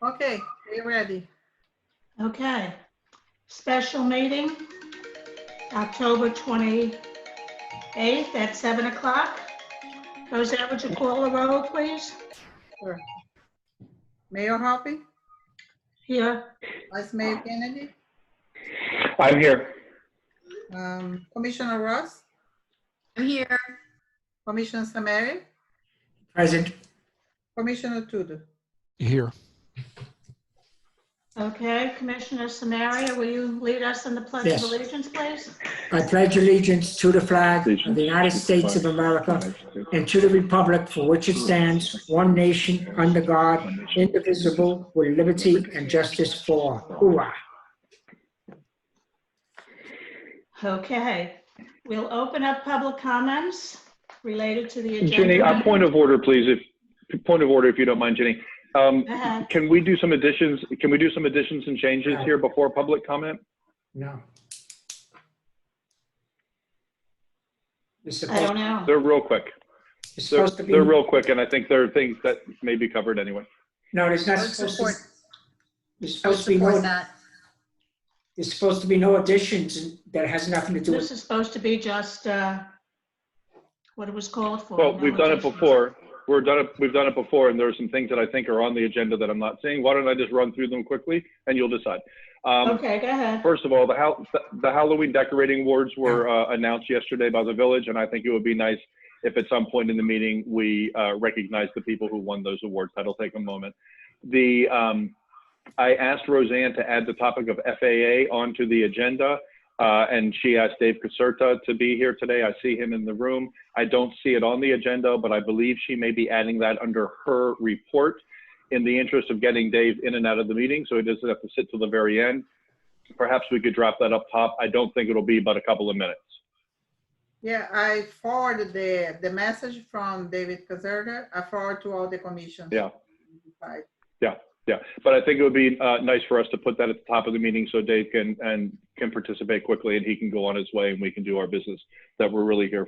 Okay, we're ready. Okay. Special meeting, October 28th at 7 o'clock. Roseanne, would you call the roll, please? Sure. Mayor Hoppy, Here. Vice Mayor Kennedy, I'm here. Commissioner Ross, I'm here. Commissioner Samari, Present. Commissioner Tudo. Here. Okay, Commissioner Samaria, will you lead us in the Pledge Yes. of Allegiance, please? I pledge allegiance to the flag of the United States of America and to the republic for which it stands, one nation, under God, indivisible, with liberty and justice for all. Hoorah. Okay, we'll open up public comments related to the agenda. Jenny, a point of order, please. Point of order, if you don't mind, Jenny. Go ahead. Can we do some additions? Can we do some additions and changes here before public comment? No. It's I don't supposed, know. They're real quick. it's They're, supposed to be, they're real quick, and I think there are things that may be covered anyway. no, there's not I would supposed to, support, there's I would supposed to be support no, that. there's supposed to be no additions and that has nothing to do This with, is supposed to be just what it was called for. Well, no we've done it additions. before. We've done it before, and there are some things that I think are on the agenda that I'm not seeing. Why don't I just run through them quickly, and you'll decide. Okay, go ahead. First of all, the Halloween decorating awards were announced yesterday by the village, and I think it would be nice if at some point in the meeting we recognize the people who won those awards. That'll take a moment. I asked Roseanne to add the topic of FAA onto the agenda, and she asked Dave Caserta to be here today. I see him in the room. I don't see it on the agenda, but I believe she may be adding that under her report in the interest of getting Dave in and out of the meeting, so he doesn't have to sit till the very end. Perhaps we could drop that up top. I don't think it'll be but a couple of minutes. Yeah, I forwarded the message from David Caserta. I forward to all the commissions. Yeah. Right. Yeah, but I think it would be nice for us to put that at the top of the meeting so Dave can participate quickly and he can go on his way and we can do our business that we're really here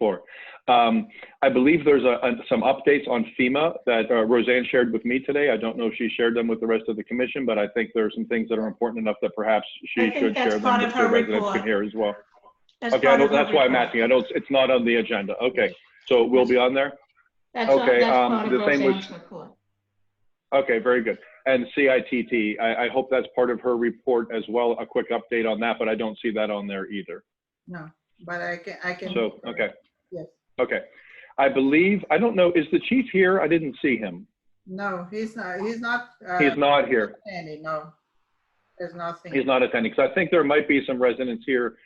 for. I believe there's some updates on FEMA that Roseanne shared with me today. I don't know if she shared them with the rest of the commission, but I think there are some things that are important enough that perhaps she should share them with the residents can hear as well. Okay, that's why I'm asking. I know it's not on the agenda. Okay, so it will be on there? That's Okay, that's part of the same Roseanne's was- report. Okay, very good. And CITT, I hope that's part of her report as well, a quick update on that, but I don't see that on there either. No, but I can. So, okay. Yes. Okay. I believe, I don't know, is the chief here? I didn't see him. No, he's not. He's not. He's not here. No, there's nothing. He's not attending. So I think there might be some residents here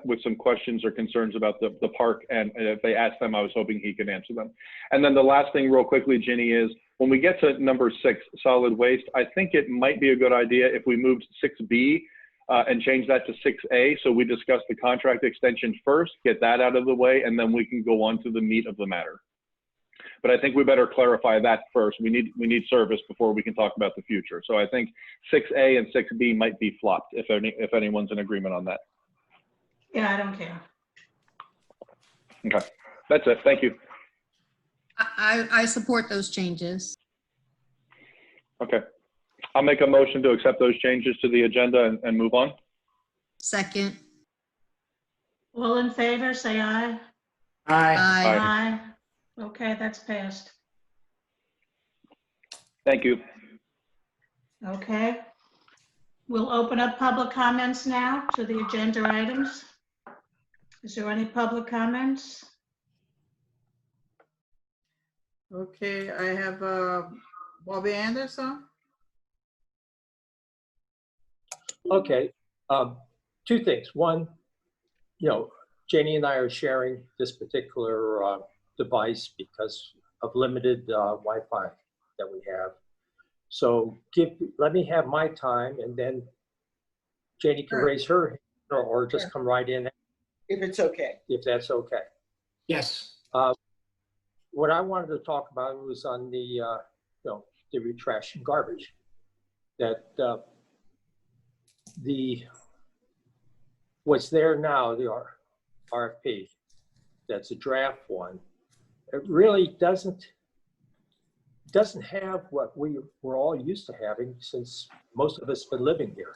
with some questions or concerns about the park. And if they ask them, I was hoping he could answer them. And then the last thing real quickly, Ginny, is when we get to number 6, solid waste, I think it might be a good idea if we moved 6B and change that to 6A. So we discuss the contract extension first, get that out of the way, and then we can go on to the meat of the matter. But I think we better clarify that first. We need service before we can talk about the future. So I think 6A and 6B might be flopped if anyone's in agreement on that. Yeah, I don't care. Okay, that's it. Thank you. I support those changes. Okay, I'll make a motion to accept those changes to the agenda and move on. Second. All in favor, say aye. aye. Aye. Aye. Okay, that's passed. Thank you. Okay. We'll open up public comments now to the agenda items. Is there any public comments? Okay, I have Bobby Anderson. Okay, 2 things. One, Janie and I are sharing this particular device because of limited Wi-Fi that we have. So let me have my time, and then Janie can Sure. raise her hand or just Sure. come right in If it's okay. if that's okay. Yes. What I wanted to talk about was on the trash and garbage. That what's there now, the RFP, that's a draft one. It really doesn't doesn't have what we were all used to having since most of us been living here.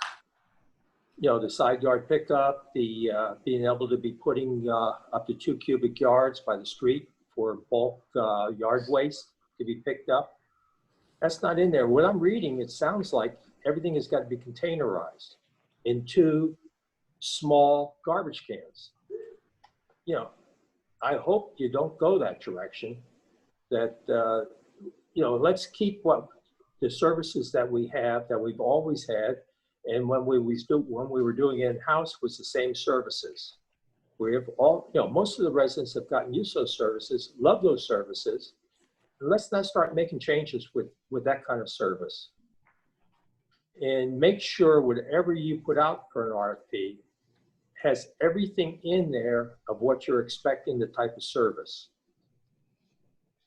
You know, the side yard pickup, the being able to be putting up to 2 cubic yards by the street for bulk yard waste to be picked up. That's not in there. What I'm reading, it sounds like everything has got to be containerized in 2 small garbage cans. You know, I hope you don't go that direction. That you know, let's keep what the services that we have, that we've always had, and when we were doing it in-house was the same services. We have all, you know, most of the residents have gotten used to those services, love those services. And let's not start making changes with that kind of service. And make sure whatever you put out for an RFP has everything in there of what you're expecting, the type of service.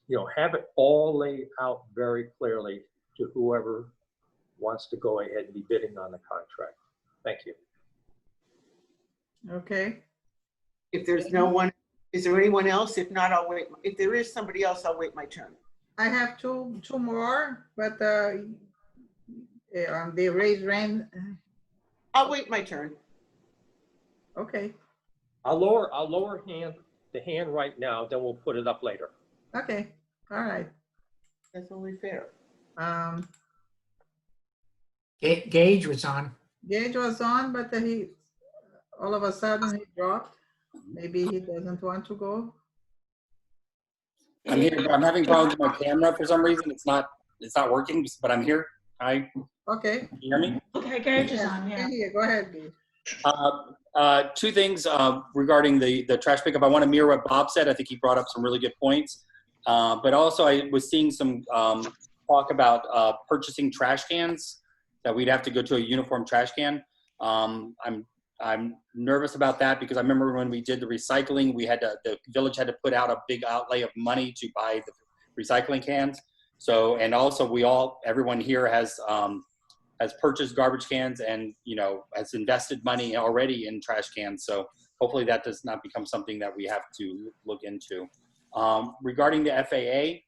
You know, have it all laid out very clearly to whoever wants to go ahead and be bidding on the contract. Thank you. Okay. If there's no one, is there anyone else? If not, I'll wait. If there is somebody else, I'll wait my turn. I have two more, but they raised hand. I'll wait my turn. Okay. I'll lower the hand right now, then we'll put it up later. Okay. All right. That's only fair. Gage was on. Gage was on, but he all of a sudden he dropped. Maybe he doesn't want to go. I'm here, but I'm having problems with my camera for some reason. It's not working, but I'm here. Hi, Okay. can you hear me? Okay, Gage is on, yeah. Yeah, go ahead, Gage. 2 things regarding the trash pickup. I want to mirror what Bob said. I think he brought up some really good points. But also I was seeing some talk about purchasing trash cans, that we'd have to go to a uniform trash can. I'm nervous about that because I remember when we did the recycling, the village had to put out a big outlay of money to buy the recycling cans. So, and also everyone here has purchased garbage cans and, you know, has invested money already in trash cans. So hopefully that does not become something that we have to look into. Regarding the FAA,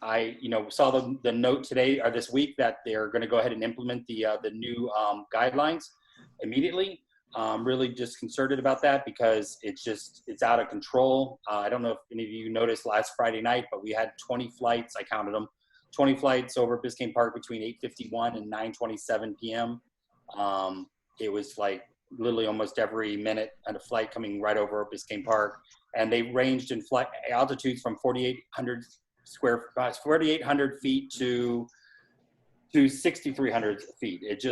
I, you know, saw the note today or this week that they're going to go ahead and implement the new guidelines immediately. Really disconcerted about that because it's out of control. I don't know if any of you noticed last Friday night, but we had 20 flights. I counted them, 20 flights over Biscayne Park between 8:51 and 9:27 p.m. It was like literally almost every minute at a flight coming right over Biscayne Park, and they ranged in flight altitudes from 4,800 feet to 6,300 feet. It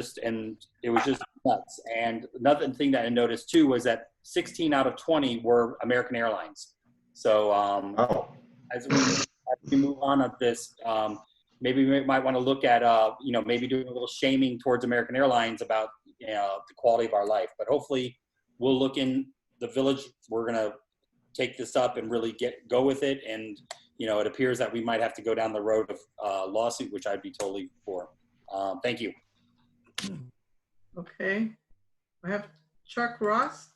was just nuts. And another thing that I noticed too was that 16 out of 20 were American Airlines. So as we move on of this, maybe we might want to look at, you know, maybe doing a little shaming towards American Airlines about, you know, the quality of our life. But hopefully we'll look in the village. We're going to take this up and really go with it. And, you know, it appears that we might have to go down the road of lawsuit, which I'd be totally for. Thank you. Okay. We have Chuck Ross.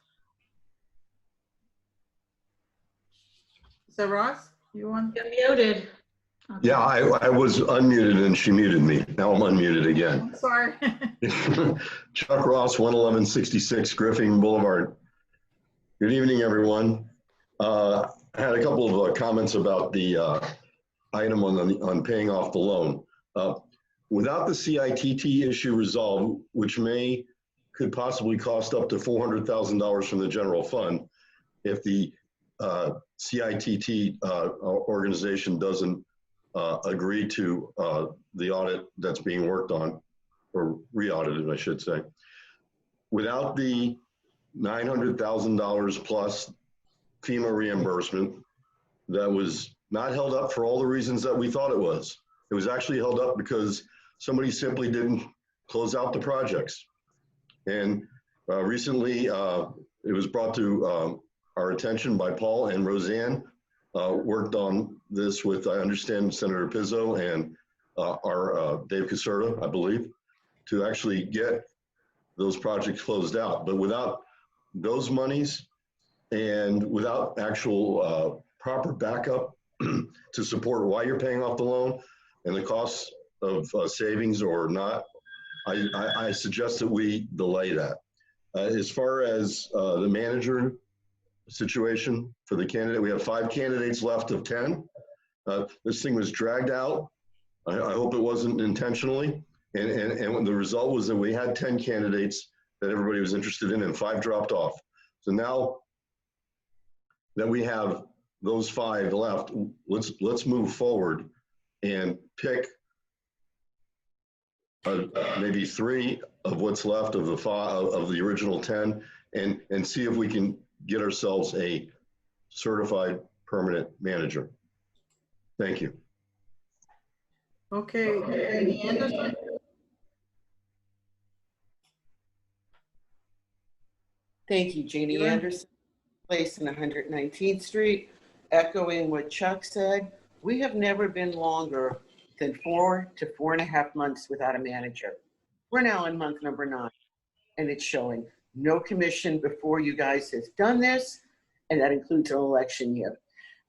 Is that Ross? You want? You're muted. Okay. Yeah, I was unmuted and she muted me. Now I'm unmuted again. I'm sorry. Chuck Ross, 11166 Griffin Boulevard. Good evening, everyone. I had a couple of comments about the item on paying off the loan. Without the CITT issue resolved, which could possibly cost up to $400,000 from the general fund, if the CITT organization doesn't agree to the audit that's being worked on, or re-audited, I should say. Without the $900,000 plus FEMA reimbursement that was not held up for all the reasons that we thought it was. It was actually held up because somebody simply didn't close out the projects. And recently, it was brought to our attention by Paul and Roseanne, worked on this with, I understand, Senator Pizzo and our Dave Caserta, I believe, to actually get those projects closed out. But without those monies and without actual proper backup to support why you're paying off the loan and the costs of savings or not, I suggest that we delay that. As far as the manager situation for the candidate, we have 5 candidates left of 10. This thing was dragged out. I hope it wasn't intentionally. And the result was that we had 10 candidates that everybody was interested in and 5 dropped off. So now that we have those 5 left, let's move forward and pick maybe 3 of what's left of the original 10 and see if we can get ourselves a certified permanent manager. Thank you. Okay, Jenny Anderson? Thank you, Jeannie Sure. Anderson, place in 119th Street. Echoing what Chuck said, we have never been longer than 4 to 4.5 months without a manager. We're now in month number 9, and it's showing no commission before you guys has done this, and that includes an election year.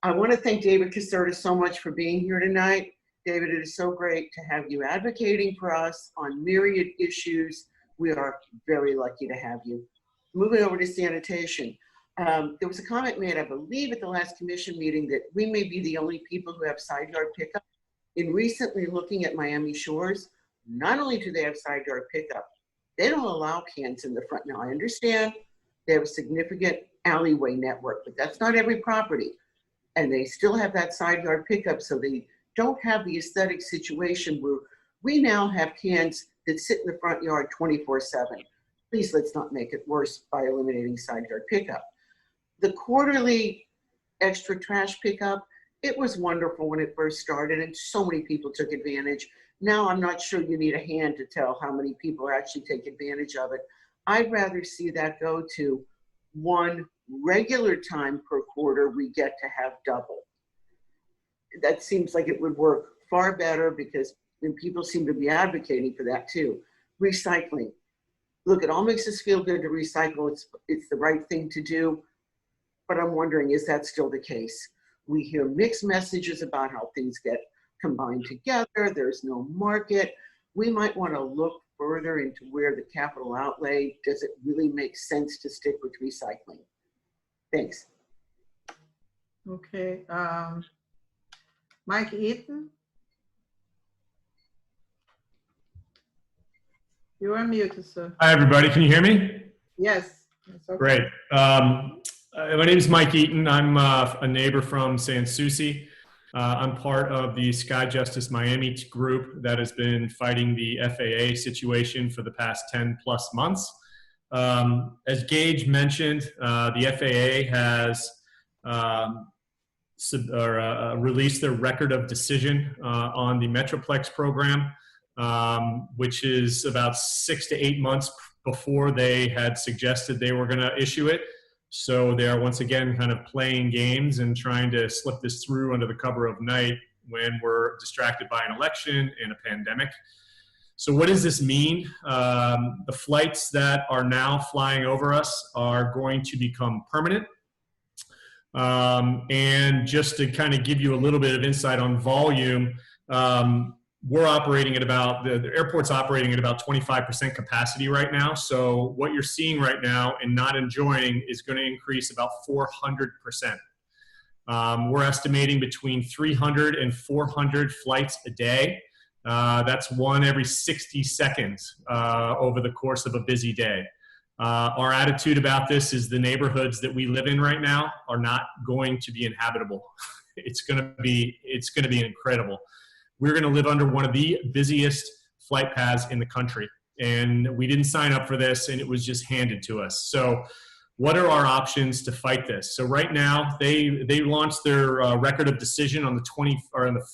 I want to thank David Caserta so much for being here tonight. David, it is so great to have you advocating for us on myriad issues. We are very lucky to have you. Moving over to sanitation. There was a comment made, I believe, at the last commission meeting that we may be the only people who have side yard pickup. In recently looking at Miami Shores, not only do they have side yard pickup, they don't allow cans in the front. Now, I understand they have a significant alleyway network, but that's not every property. And they still have that side yard pickup, so they don't have the aesthetic situation where we now have cans that sit in the front yard 24/7. Please, let's not make it worse by eliminating side yard pickup. The quarterly extra trash pickup, it was wonderful when it first started and so many people took advantage. Now I'm not sure you need a hand to tell how many people actually take advantage of it. I'd rather see that go to 1 regular time per quarter we get to have double. That seems like it would work far better because and people seem to be advocating for that too. Recycling. Look, it all makes us feel good to recycle. It's the right thing to do. But I'm wondering, is that still the case? We hear mixed messages about how things get combined together. There's no market. We might want to look further into where the capital outlay, does it really make sense to stick with recycling? Thanks. Okay, Mike Eaton? You are muted, sir. Hi, everybody. Can you hear me? Yes. It's okay. Great. My name is Mike Eaton. I'm a neighbor from San Souci. I'm part of the Sky Justice Miami group that has been fighting the FAA situation for the past 10 plus months. As Gage mentioned, the FAA has released their record of decision on the Metroplex program, which is about 6 to 8 months before they had suggested they were going to issue it. So they are once again kind of playing games and trying to slip this through under the cover of night when we're distracted by an election and a pandemic. So what does this mean? The flights that are now flying over us are going to become permanent. And just to kind of give you a little bit of insight on volume, we're operating at about, the airport's operating at about 25% capacity right now. So what you're seeing right now and not enjoying is going to increase about 400%. We're estimating between 300 and 400 flights a day. That's 1 every 60 seconds over the course of a busy day. Our attitude about this is the neighborhoods that we live in right now are not going to be inhabitable. It's going to be incredible. We're going to live under one of the busiest flight paths in the country. And we didn't sign up for this, and it was just handed to us. So what are our options to fight this? So right now, they launched their record of decision on the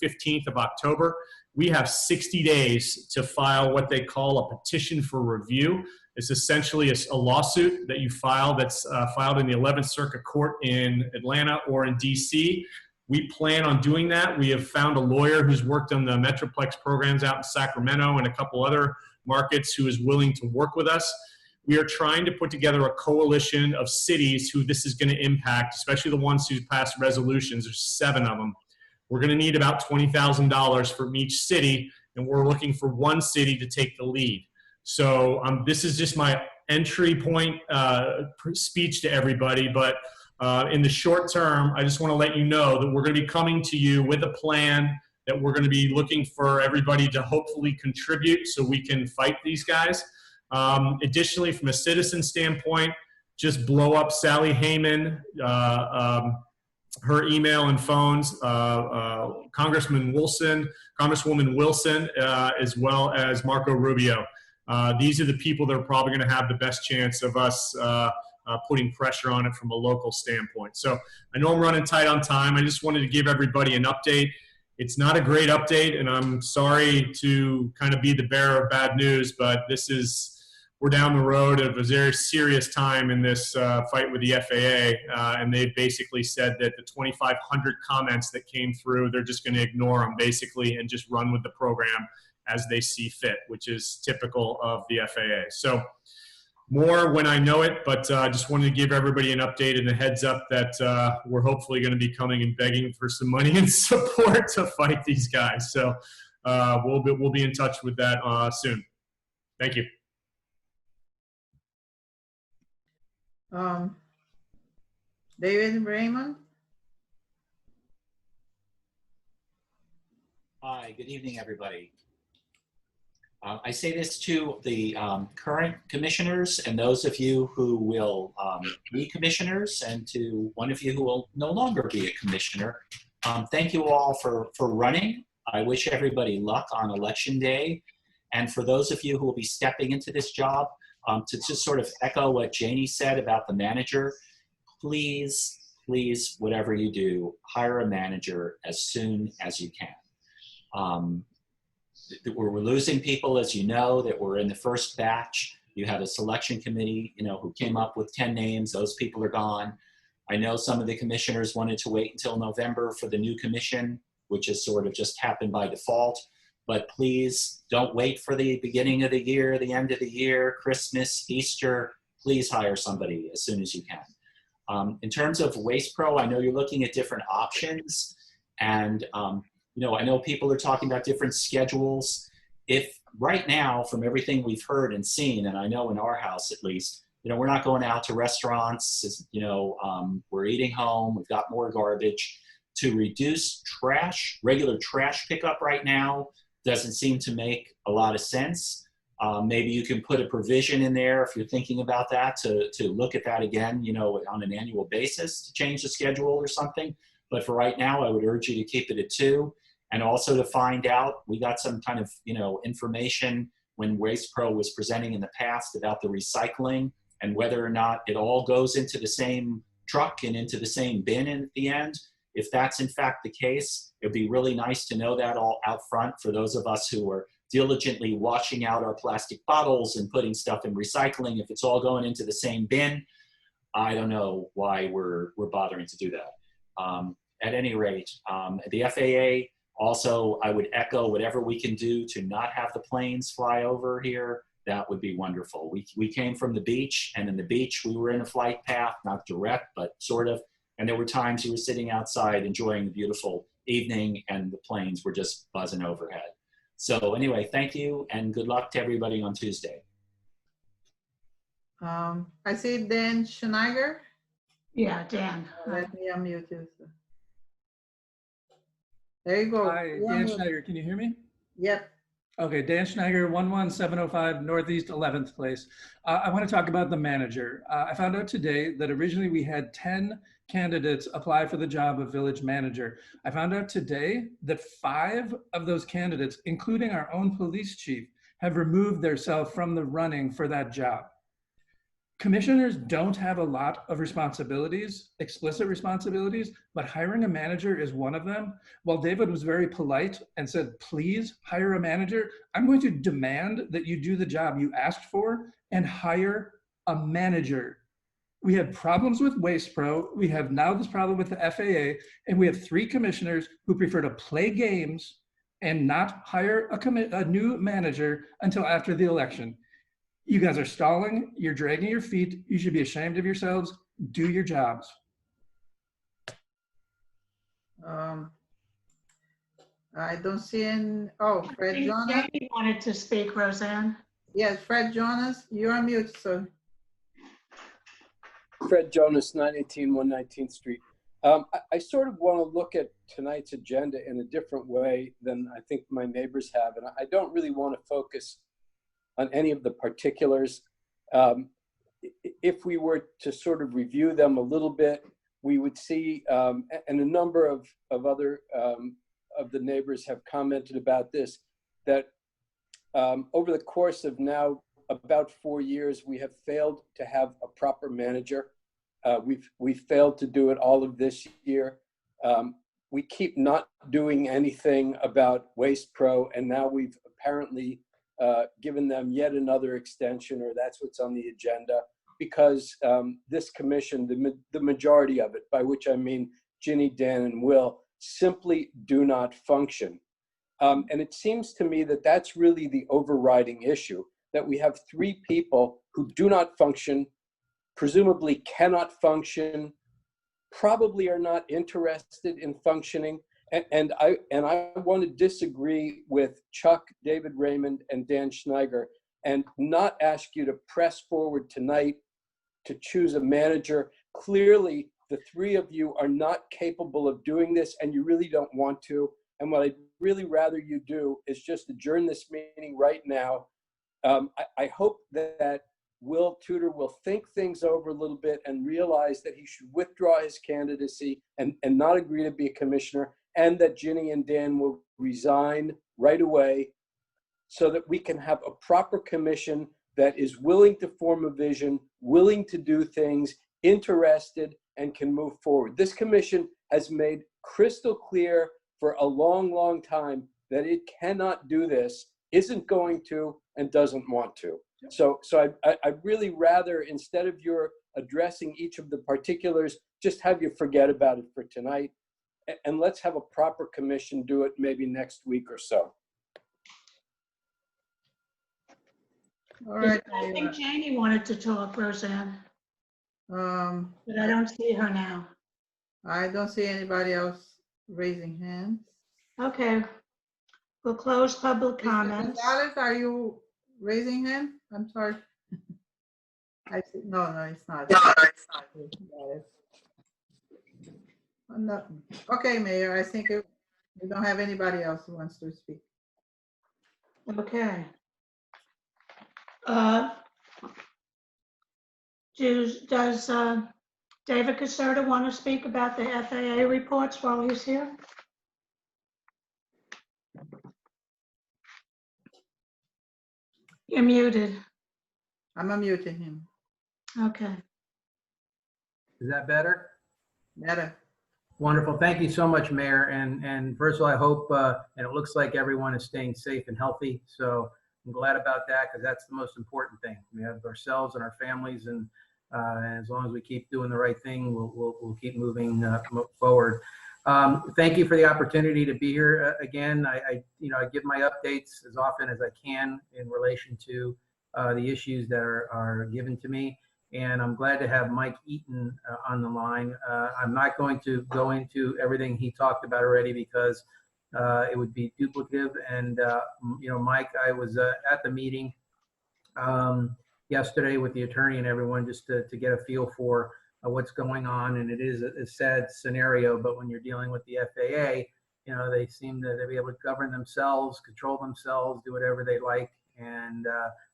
15th of October. We have 60 days to file what they call a petition for review. It's essentially a lawsuit that you file that's filed in the 11th Circuit Court in Atlanta or in DC. We plan on doing that. We have found a lawyer who's worked on the Metroplex programs out in Sacramento and a couple other markets who is willing to work with us. We are trying to put together a coalition of cities who this is going to impact, especially the ones who passed resolutions. There's 7 of them. We're going to need about $20,000 from each city, and we're looking for one city to take the lead. So this is just my entry point speech to everybody, but in the short term, I just want to let you know that we're going to be coming to you with a plan that we're going to be looking for everybody to hopefully contribute so we can fight these guys. Additionally, from a citizen standpoint, just blow up Sally Hayman, her email and phones, Congresswoman Wilson, as well as Marco Rubio. These are the people that are probably going to have the best chance of us putting pressure on it from a local standpoint. So I know I'm running tight on time. I just wanted to give everybody an update. It's not a great update, and I'm sorry to kind of be the bearer of bad news, but we're down the road of a very serious time in this fight with the FAA, and they've basically said that the 2,500 comments that came through, they're just going to ignore them basically and just run with the program as they see fit, which is typical of the FAA. So more when I know it, but I just wanted to give everybody an update and a heads up that we're hopefully going to be coming and begging for some money and support to fight these guys. So we'll be in touch with that soon. Thank you. David Raymond. Hi, good evening, everybody. I say this to the current commissioners and those of you who will be commissioners, and to one of you who will no longer be a commissioner. Thank you all for running. I wish everybody luck on election day. And for those of you who will be stepping into this job, to just sort of echo what Janie said about the manager, please, whatever you do, hire a manager as soon as you can. We're losing people, as you know, that were in the first batch. You had a selection committee, who came up with 10 names. Those people are gone. I know some of the commissioners wanted to wait until November for the new commission, which has sort of just happened by default. But please don't wait for the beginning of the year, the end of the year, Christmas, Easter. Please hire somebody as soon as you can. In terms of Waste Pro, I know you're looking at different options, and I know people are talking about different schedules. If right now, from everything we've heard and seen, and I know in our house at least, we're not going out to restaurants, we're eating home, we've got more garbage. To reduce regular trash pickup right now doesn't seem to make a lot of sense. Maybe you can put a provision in there if you're thinking about that to look at that again, on an annual basis to change the schedule or something. But for right now, I would urge you to keep it at 2. And also to find out, we got some kind of, information when Waste Pro was presenting in the past about the recycling and whether or not it all goes into the same truck and into the same bin at the end. If that's in fact the case, it'd be really nice to know that all out front for those of us who are diligently washing out our plastic bottles and putting stuff in recycling. If it's all going into the same bin, I don't know why we're bothering to do that. At any rate, the FAA, also, I would echo whatever we can do to not have the planes fly over here. That would be wonderful. We came from the beach, and in the beach, we were in a flight path, not direct, but sort of. And there were times you were sitting outside enjoying the beautiful evening, and the planes were just buzzing overhead. So anyway, thank you, and good luck to everybody on Tuesday. I see Dan Schneider. Yeah, Dan. Let me unmute you. There you go. Hi, Dan Schneider. Can you hear me? Yep. Okay, Dan Schneider, 11705 Northeast 11th Place. I want to talk about the manager. I found out today that originally we had 10 candidates apply for the job of village manager. I found out today that 5 of those candidates, including our own police chief, have removed themselves from the running for that job. Commissioners don't have a lot of responsibilities, explicit responsibilities, but hiring a manager is one of them. While David was very polite and said, please hire a manager, I'm going to demand that you do the job you asked for and hire a manager. We had problems with Waste Pro. We have now this problem with the FAA, and we have 3 commissioners who prefer to play games and not hire a new manager until after the election. You guys are stalling, you're dragging your feet, you should be ashamed of yourselves, do your jobs. I don't see any, oh, I Fred think Jonas. Jamie wanted to speak, Roseanne. Yes, Fred Jonas, you're on mute, sir. Fred Jonas, 918 119th Street. I sort of want to look at tonight's agenda in a different way than I think my neighbors have. And I don't really want to focus on any of the particulars. If we were to sort of review them a little bit, we would see, and a number of other of the neighbors have commented about this, that over the course of now about 4 years, we have failed to have a proper manager. We've failed to do it all of this year. We keep not doing anything about Waste Pro, and now we've apparently given them yet another extension, or that's what's on the agenda, because this commission, the majority of it, by which I mean Ginny, Dan, and Will, simply do not function. And it seems to me that that's really the overriding issue, that we have 3 people who do not function, presumably cannot function, probably are not interested in functioning. And I want to disagree with Chuck, David Raymond, and Dan Schneiger, and not ask you to press forward tonight to choose a manager. Clearly, the 3 of you are not capable of doing this, and you really don't want to. And what I'd really rather you do is just adjourn this meeting right now. I hope that Will Tudor will think things over a little bit and realize that he should withdraw his candidacy and not agree to be a commissioner, and that Ginny and Dan will resign right away so that we can have a proper commission that is willing to form a vision, willing to do things, interested, and can move forward. This commission has made crystal clear for a long, long time that it cannot do this, isn't going to, and doesn't want to. So I'd really rather, instead of your addressing each of the particulars, just have you forget about it for tonight, and let's have a proper commission do it maybe next week or so. All right. I think Jamie wanted to talk, Roseanne, but I don't see her now. I don't see anybody else raising hands. Okay, we'll close public Mr. comments. Gonzalez, are you raising hand? I'm sorry. I see, no, it's not. No, it's not. No. Okay, Mayor, I think we don't have anybody else who wants to speak. Okay. Does David Caserta want to speak about the FAA reports while he's here? You're muted. I'm unmuting him. Okay. Is that better? Better. Wonderful. Thank you so much, Mayor. And first of all, I hope, and it looks like everyone is staying safe and healthy. So I'm glad about that, because that's the most important thing. We have ourselves and our families, and as long as we keep doing the right thing, we'll keep moving forward. Thank you for the opportunity to be here again. I give my updates as often as I can in relation to the issues that are given to me. And I'm glad to have Mike Eaton on the line. I'm not going to go into everything he talked about already, because it would be duplicative. And, Mike, I was at the meeting yesterday with the attorney and everyone, just to get a feel for what's going on. And it is a sad scenario, but when you're dealing with the FAA, they seem to be able to govern themselves, control themselves, do whatever they like. And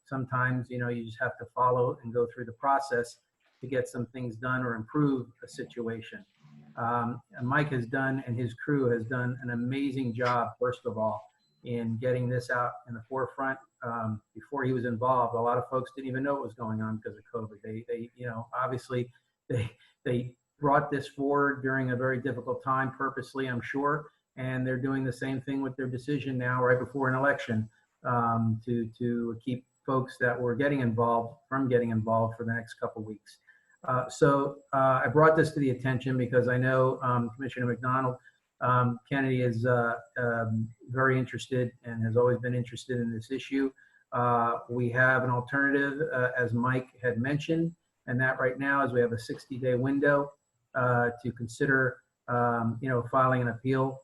sometimes, you just have to follow and go through the process to get some things done or improve a situation. Mike has done, and his crew has done, an amazing job, first of all, in getting this out in the forefront. Before he was involved, a lot of folks didn't even know what was going on because of COVID. They obviously they brought this forward during a very difficult time, purposely, I'm sure, and they're doing the same thing with their decision now, right before an election, to keep folks that were getting involved from getting involved for the next couple of weeks. So I brought this to the attention because I know Commissioner McDonald Kennedy is very interested and has always been interested in this issue. We have an alternative, as Mike had mentioned, and that right now is we have a 60-day window to consider, filing an appeal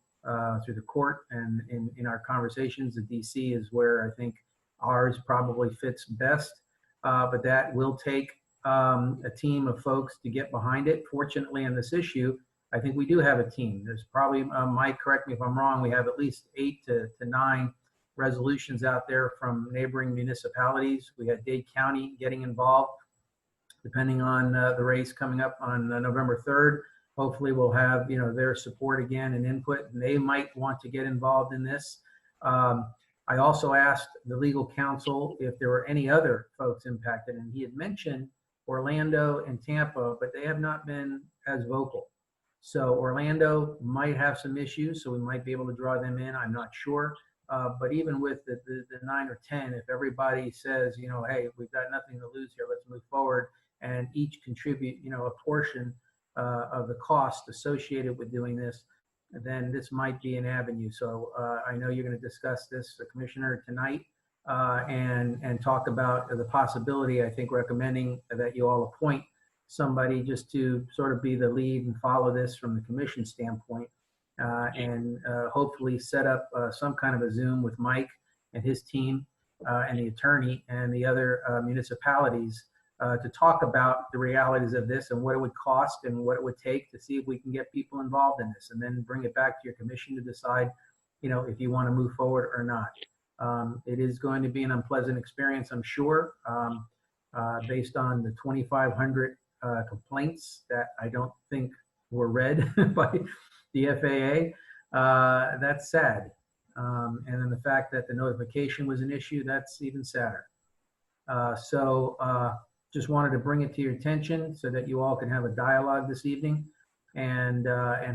through the court, and in our conversations, the DC is where I think ours probably fits best. But that will take a team of folks to get behind it. Fortunately, on this issue, I think we do have a team. There's probably, Mike, correct me if I'm wrong, we have at least 8 to 9 resolutions out there from neighboring municipalities. We had Dade County getting involved, depending on the race coming up on November 3rd. Hopefully we'll have, their support again and input, and they might want to get involved in this. I also asked the legal counsel if there were any other folks impacted, and he had mentioned Orlando and Tampa, but they have not been as vocal. So Orlando might have some issues, so we might be able to draw them in. I'm not sure. But even with the 9 or 10, if everybody says, hey, we've got nothing to lose here, let's move forward, and each contribute, a portion of the cost associated with doing this, then this might be an avenue. So I know you're going to discuss this, Commissioner, tonight, and talk about the possibility, I think, recommending that you all appoint somebody just to sort of be the lead and follow this from the commission standpoint, and hopefully set up some kind of a Zoom with Mike and his team and the attorney and the other municipalities to talk about the realities of this and what it would cost and what it would take to see if we can get people involved in this, and then bring it back to your commission to decide, if you want to move forward or not. It is going to be an unpleasant experience, I'm sure, based on the 2,500 complaints that I don't think were read by the FAA. That's sad. And then the fact that the notification was an issue, that's even sadder. Just wanted to bring it to your attention so that you all can have a dialogue this evening, and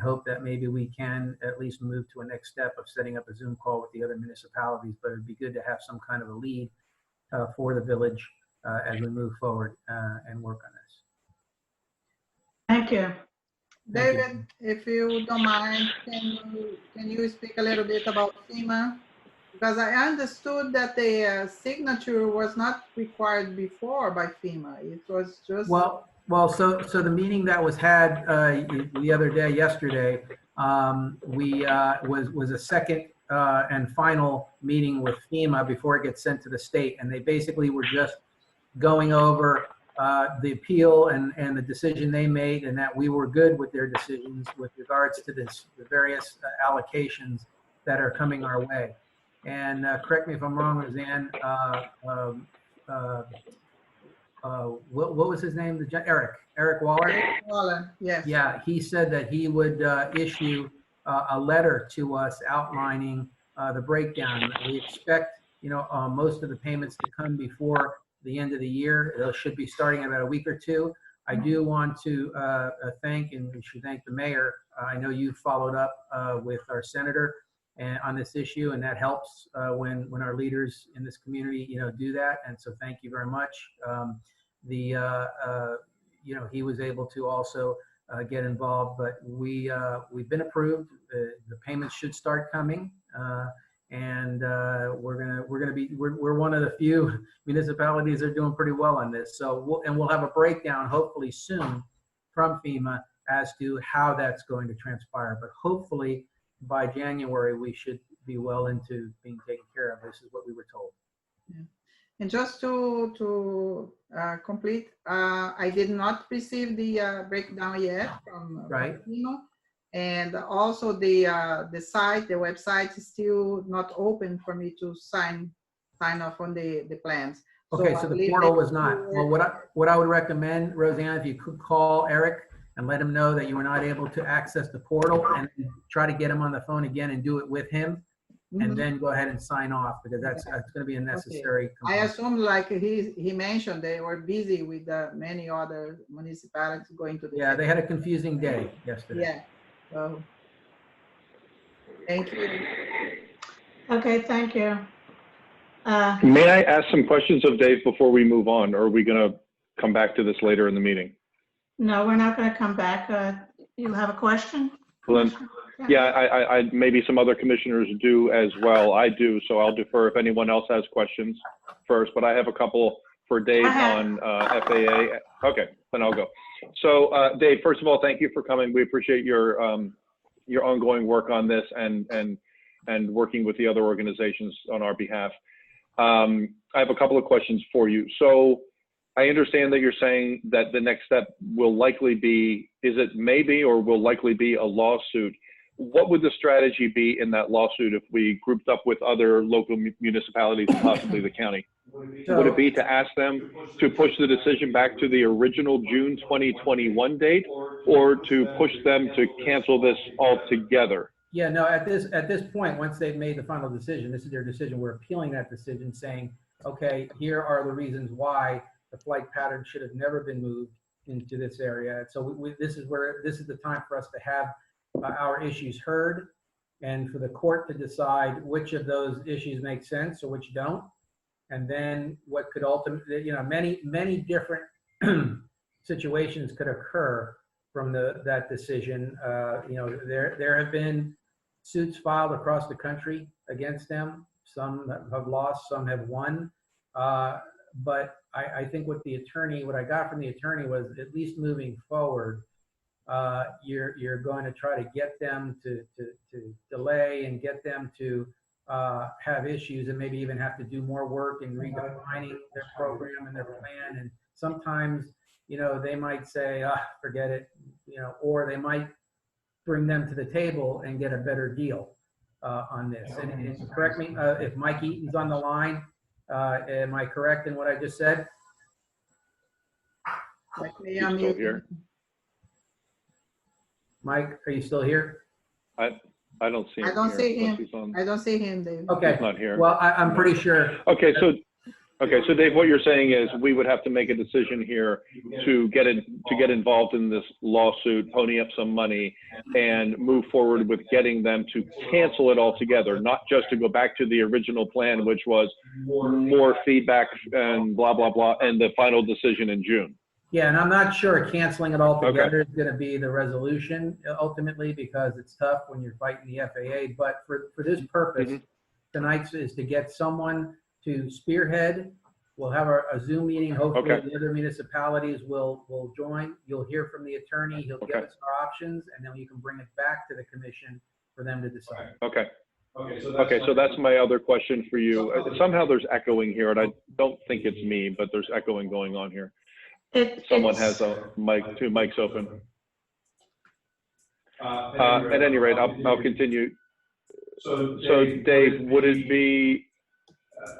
hope that maybe we can at least move to a next step of setting up a Zoom call with the other municipalities. But it'd be good to have some kind of a lead for the village as we move forward and work on this. Thank you. David, if you don't mind, can you speak a little bit about FEMA? Because I understood that the signature was not required before by FEMA. It was just... Well, so the meeting that was had the other day, yesterday, was a second and final meeting with FEMA before it gets sent to the state. And they basically were just going over the appeal and the decision they made, and that we were good with their decisions with regards to the various allocations that are coming our way. And correct me if I'm wrong, Roseanne, what was his name? Eric Waller? Eric Waller, yes. Yeah, he said that he would issue a letter to us outlining the breakdown. We expect, most of the payments to come before the end of the year. Those should be starting in about a week or two. I do want to thank, and we should thank the mayor. I know you followed up with our senator and on this issue, and that helps when our leaders in this community, do that. And so thank you very much. He was able to also get involved, but we've been approved. The payments should start coming, and we're one of the few municipalities that are doing pretty well on this. So we'll have a breakdown hopefully soon from FEMA as to how that's going to transpire. But hopefully by January we should be well into being taken care of. This is what we were told. Yeah. And just to complete, I did not receive the breakdown yet from FEMA. And also the website is still not open for me to sign off on the plans. Okay, so the portal was not. Well, what I would recommend, Roseanne, if you could call Eric and let him know that you were not able to access the portal, and try to get him on the phone again and do it with him, and then go ahead and sign off, because that's going to be a necessary component. I assume, like he mentioned, they were busy with many other municipalities going to the... Yeah, they had a confusing day yesterday. Yeah. So, thank you. Okay, thank you. May I ask some questions of Dave before we move on, or are we going to come back to this later in the meeting? No, we're not going to come back. You have a question? Well, then, yeah, I maybe some other commissioners do as well. I do, so I'll defer if anyone else has questions first, but I have a couple for Dave on FAA. Okay, then I'll go. So Dave, first of all, thank you for coming. We appreciate your your ongoing work on this and working with the other organizations on our behalf. I have a couple of questions for you. So I understand that you're saying that the next step will likely be, is it maybe or will likely be a lawsuit? What would the strategy be in that lawsuit if we grouped up with other local municipalities and possibly the county? Would it be to ask them to push the decision back to the original June 2021 date, or to push them to cancel this altogether? Yeah, no, at this point, once they've made the final decision, this is their decision, we're appealing that decision saying, okay, here are the reasons why the flight pattern should have never been moved into this area. So this is the time for us to have our issues heard and for the court to decide which of those issues make sense or which don't. And then what could ultimately, many different situations could occur from that decision. There have been suits filed across the country against them. Some have lost, some have won. But I think what I got from the attorney was, at least moving forward, you're going to try to get them to delay and get them to have issues and maybe even have to do more work in redefining their program and their plan. And sometimes, they might say, forget it, or they might bring them to the table and get a better deal on this. And correct me if Mike Eaton's on the line. Am I correct in what I just said? He's still here. Mike, are you still here? I don't see him. I don't here, see unless him. he's on. I don't see him, Dave. Okay. He's not here. Well, I'm pretty sure. Okay, so Dave, what you're saying is we would have to make a decision here to get involved in this lawsuit, pony up some money, and move forward with getting them to cancel it altogether, not just to go back to the original plan, which was more feedback and blah blah blah, and the final decision in June. Yeah, and I'm not sure canceling it all together is going to be the resolution ultimately, because it's tough when you're fighting the FAA. But for this purpose, tonight's is to get someone to spearhead. We'll have a Zoom meeting. Hopefully the other municipalities will join. You'll hear from the attorney. He'll give us our options, and then you can bring it back to the commission for them to decide. Okay, so that's my other question for you. Somehow there's echoing here, and I don't think it's me, but there's echoing going on here. Someone has a mic, two mics open. At any rate, I'll continue. So Dave, would it be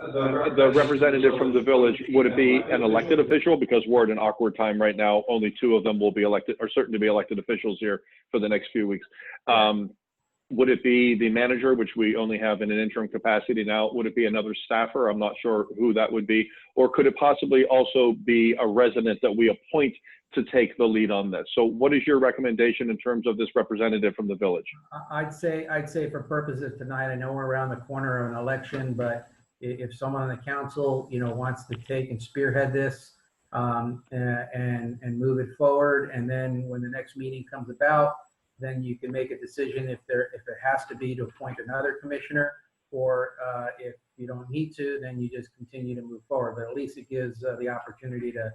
the representative from the village, would it be an elected official? Because we're at an awkward time right now. Only two of them will be elected, or certain to be elected officials here for the next few weeks. Would it be the manager, which we only have in an interim capacity now? Would it be another staffer? I'm not sure who that would be. Or could it possibly also be a resident that we appoint to take the lead on this? So what is your recommendation in terms of this representative from the village? I'd say for purposes tonight, I know we're around the corner of an election, but if someone on the council, wants to take and spearhead this and move it forward, and then when the next meeting comes about, then you can make a decision if it has to be to appoint another commissioner, or if you don't need to, then you just continue to move forward. But at least it gives the opportunity to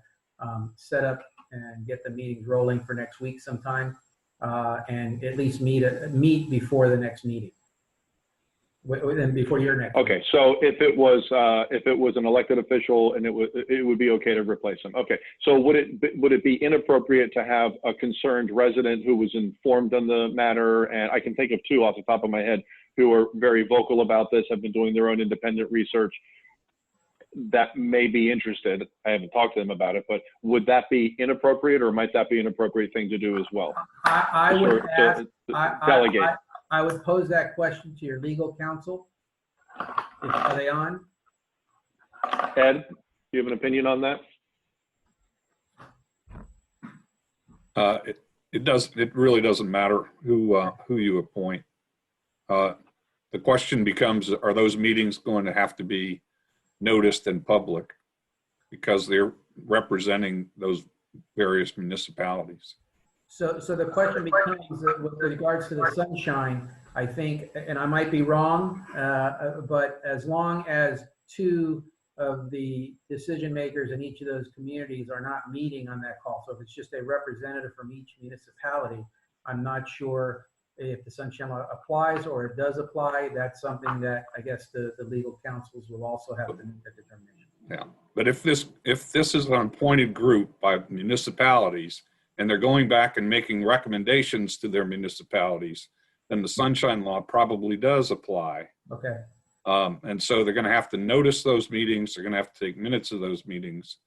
set up and get the meetings rolling for next week sometime, and at least meet before the next meeting. Before your next. Okay, so if it was an elected official, and it would be okay to replace him. Okay, so would it be inappropriate to have a concerned resident who was informed on the matter? And I can think of two off the top of my head who are very vocal about this, have been doing their own independent research, that may be interested. I haven't talked to them about it, but would that be inappropriate, or might that be an appropriate thing to do as well? I would ask, delegate. I would pose that question to your legal counsel. Are they on? Ed, do you have an opinion on that? It really doesn't matter who you appoint. The question becomes, are those meetings going to have to be noticed in public, because they're representing those various municipalities? So the question becomes, with regards to the sunshine, I think, and I might be wrong, but as long as two of the decision makers in each of those communities are not meeting on that call, so if it's just a representative from each municipality, I'm not sure if the sunshine law applies or it does apply, that's something that I guess the legal counsels will also have to make a determination. Yeah, but if this is an appointed group by municipalities and they're going back and making recommendations to their municipalities, then the sunshine law probably does apply. Okay. And so they're going to have to notice those meetings. They're going to have to take minutes of those meetings,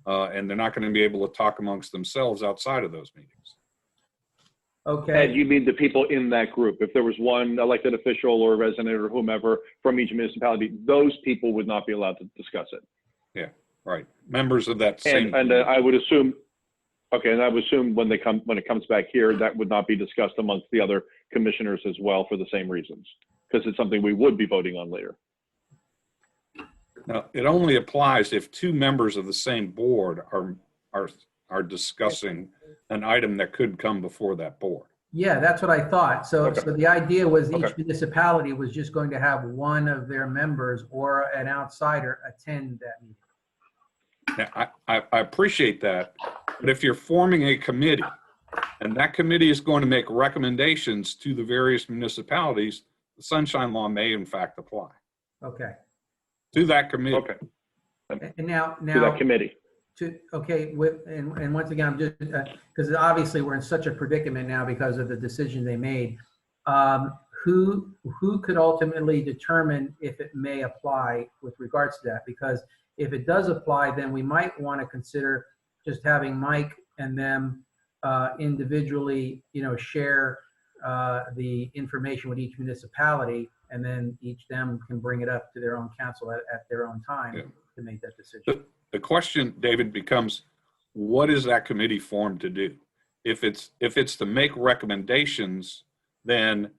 and they're not going to be able to talk amongst themselves outside of those meetings. Okay. And you mean the people in that group? If there was one elected official or resident or whomever from each municipality, those people would not be allowed to discuss it. Yeah, right. Members of that same. And I would assume, okay, and I would assume when it comes back here, that would not be discussed amongst the other commissioners as well for the same reasons, because it's something we would be voting on later. Now, it only applies if two members of the same board are discussing an item that could come before that board. Yeah, that's what I thought. So, Okay. so the idea was each Okay. municipality was just going to have one of their members or an outsider attend that meeting. Now, I appreciate that, but if you're forming a committee and that committee is going to make recommendations to the various municipalities, the sunshine law may in fact apply Okay. to that committee. Okay. And now To that committee. And once again, I'm just, because obviously we're in such a predicament now because of the decision they made. Who could ultimately determine if it may apply with regards to that? Because if it does apply, then we might want to consider just having Mike and them individually, share the information with each municipality, and then each them can bring it up to their own council at their own time to make that decision. The question, David, becomes, what is that committee formed to do? If it's to make recommendations, then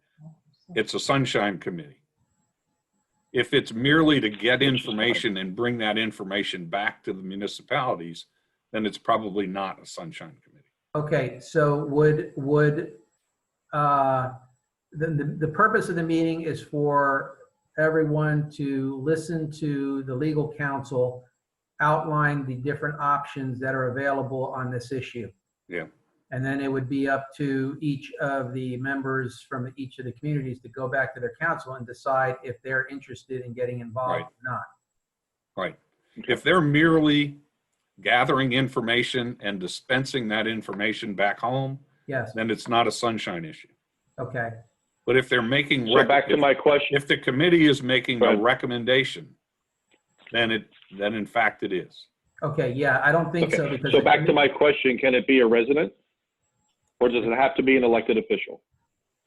it's a sunshine committee. If it's merely to get information and bring that information back to the municipalities, then it's probably not a sunshine committee. Okay, so would the purpose of the meeting is for everyone to listen to the legal counsel outline the different options that are available on this issue. Yeah. And then it would be up to each of the members from each of the communities to go back to their council and decide if they're interested in getting involved or not. Right. If they're merely gathering information and dispensing that information back home, yes, then it's not a sunshine issue. Okay. But if they're making, So back to my question. if the committee is making a recommendation, then in fact it is. Okay, yeah, I don't think so because. So back to my question, can it be a resident? Or does it have to be an elected official?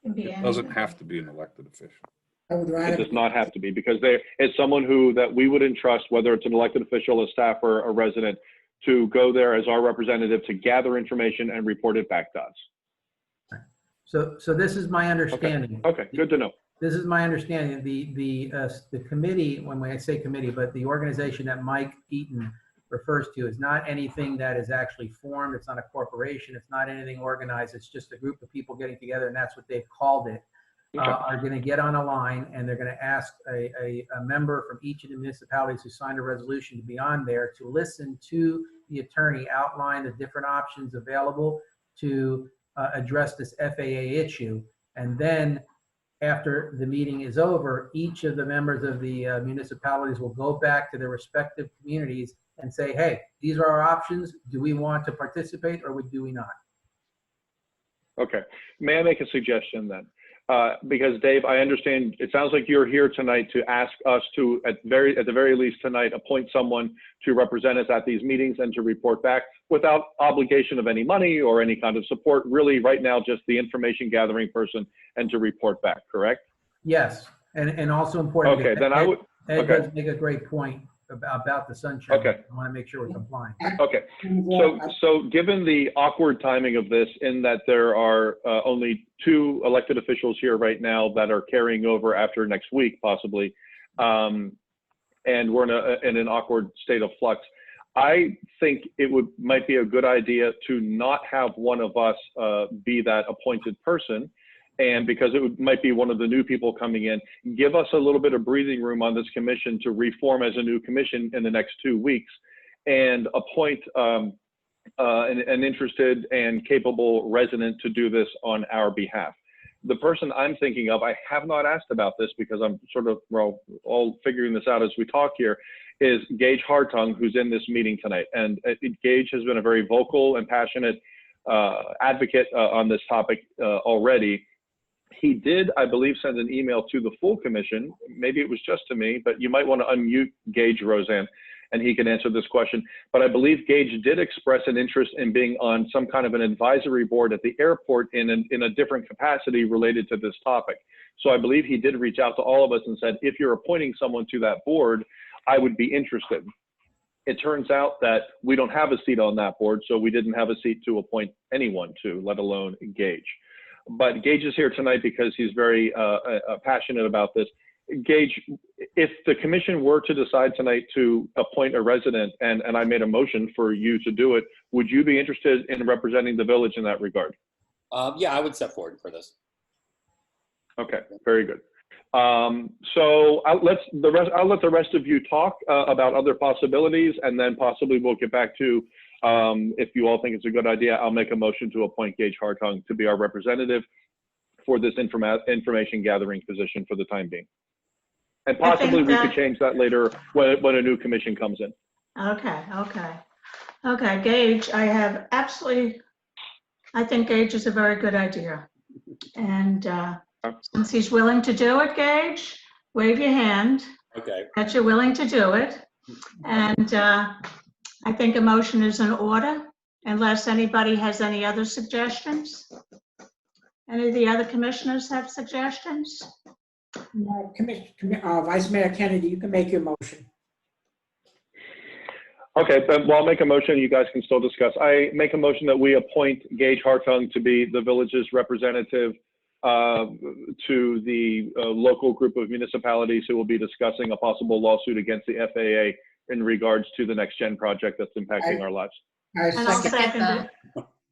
It doesn't have to be an elected official. It does not have to be, because it's someone that we would entrust, whether it's an elected official, a staff, or a resident, to go there as our representative to gather information and report it back to us. So this is my understanding. Okay, good to know. This is my understanding. The committee, when I say committee, but the organization that Mike Eaton refers to is not anything that is actually formed. It's not a corporation. It's not anything organized. It's just a group of people getting together, and that's what they've called it. Are going to get on a line, and they're going to ask a member from each of the municipalities who signed a resolution to be on there to listen to the attorney outline the different options available to address this FAA issue. And then after the meeting is over, each of the members of the municipalities will go back to their respective communities and say, hey, these are our options. Do we want to participate or do we not? Okay. May I make a suggestion then? Because Dave, I understand it sounds like you're here tonight to ask us to, at the very least tonight, appoint someone to represent us at these meetings and to report back without obligation of any money or any kind of support. Really, right now, just the information gathering person and to report back. Correct? Yes, and also important. Okay, then I would. Ed does make a great point about the sunshine. Okay. I want to make sure we're complying. Okay, so given the awkward timing of this, in that there are only 2 elected officials here right now that are carrying over after next week, possibly, and we're in an awkward state of flux, I think it might be a good idea to not have one of us be that appointed person. And because it might be one of the new people coming in, give us a little bit of breathing room on this commission to reform as a new commission in the next 2 weeks, and appoint an interested and capable resident to do this on our behalf. The person I'm thinking of, I have not asked about this because I'm sort of all figuring this out as we talk here, is Gage Hartung, who's in this meeting tonight. And Gage has been a very vocal and passionate advocate on this topic already. He did, I believe, send an email to the full commission. Maybe it was just to me, but you might want to unmute Gage, Roseanne, and he can answer this question. But I believe Gage did express an interest in being on some kind of an advisory board at the airport in a different capacity related to this topic. So I believe he did reach out to all of us and said, if you're appointing someone to that board, I would be interested. It turns out that we don't have a seat on that board, so we didn't have a seat to appoint anyone to, let alone Gage. But Gage is here tonight because he's very passionate about this. Gage, if the commission were to decide tonight to appoint a resident and I made a motion for you to do it, would you be interested in representing the village in that regard? Yeah, I would step forward for this. Okay, very good. So I'll let the rest of you talk about other possibilities, and then possibly we'll get back to, if you all think it's a good idea, I'll make a motion to appoint Gage Hartung to be our representative for this information gathering position for the time being. And possibly we could change that later when a new commission comes in. Okay, Gage, I think Gage is a very good idea. And since he's willing to do it, Gage, wave your hand. Okay. That you're willing to do it. And I think a motion is in order, unless anybody has any other suggestions. Any of the other commissioners have suggestions? No, Vice Mayor Kennedy, you can make your motion. Okay, well, I'll make a motion. You guys can still discuss. I make a motion that we appoint Gage Hartung to be the village's representative to the local group of municipalities who will be discussing a possible lawsuit against the FAA in regards to the Next Gen project that's impacting our lives. And I'll second it.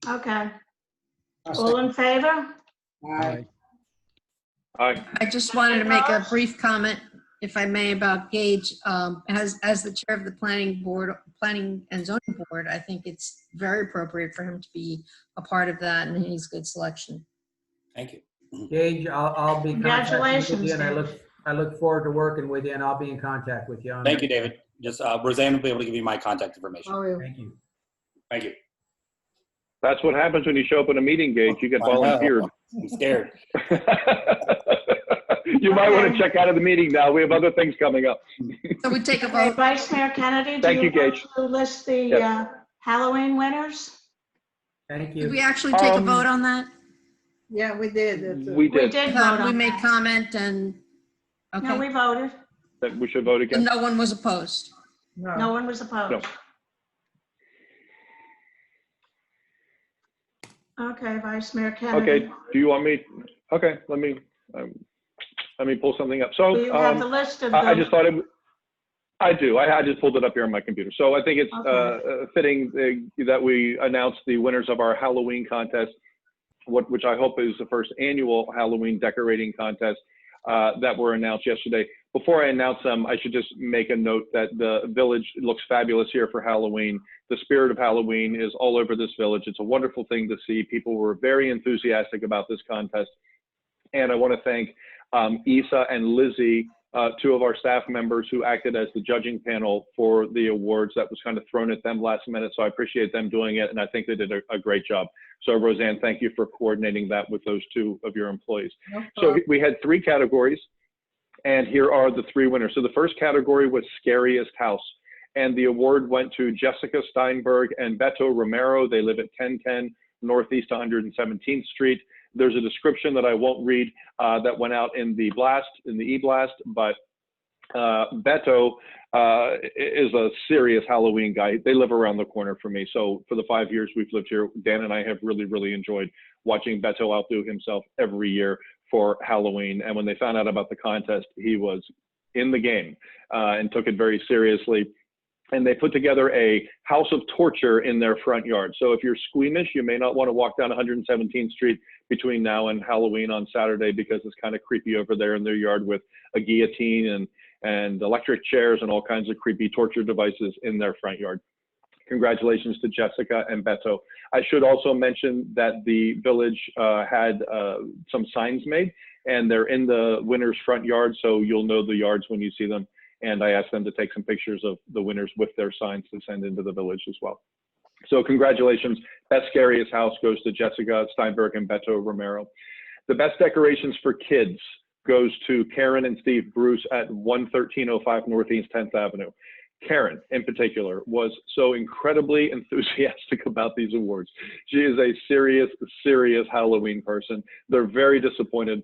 Okay. All in favor? Aye. Aye. I just wanted to make a brief comment, if I may, about Gage. As the chair of the Planning and Zoning Board, I think it's very appropriate for him to be a part of that, and he's a good selection. Thank you. Gage, I'll be contacting with you, and Congratulations, I look forward to working with you, and I'll be in contact with you. On Thank that. you, David. Just Roseanne will be able to give you my contact information. Thank you. Thank you. That's what happens when you show up in a meeting, Gage. You get I know. volunteered. I'm scared. You might want to check out of the meeting now. We have other things coming up. So we take a Okay, vote. Vice Mayor Kennedy, Thank do you, you want Gage. to list the Yes. Halloween winners? Thank Did you. we actually take a vote on that? Yeah, we did. We did. did vote We on made that. comment and, okay. No, we voted. That we should vote again. And no one was opposed. No one was opposed. Okay, Vice Mayor Kennedy. Okay. Do you want me? Okay. Let me pull something up. So Do you have the list of I the? just thought I do. I just pulled it up here on my computer. So I think it's Okay. fitting that we announce the winners of our Halloween contest, which I hope is the first annual Halloween decorating contest that were announced yesterday. Before I announce them, I should just make a note that the village looks fabulous here for Halloween. The spirit of Halloween is all over this village. It's a wonderful thing to see. People were very enthusiastic about this contest. And I want to thank Isa and Lizzie, two of our staff members who acted as the judging panel for the awards. That was kind of thrown at them last minute, so I appreciate them doing it, and I think they did a great job. So Roseanne, thank you for coordinating that with those two of your employees. So we had 3 categories, and here are the 3 winners. So the first category was Scariest House, and the award went to Jessica Steinberg and Beto Romero. They live at 1010 Northeast 117th Street. There's a description that I won't read that went out in the e-blast, but Beto is a serious Halloween guy. They live around the corner from me. So for the 5 years we've lived here, Dan and I have really, really enjoyed watching Beto outdo himself every year for Halloween. And when they found out about the contest, he was in the game and took it very seriously. And they put together a house of torture in their front yard. So if you're squeamish, you may not want to walk down 117th Street between now and Halloween on Saturday, because it's kind of creepy over there in their yard with a guillotine and electric chairs and all kinds of creepy torture devices in their front yard. congratulations to Jessica and Beto. I should also mention that the village had some signs made, and they're in the winners' front yard, so you'll know the yards when you see them. And I asked them to take some pictures of the winners with their signs to send into the village as well. So congratulations. Best Scariest House goes to Jessica Steinberg and Beto Romero. The best decorations for kids goes to Karen and Steve Bruce at 11305 Northeast 10th Avenue. Karen, in particular, was so incredibly enthusiastic about these awards. She is a serious, serious Halloween person. They're very disappointed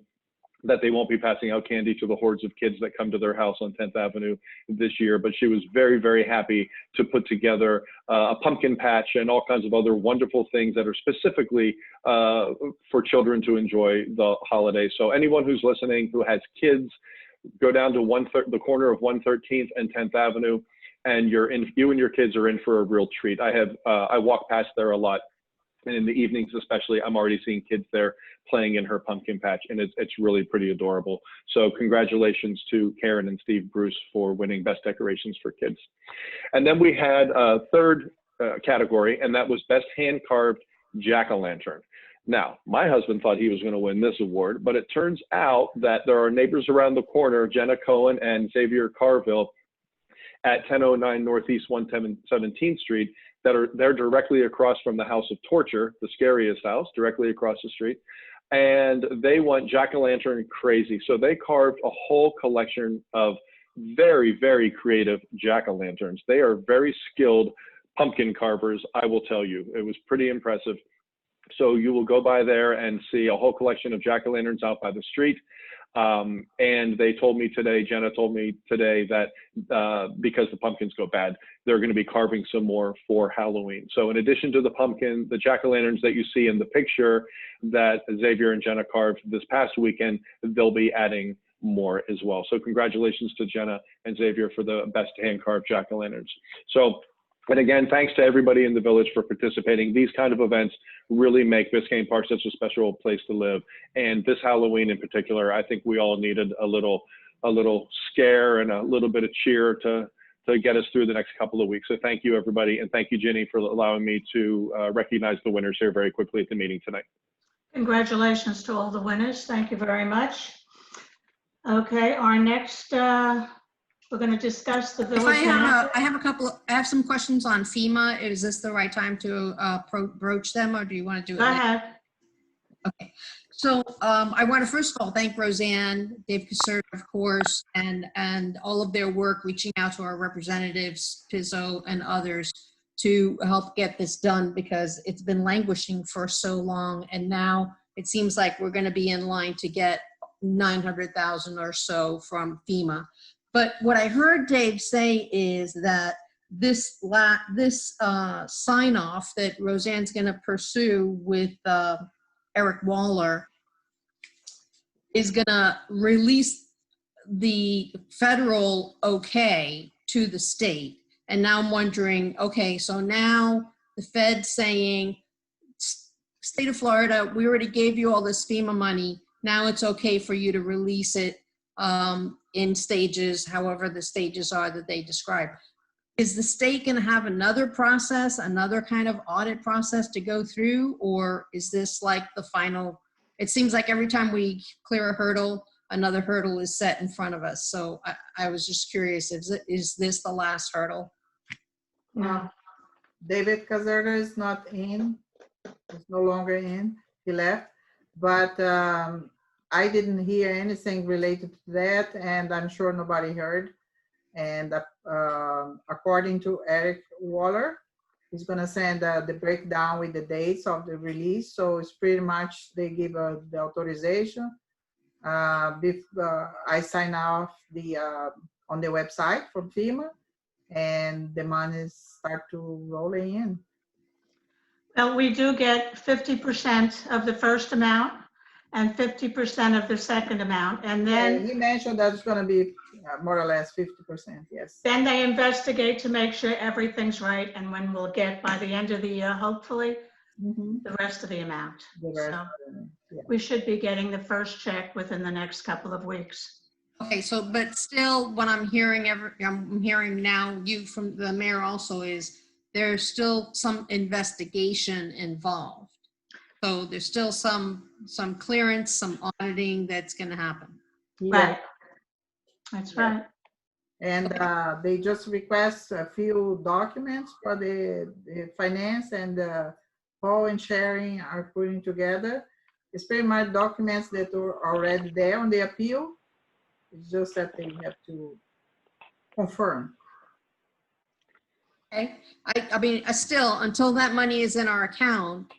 that they won't be passing out candy to the hordes of kids that come to their house on 10th Avenue this year, but she was very, very happy to put together a pumpkin patch and all kinds of other wonderful things that are specifically for children to enjoy the holiday. So anyone who's listening who has kids, go down to the corner of 113th and 10th Avenue, and you and your kids are in for a real treat. I walk past there a lot, and in the evenings especially, I'm already seeing kids there playing in her pumpkin patch, and it's really pretty adorable. So congratulations to Karen and Steve Bruce for winning Best Decorations for Kids. And then we had a third category, and that was Best Hand-Carved Jack-O-Lantern. Now, my husband thought he was going to win this award, but it turns out that there are neighbors around the corner, Jenna Cohen and Xavier Carville, at 1009 Northeast 117th Street, they're directly across from the House of Torture, the scariest house, directly across the street. And they went jack-o'-lantern crazy. So they carved a whole collection of very, very creative jack-o'-lanterns. They are very skilled pumpkin carvers, I will tell you. It was pretty impressive. So you will go by there and see a whole collection of jack-o'-lanterns out by the street. And they told me today, Jenna told me today that because the pumpkins go bad, they're going to be carving some more for Halloween. So in addition to the pumpkin, the jack-o'-lanterns that you see in the picture that Xavier and Jenna carved this past weekend, they'll be adding more as well. So congratulations to Jenna and Xavier for the best hand-carved jack-o'-lanterns. So, and again, thanks to everybody in the village for participating. These kind of events really make Biscayne Park such a special place to live. And this Halloween in particular, I think we all needed a little scare and a little bit of cheer to get us through the next couple of weeks. So thank you, everybody. And thank you, Ginny, for allowing me to recognize the winners here very quickly at the meeting tonight. Congratulations to all the winners. Thank you very much. Okay, our next, we're going to discuss the village. I have some questions on FEMA. Is this the right time to broach them, or do you want to do it? Go ahead. Okay. So I want to first of all thank Roseanne, Dave Caserta, of course, and all of their work reaching out to our representatives, Pizzo and others, to help get this done, because it's been languishing for so long, and now it seems like we're going to be in line to get 900,000 or so from FEMA. But what I heard Dave say is that this sign off that Roseanne's going to pursue with Eric Waller is going to release the federal okay to the state. And now I'm wondering, okay, so now the Fed's saying, state of Florida, we already gave you all this FEMA money. Now it's okay for you to release it in stages, however the stages are that they describe. Is the state going to have another process, another kind of audit process to go through, or is this like the final? It seems like every time we clear a hurdle, another hurdle is set in front of us. So I was just curious, is this the last hurdle? No. David Caserta is not in. He's no longer in. He left. But I didn't hear anything related to that, and I'm sure nobody heard. And according to Eric Waller, he's going to send the breakdown with the dates of the release. So it's pretty much they give the authorization. I sign off on the website from FEMA, and the money start to roll in. Well, we do get 50% of the first amount and 50% of the second amount. And then he mentioned that it's going to be more or less 50%, yes. Then they investigate to make sure everything's right, and when we'll get by the end of the year, hopefully, the rest of the amount. We should be getting the first check within the next couple of weeks. Okay, so but still, what I'm hearing now, you from the mayor also is there's still some investigation involved. So there's still some clearance, some auditing that's going to happen. Right. That's right. And they just request a few documents for the finance, and Paul and Sharon are putting together. It's pretty much documents that are already there on the appeal. It's just that they have to confirm. Okay. I mean, still, until that money is in our account,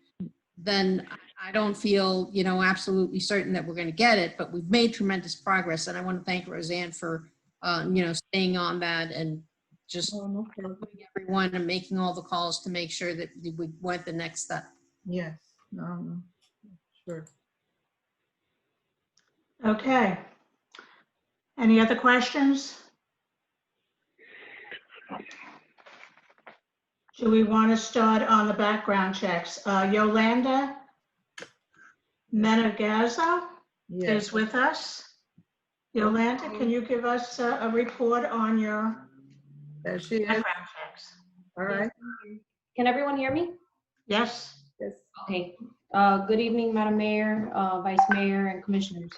then I don't feel, absolutely certain that we're going to get it, but we've made tremendous progress. And I want to thank Roseanne for, staying on that and just everyone and making all the calls to make sure that we went the next step. Yes, no, sure. Okay. Any other questions? Do we want to start on the background checks? Yolanda Menegazzo is with us. Yolanda, can you give us a report on your background checks? All right. Can everyone hear me? Yes. Yes. Okay. Good evening, Madam Mayor, Vice Mayor, and Commissioners.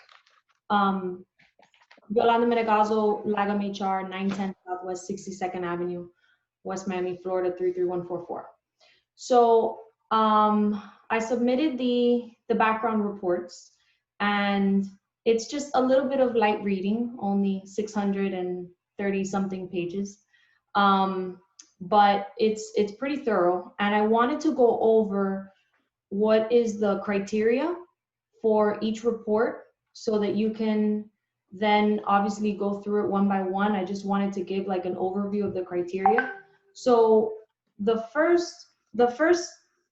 Yolanda Menegazzo, Lagam HR, 910 Southwest 62nd Avenue, West Miami, Florida 33144. So I submitted the background reports, and it's just a little bit of light reading, only 630 something pages. But it's pretty thorough, and I wanted to go over what is the criteria for each report so that you can then obviously go through it one by one. I just wanted to give like an overview of the criteria. So the first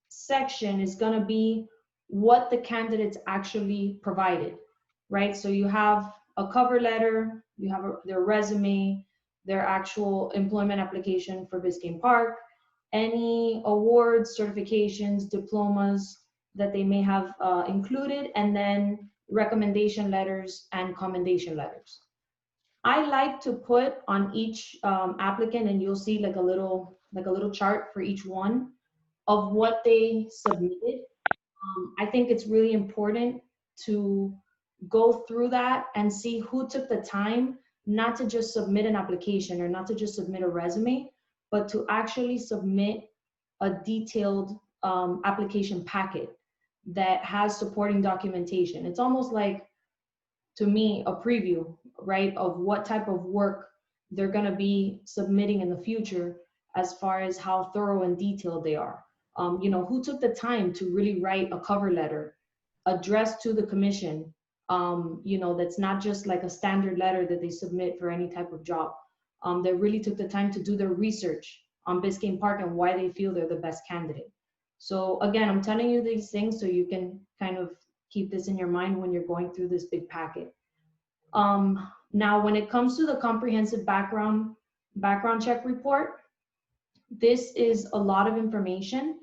section is going to be what the candidates actually provided, right? So you have a cover letter, you have their resume, their actual employment application for Biscayne Park, any awards, certifications, diplomas that they may have included, and then recommendation letters and commendation letters. I like to put on each applicant, and you'll see like a little chart for each one of what they submitted. I think it's really important to go through that and see who took the time not to just submit an application or not to just submit a resume, but to actually submit a detailed application packet that has supporting documentation. It's almost like, to me, a preview, right, of what type of work they're going to be submitting in the future as far as how thorough and detailed they are. Who took the time to really write a cover letter addressed to the commission, that's not just like a standard letter that they submit for any type of job. They really took the time to do their research on Biscayne Park and why they feel they're the best candidate. So again, I'm telling you these things so you can kind of keep this in your mind when you're going through this big packet. Now, when it comes to the comprehensive background check report, this is a lot of information.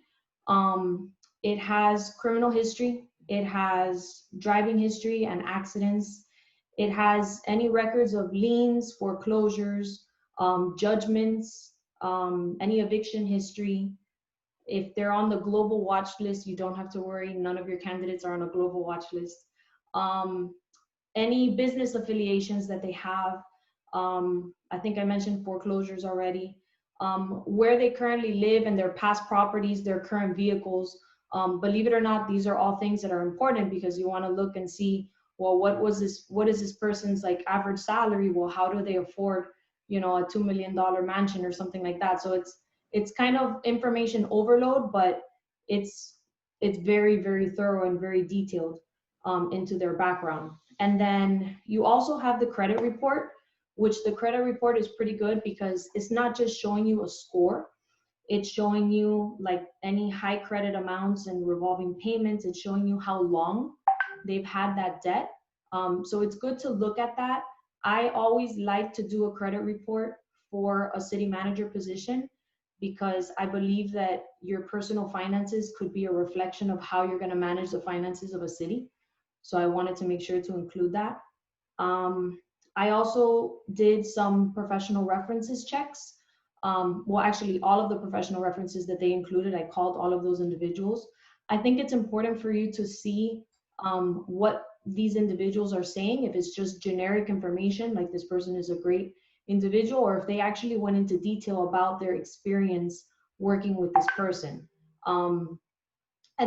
It has criminal history, it has driving history and accidents, it has any records of liens, foreclosures, judgments, any eviction history. If they're on the global watch list, you don't have to worry. None of your candidates are on a global watch list. Any business affiliations that they have. I think I mentioned foreclosures already. Where they currently live and their past properties, their current vehicles. Believe it or not, these are all things that are important because you want to look and see, well, what is this person's like average salary? Well, how do they afford, a $2 million mansion or something like that? So it's kind of information overload, but it's very, very thorough and very detailed into their background. And then you also have the credit report, which the credit report is pretty good because it's not just showing you a score. It's showing you like any high credit amounts and revolving payments. It's showing you how long they've had that debt. So it's good to look at that. I always like to do a credit report for a city manager position because I believe that your personal finances could be a reflection of how you're going to manage the finances of a city. So I wanted to make sure to include that. I also did some professional references checks well, actually all of the professional references that they included, I called all of those individuals. I think it's important for you to see what these individuals are saying, if it's just generic information, like this person is a great individual, or if they actually went into detail about their experience working with this person. And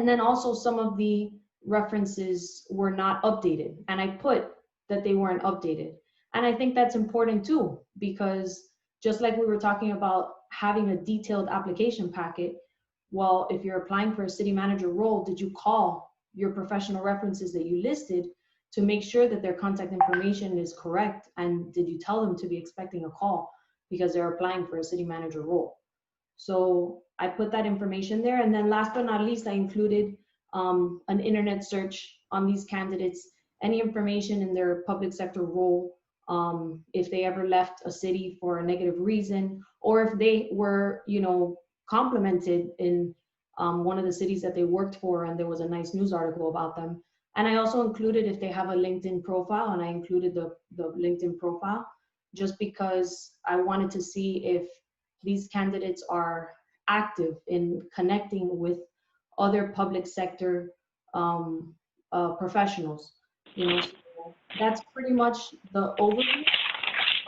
then also some of the references were not updated, and I put that they weren't updated. And I think that's important too, because just like we were talking about having a detailed application packet, well, if you're applying for a city manager role, did you call your professional references that you listed to make sure that their contact information is correct? And did you tell them to be expecting a call because they're applying for a city manager role? So I put that information there. And then last but not least, I included an internet search on these candidates, any information in their public sector role, if they ever left a city for a negative reason, or if they were, you know, complimented in one of the cities that they worked for and there was a nice news article about them. And I also included if they have a LinkedIn profile, and I included the LinkedIn profile just because I wanted to see if these candidates are active in connecting with other public sector professionals. You know, so that's pretty much the overview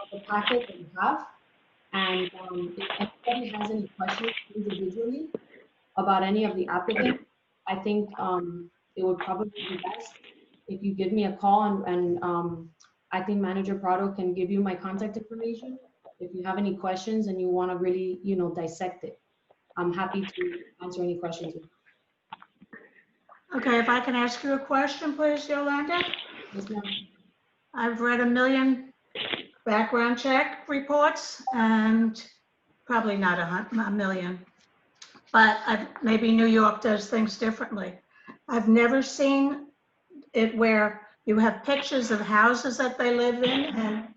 of the packet that we have. And if anybody has any questions individually about any of the applicants, I think it would probably be best if you give me a call, and Acting Manager Prado can give you my contact information. If you have any questions and you want to really, you know, dissect it, I'm happy to answer any questions. Okay, if I can ask you a question, please, Yolanda? Yes, ma'am. I've read a million background check reports, and probably not a million, but maybe New York does things differently. I've never seen it where you have pictures of houses that they live in and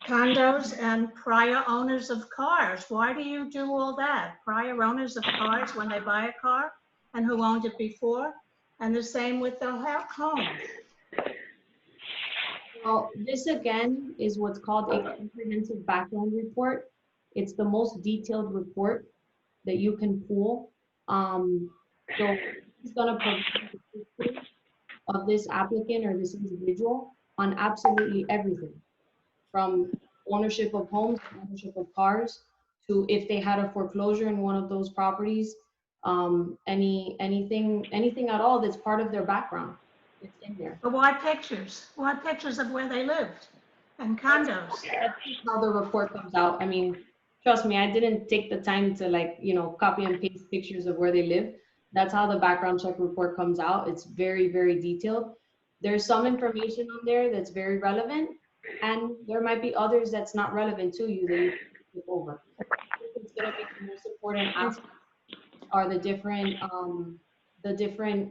condos and prior owners of cars. Why do you do all that? Prior owners of cars when they buy a car, and who owned it before, and the same with the home. Well, this again is what's called a comprehensive background report. It's the most detailed report that you can pull. So it's gonna provide the history of this applicant or this individual on absolutely everything, from ownership of homes, ownership of cars, to if they had a foreclosure in one of those properties, anything at all that's part of their background. It's in there. But why pictures? Why pictures of where they lived and condos? That's how the report comes out. I mean, trust me, I didn't take the time to, like, you know, copy and paste pictures of where they live. That's how the background check report comes out. It's very, very detailed. There's some information on there that's very relevant, and there might be others that's not relevant to you that you can skip over. It's gonna be the most important aspects are the different,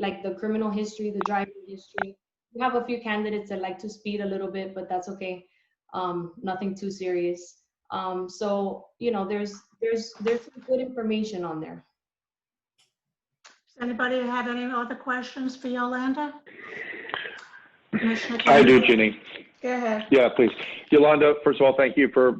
like the criminal history, the driving history. We have a few candidates that like to speed a little bit, but that's okay. Nothing too serious. So, you know, there's some good information on there. Does anybody have any other questions for Yolanda? I do, Ginny. Go ahead. Yeah, please. Yolanda, first of all, thank you for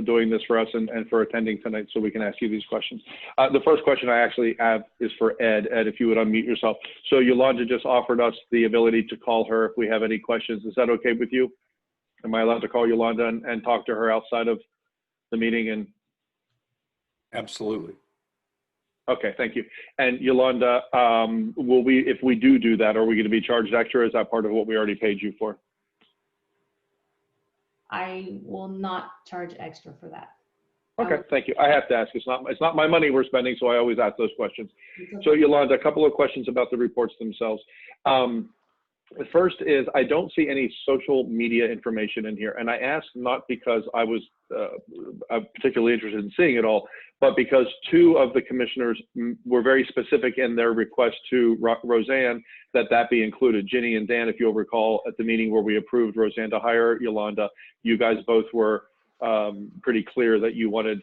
doing this for us and for attending tonight so we can ask you these questions. The first question I actually have is for Ed. Ed, if you would unmute yourself. So Yolanda just offered us the ability to call her if we have any questions. Is that okay with you? Am I allowed to call Yolanda and talk to her outside of the meeting? And Absolutely. Okay, thank you. And Yolanda, will we, if we do that, are we going to be charged extra? Is that part of what we already paid you for? I will not charge extra for that. Okay, thank you. I have to ask. It's not my money we're spending, so I always ask those questions. So Yolanda, a couple of questions about the reports themselves. The first is, I don't see any social media information in here. And I asked not because I was particularly interested in seeing it all, but because two of the commissioners were very specific in their request to Roseanne that be included. Ginny and Dan, if you'll recall, at the meeting where we approved Roseanne to hire Yolanda, you guys both were pretty clear that you wanted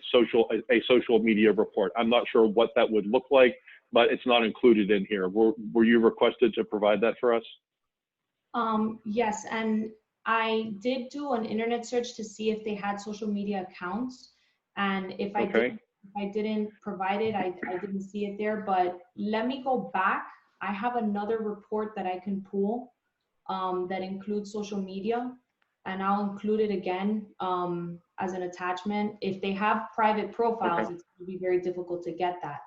a social media report. I'm not sure what that would look like, but it's not included in here. Were you requested to provide that for us? Yes, and I did do an internet search to see if they had social media accounts, And if I didn't provide it, I didn't see it there, but let me go back. I have another report that I can pull that includes social media, and I'll include it again as an attachment. If they have private profiles, it's going to be very difficult to get that.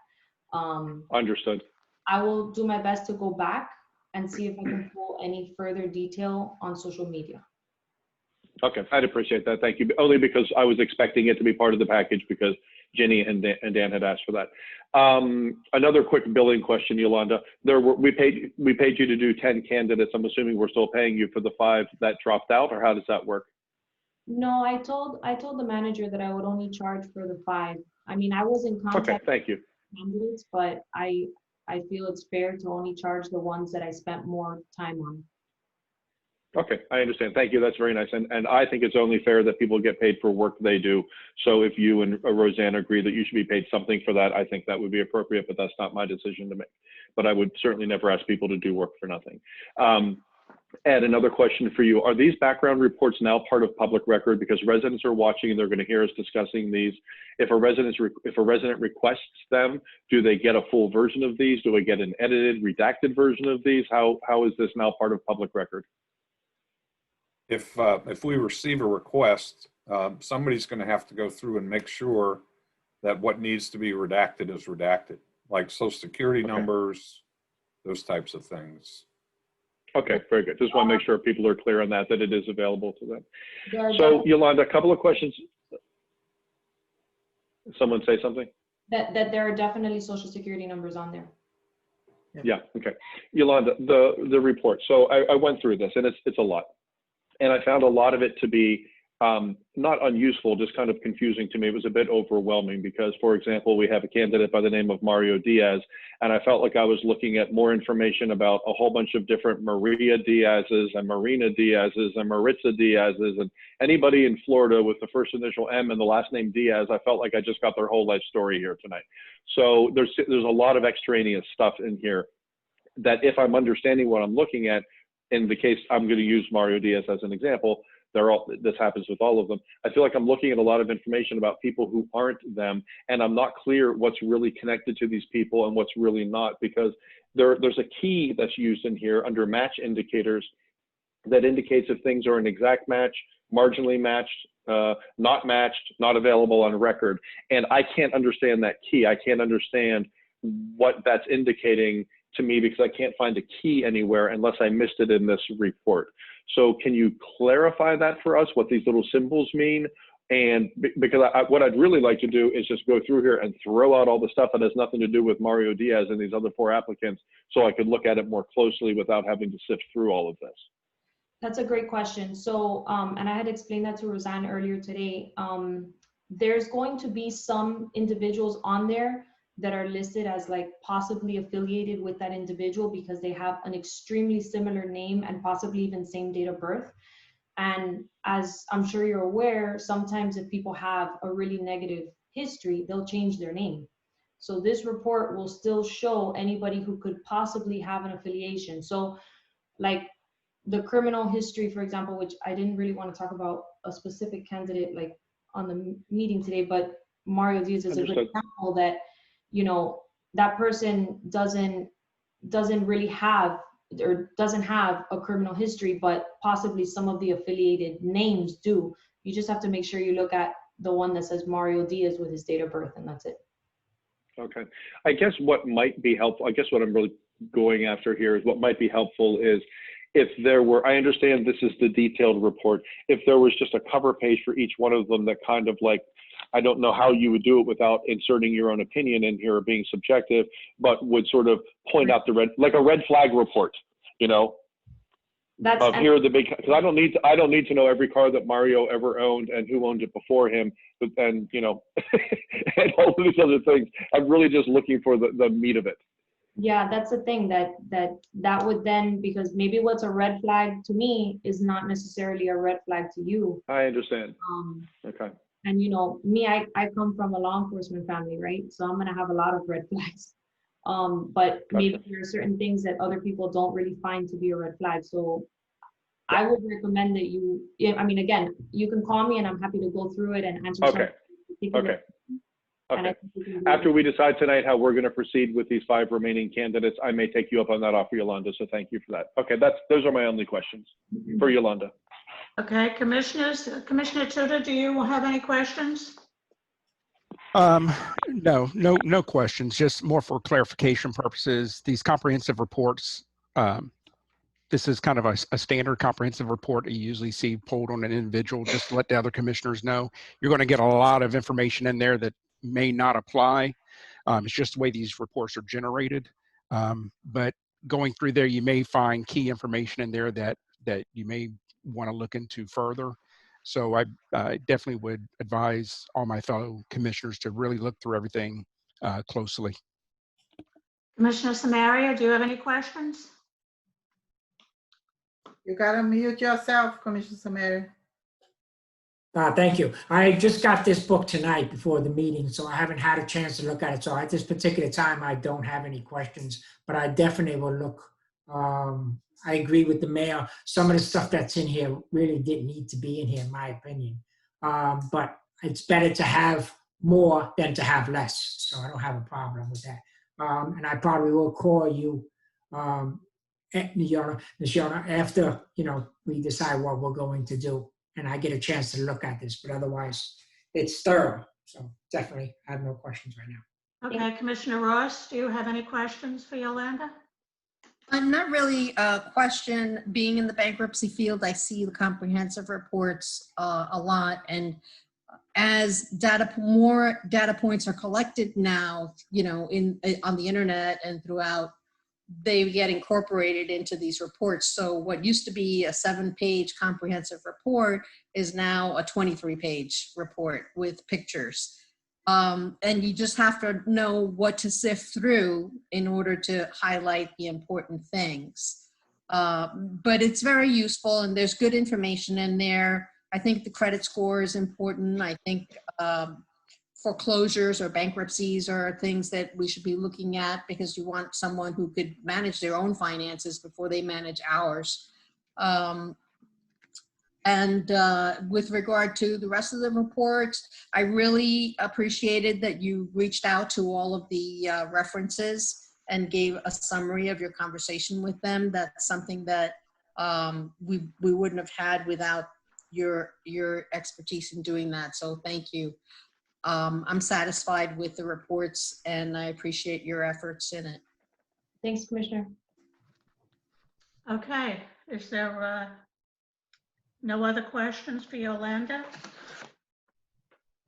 Understood. I will do my best to go back and see if I can pull any further detail on social media. Okay, I'd appreciate that. Thank you. Only because I was expecting it to be part of the package because Jenny and Dan had asked for that. Another quick billing question, Yolanda. We paid you to do 10 candidates. I'm assuming we're still paying you for the 5 that dropped out, or how does that work? No, I told the manager that I would only charge for the 5. I mean, I was in contact Okay, thank you. with candidates, but I feel it's fair to only charge the ones that I spent more time on. Okay, I understand. Thank you. That's very nice. And I think it's only fair that people get paid for work they do. So if you and Roseanne agree that you should be paid something for that, I think that would be appropriate, but that's not my decision to make. But I would certainly never ask people to do work for nothing. Ed, another question for you. Are these background reports now part of public record? Because residents are watching and they're going to hear us discussing these. If a resident requests them, do they get a full version of these? Do they get an edited, redacted version of these? How is this now part of public record? If we receive a request, somebody's going to have to go through and make sure that what needs to be redacted is redacted, like social security numbers, those types of things. Okay, very good. Just want to make sure people are clear on that it is available to them. So Yolanda, a couple of questions. Someone say something? That there are definitely social security numbers on there. Yeah, okay. Yolanda, the report. So I went through this and it's a lot. And I found a lot of it to be not unuseful, just kind of confusing to me. It was a bit overwhelming because, for example, we have a candidate by the name of Mario Diaz, and I felt like I was looking at more information about a whole bunch of different Maria Diaz's and Marina Diaz's and Maritza Diaz's, and anybody in Florida with the first initial M and the last name Diaz, I felt like I just got their whole life story here tonight. So there's a lot of extraneous stuff in here that if I'm understanding what I'm looking at, in the case, I'm going to use Mario Diaz as an example. This happens with all of them. I feel like I'm looking at a lot of information about people who aren't them, and I'm not clear what's really connected to these people and what's really not, because there's a key that's used in here under match indicators that indicates if things are an exact match, marginally matched, not matched, not available on record. And I can't understand that key. I can't understand what that's indicating to me because I can't find a key anywhere unless I missed it in this report. So can you clarify that for us, what these little symbols mean? And because what I'd really like to do is just go through here and throw out all the stuff that has nothing to do with Mario Diaz and these other 4 applicants so I could look at it more closely without having to sift through all of this. That's a great question. So, and I had explained that to Roseanne earlier today. There's going to be some individuals on there that are listed as like possibly affiliated with that individual because they have an extremely similar name and possibly even same date of birth. And as I'm sure you're aware, sometimes if people have a really negative history, they'll change their name. So this report will still show anybody who could possibly have an affiliation. So like the criminal history, for example, which I didn't really want to talk about a specific candidate like on the meeting today, but Mario Diaz is a good example that, you know, that person doesn't really have or doesn't have a criminal history, but possibly some of the affiliated names do. You just have to make sure you look at the one that says Mario Diaz with his date of birth, and that's it. Okay. I guess what might be helpful, I guess what I'm really going after here is what might be helpful is if there were, I understand this is the detailed report, if there was just a cover page for each one of them that kind of like, I don't know how you would do it without inserting your own opinion in here or being subjective, but would sort of point out like a red flag report, you know, here are the big, because I don't need to know every car that Mario ever owned and who owned it before him, and you know, and all of these other things. I'm really just looking for the meat of it. Yeah, that's the thing that would then, because maybe what's a red flag to me is not necessarily a red flag to you. I understand. Okay. And you know, me, I come from a law enforcement family, right? So I'm gonna have a lot of red flags. But maybe there are certain things that other people don't really find to be a red flag. So I would recommend that I mean, again, you can call me and I'm happy to go through it and answer some Okay. And I Okay. think we can do After it. we decide tonight how we're going to proceed with these 5 remaining candidates, I may take you up on that offer, Yolanda. So thank you for that. Okay, those are my only questions for Yolanda. Okay, commissioners, Commissioner Tudor, do you have any questions? No questions, just more for clarification purposes. These comprehensive reports, this is kind of a standard comprehensive report that you usually see pulled on an individual, just to let the other commissioners know. You're going to get a lot of information in there that may not apply. It's just the way these reports are generated. But going through there, you may find key information in there that you may want to look into further. So I definitely would advise all my fellow commissioners to really look through everything closely. Commissioner Samaria, do you have any questions? You gotta mute yourself, Commissioner Samaria. Thank you. I just got this book tonight before the meeting, so I haven't had a chance to look at it. So at this particular time, I don't have any questions, but I definitely will look. I agree with the mayor. Some of the stuff that's in here really didn't need to be in here, in my opinion. But it's better to have more than to have less. So I don't have a problem with that. And I probably will call you, Ms. Yona, after, we decide what we're going to do and I get a chance to look at this, but otherwise it's thorough. So definitely I have no questions right now. Okay, Commissioner Ross, do you have any questions for Yolanda? Not really a question. Being in the bankruptcy field, I see the comprehensive reports a lot. And as more data points are collected now, on the internet and throughout, they get incorporated into these reports. So what used to be a 7-page comprehensive report is now a 23-page report with pictures. And you just have to know what to sift through in order to highlight the important things. But it's very useful and there's good information in there. I think the credit score is important. I think foreclosures or bankruptcies are things that we should be looking at because you want someone who could manage their own finances before they manage ours. With regard to the rest of the reports, I really appreciated that you reached out to all of the references and gave a summary of your conversation with them. That's something that we wouldn't have had without your expertise in doing that. So thank you. I'm satisfied with the reports and I appreciate your efforts in it. Thanks, Commissioner. Okay, is there no other questions for Yolanda?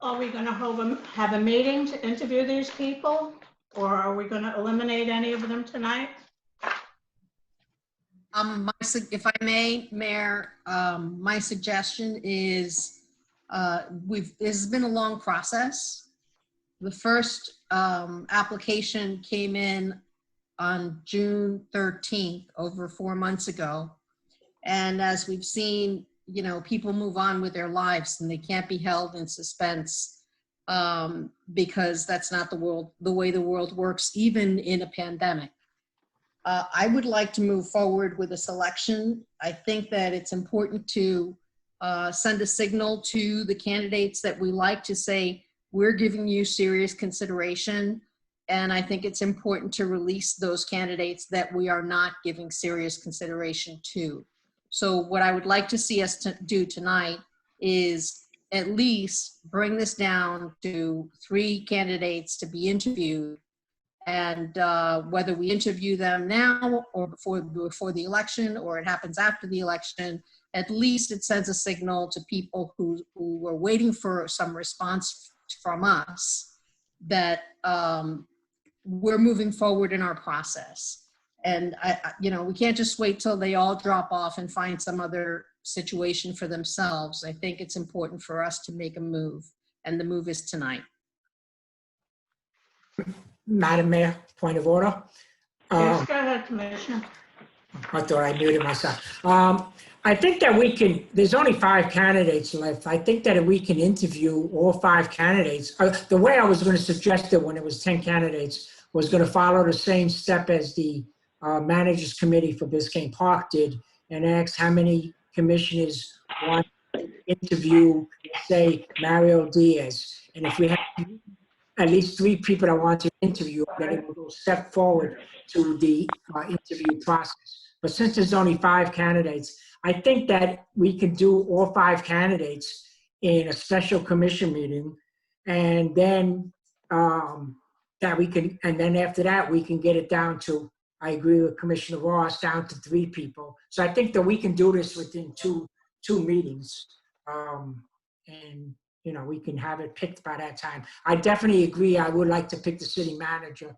Are we going to have a meeting to interview these people, or are we going to eliminate any of them tonight? If I may, Mayor, my suggestion is this has been a long process. The first application came in on June 13th, over 4 months ago. And as we've seen, people move on with their lives and they can't be held in suspense because that's not the way the world works, even in a pandemic. I would like to move forward with a selection. I think that it's important to send a signal to the candidates that we like to say, we're giving you serious consideration. And I think it's important to release those candidates that we are not giving serious consideration to. So what I would like to see us do tonight is at least bring this down to 3 candidates to be interviewed. And whether we interview them now or before the election or it happens after the election, at least it sends a signal to people who were waiting for some response from us that we're moving forward in our process. And we can't just wait till they all drop off and find some other situation for themselves. I think it's important for us to make a move, and the move is tonight. Madam Mayor, point of order. Yes, go ahead, Commissioner. I thought I muted myself. I think that there's only 5 candidates left. I think that if we can interview all 5 candidates, the way I was going to suggest it when it was 10 candidates was going to follow the same step as the Managers Committee for Biscayne Park did and ask how many commissioners want interview, say, Mario Diaz. And if we have at least 3 people that want to interview, then it will go step forward to the interview process. But since there's only 5 candidates, I think that we can do all 5 candidates in a special commission meeting, and then and then after that, we can get it down to, I agree with Commissioner Ross, down to 3 people. So I think that we can do this within two meetings. And, you know, we can have it picked by that time. I definitely agree. I would like to pick the city manager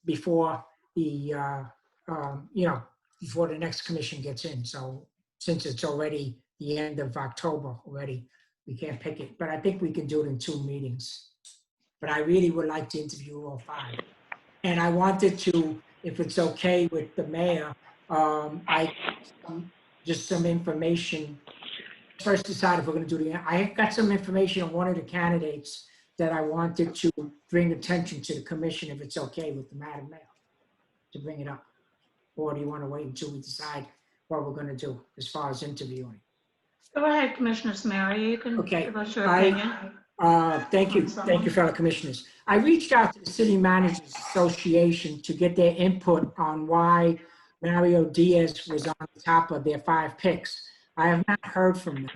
before the, before the next commission gets in. So since it's already the end of October already, we can't pick it. But I think we can do it in 2 meetings. But I really would like to interview all 5. And I wanted to, if it's okay with the mayor, just some information. First decide if we're going to do I got some information on one of the candidates that I wanted to bring attention to the commission, if it's okay with the Madam Mayor, to bring it up. Or do you want to wait until we decide what we're going to do as far as interviewing? Go ahead, Commissioner Samaria. You can give us your opinion. Thank you, fellow commissioners. I reached out to the City Managers Association to get their input on why Mario Diaz was on the top of their 5 picks. I have not heard from them.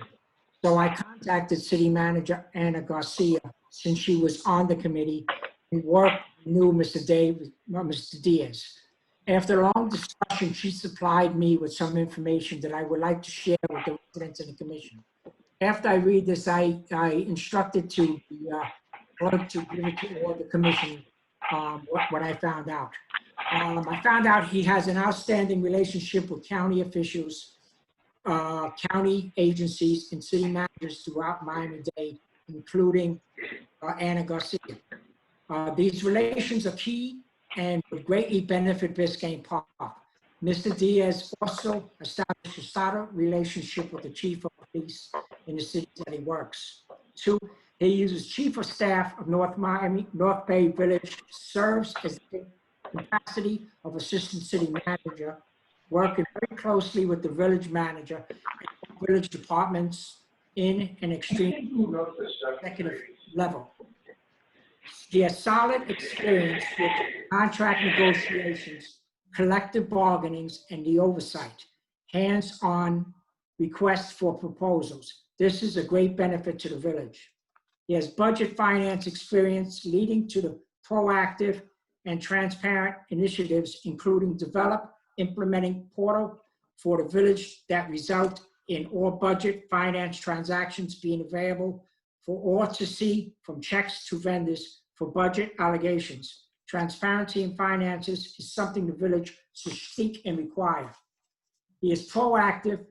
So I contacted City Manager Ana Garcia, since she was on the committee and knew Mr. Diaz. After a long discussion, she supplied me with some information that I would like to share with the residents of the commission. After I read this, I instructed to the clerk to give it to all the commission what I found out. I found out he has an outstanding relationship with county officials, county agencies, and city managers throughout Miami-Dade, including Ana Garcia. These relations are key and would greatly benefit Biscayne Park. Mr. Diaz also established a solid relationship with the chief of police in the city that he works. 2, he is chief of staff of North Bay Village, serves as the capacity of assistant city manager, working very closely with the village manager and village departments in an extreme executive level. He has solid experience with contract negotiations, collective bargainings, and the oversight, hands-on requests for proposals. This is a great benefit to the village. He has budget finance experience leading to the proactive and transparent initiatives, including implementing portal for the village that result in all budget finance transactions being available for all to see, from checks to vendors, for budget allegations. Transparency in finances is something the village should seek and require. He is proactive,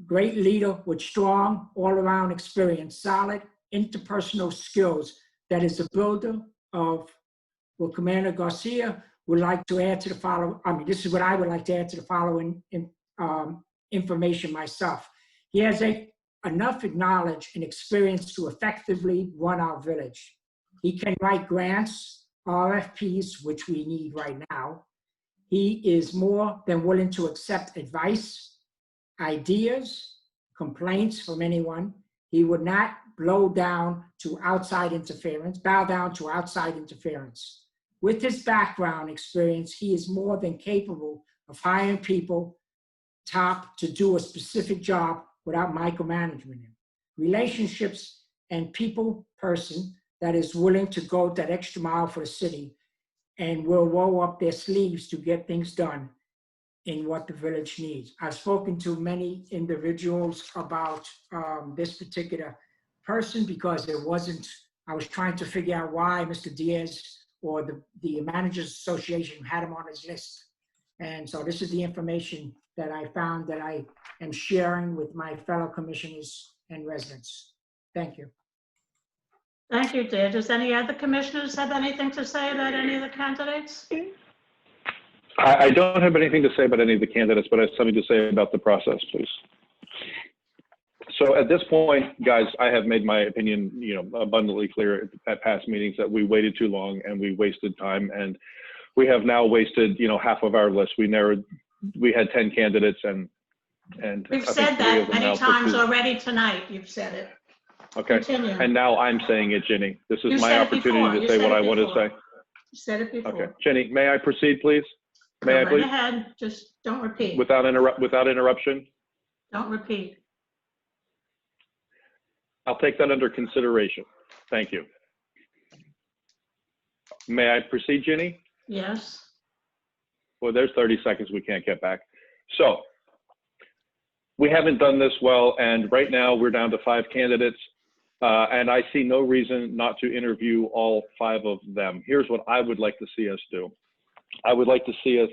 great leader with strong all-around experience, solid interpersonal skills that is a builder of what Commander Garcia would like to add to the following. This is what I would like to add to the following information myself. He has enough knowledge and experience to effectively run our village. He can write grants, RFPs, which we need right now. He is more than willing to accept advice, ideas, complaints from anyone. He would not bow down to outside interference. With his background experience, he is more than capable of hiring people to do a specific job without micromanagement. Relationships and people person that is willing to go that extra mile for the city and will roll up their sleeves to get things done in what the village needs. I've spoken to many individuals about this particular person because I was trying to figure out why Mr. Diaz or the Managers Association had him on his list. And so this is the information that I found that I am sharing with my fellow commissioners and residents. Thank you. Thank you, Dave. Does any other commissioners have anything to say about any of the candidates? I don't have anything to say about any of the candidates, but I have something to say about the process, please. So at this point, guys, I have made my opinion, abundantly clear at past meetings that we waited too long and we wasted time, and we have now wasted, half of our list. We had 10 candidates, and And We've I think said 3 that of them many now times pursued. already tonight. You've said it. Okay. Continue. And now I'm saying it, Ginny. This is You my said it opportunity before. to You say said what it I want to before. say. You said it before. Okay. Ginny, may I proceed, please? May Go I right please? ahead. Just don't repeat. Without interruption? Don't repeat. I'll take that under consideration. Thank you. May I proceed, Ginny? Yes. Well, there's 30 seconds we can't get back. So we haven't done this well, and right now we're down to 5 candidates, and I see no reason not to interview all 5 of them. Here's what I would like to see us do. I would like to see us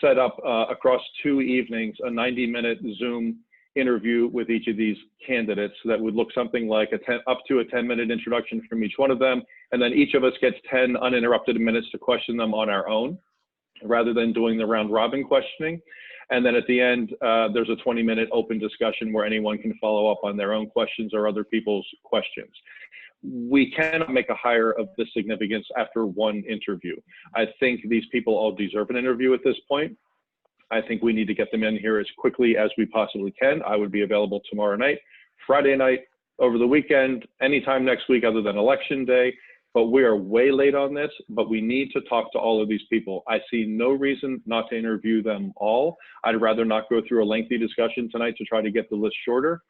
set up across 2 evenings a 90-minute Zoom interview with each of these candidates that would look something like up to a 10-minute introduction from each one of them, and then each of us gets 10 uninterrupted minutes to question them on our own, rather than doing the round robin questioning. And then at the end, there's a 20-minute open discussion where anyone can follow up on their own questions or other people's questions. We cannot make a hire of this significance after 1 interview. I think these people all deserve an interview at this point. I think we need to get them in here as quickly as we possibly can. I would be available tomorrow night, Friday night, over the weekend, anytime next week other than election day. But we are way late on this, but we need to talk to all of these people. I see no reason not to interview them all. I'd rather not go through a lengthy discussion tonight to try to get the list shorter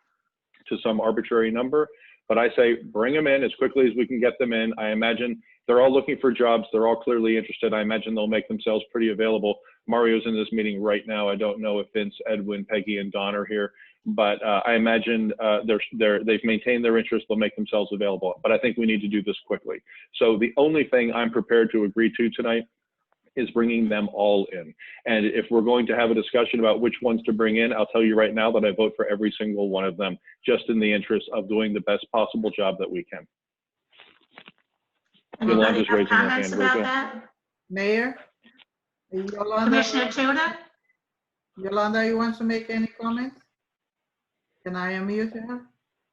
to some arbitrary number. But I say bring them in as quickly as we can get them in. I imagine they're all looking for jobs. They're all clearly interested. I imagine they'll make themselves pretty available. Mario's in this meeting right now. I don't know if Vince, Edwin, Peggy, and Don are here, but I imagine they've maintained their interest. They'll make themselves available. But I think we need to do this quickly. So the only thing I'm prepared to agree to tonight is bringing them all in. And if we're going to have a discussion about which ones to bring in, I'll tell you right now that I vote for every single one of them, just in the interest of doing the best possible job that we can. Anybody Yolanda's have raising her comments hand. about Rosa. that? Mayor? Yolanda, Commissioner Tudor? Yolanda, you want to make any comments? Can I unmute her?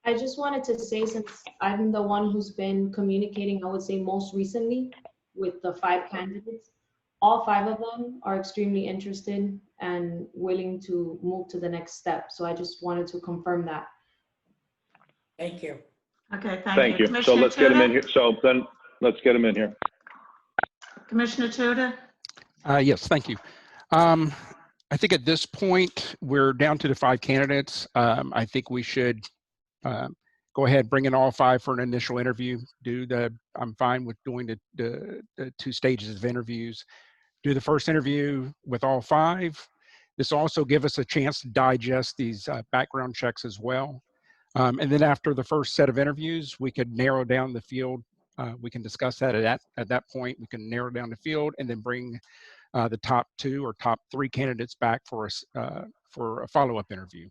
I just wanted to say, since I'm the one who's been communicating, I would say most recently with the 5 candidates, all 5 of them are extremely interested and willing to move to the next step. So I just wanted to confirm that. Thank you. Okay, Thank you. So Commissioner let's get them in Tudor? here. So then let's get them in here. Commissioner Tudor? Yes, thank you. I think at this point, we're down to the 5 candidates. I think we should go ahead, bring in all 5 for an initial interview. I'm fine with doing the 2 stages of interviews. Do the first interview with all 5. This will also give us a chance to digest these background checks as well. And then after the first set of interviews, we could narrow down the field. We can discuss that at that point. We can narrow down the field and then bring the top 2 or top 3 candidates back for a follow-up interview.